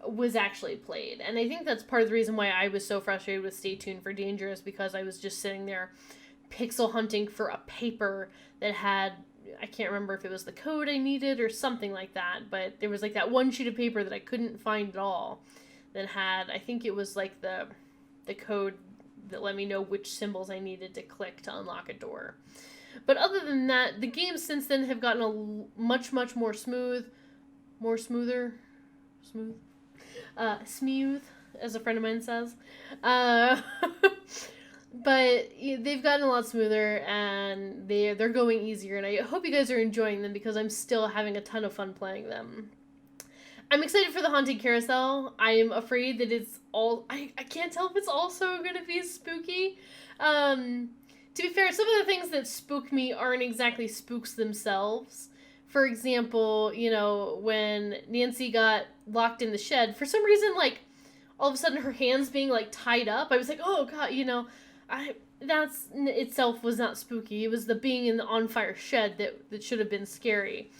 was actually played. And I think that's part of the reason why I was so frustrated with Stay Tuned for Danger, is because I was just sitting there pixel hunting for a paper that had, I can't remember if it was the code I needed or something like that, but there was that one sheet of paper that I couldn't find at all that had, I think it was the code that let me know which symbols I needed to click to unlock a door. But other than that, the games since then have gotten a much more smooth, as a friend of mine says. But they've gotten a lot smoother, and they're going easier, and I hope you guys are enjoying them because I'm still having a ton of fun playing them. I'm excited for the Haunted Carousel. I am afraid that it's all... I can't tell if it's also going to be spooky. To be fair, some of the things that spook me aren't exactly spooks themselves. For example, when Nancy got locked in the shed, for some reason, all of a sudden her hands being, tied up, I was like, oh, God, that's itself was not spooky. It was the being in the on-fire shed that should have been scary.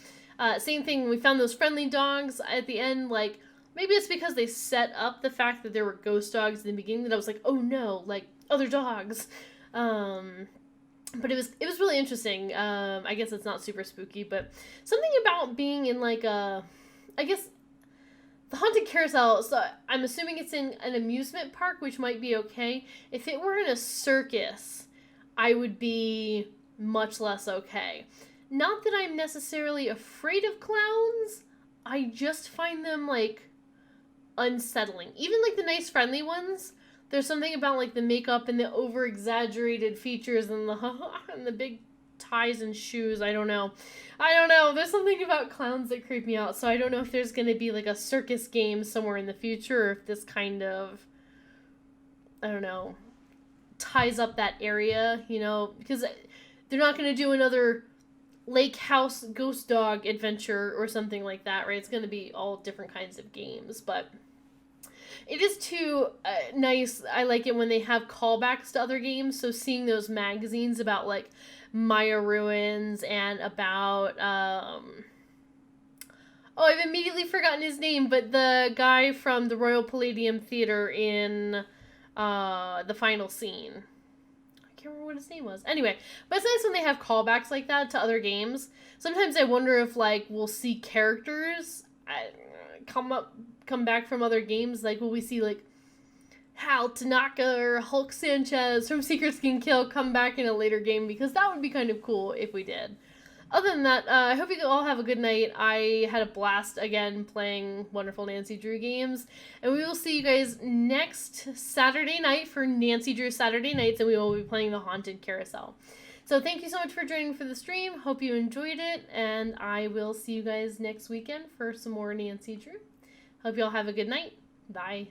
Same thing, we found those friendly dogs at the end, maybe it's because they set up the fact that there were ghost dogs in the beginning that I was like, oh no, other dogs. But it was really interesting. I guess it's not super spooky, but something about being in I guess the Haunted Carousel, so I'm assuming it's in an amusement park, which might be okay. If it were in a circus, I would be much less okay. Not that I'm necessarily afraid of clowns, I just find them, unsettling. Even, the nice friendly ones, there's something about, the makeup and the over-exaggerated features and the big ties and shoes. I don't know. There's something about clowns that creep me out, so I don't know if there's going to be, a circus game somewhere in the future, or if this kind of, I don't know, ties up that area, because they're not going to do another Lake House Ghost Dog adventure or something like that, right? It's going to be all different kinds of games, but it is too nice. I like it when they have callbacks to other games, so seeing those magazines about, Maya Ruins and about, I've immediately forgotten his name, but the guy from the Royal Palladium Theater in the final scene. I can't remember what his name was. Anyway, but it's nice when they have callbacks like that to other games. Sometimes I wonder if, we'll see characters come back from other games. Will we see, Hal Tanaka or Hulk Sanchez from Secret Skin Kill come back in a later game? Because that would be kind of cool if we did. other than that, I hope you all have a good night. I had a blast again playing wonderful Nancy Drew games. And we will see you guys next Saturday night for Nancy Drew Saturday Nights, and we will be playing the Haunted Carousel. So thank you so much for joining for the stream. Hope you enjoyed it, and I will see you guys next weekend for some more Nancy Drew. Hope you all have a good night. Bye.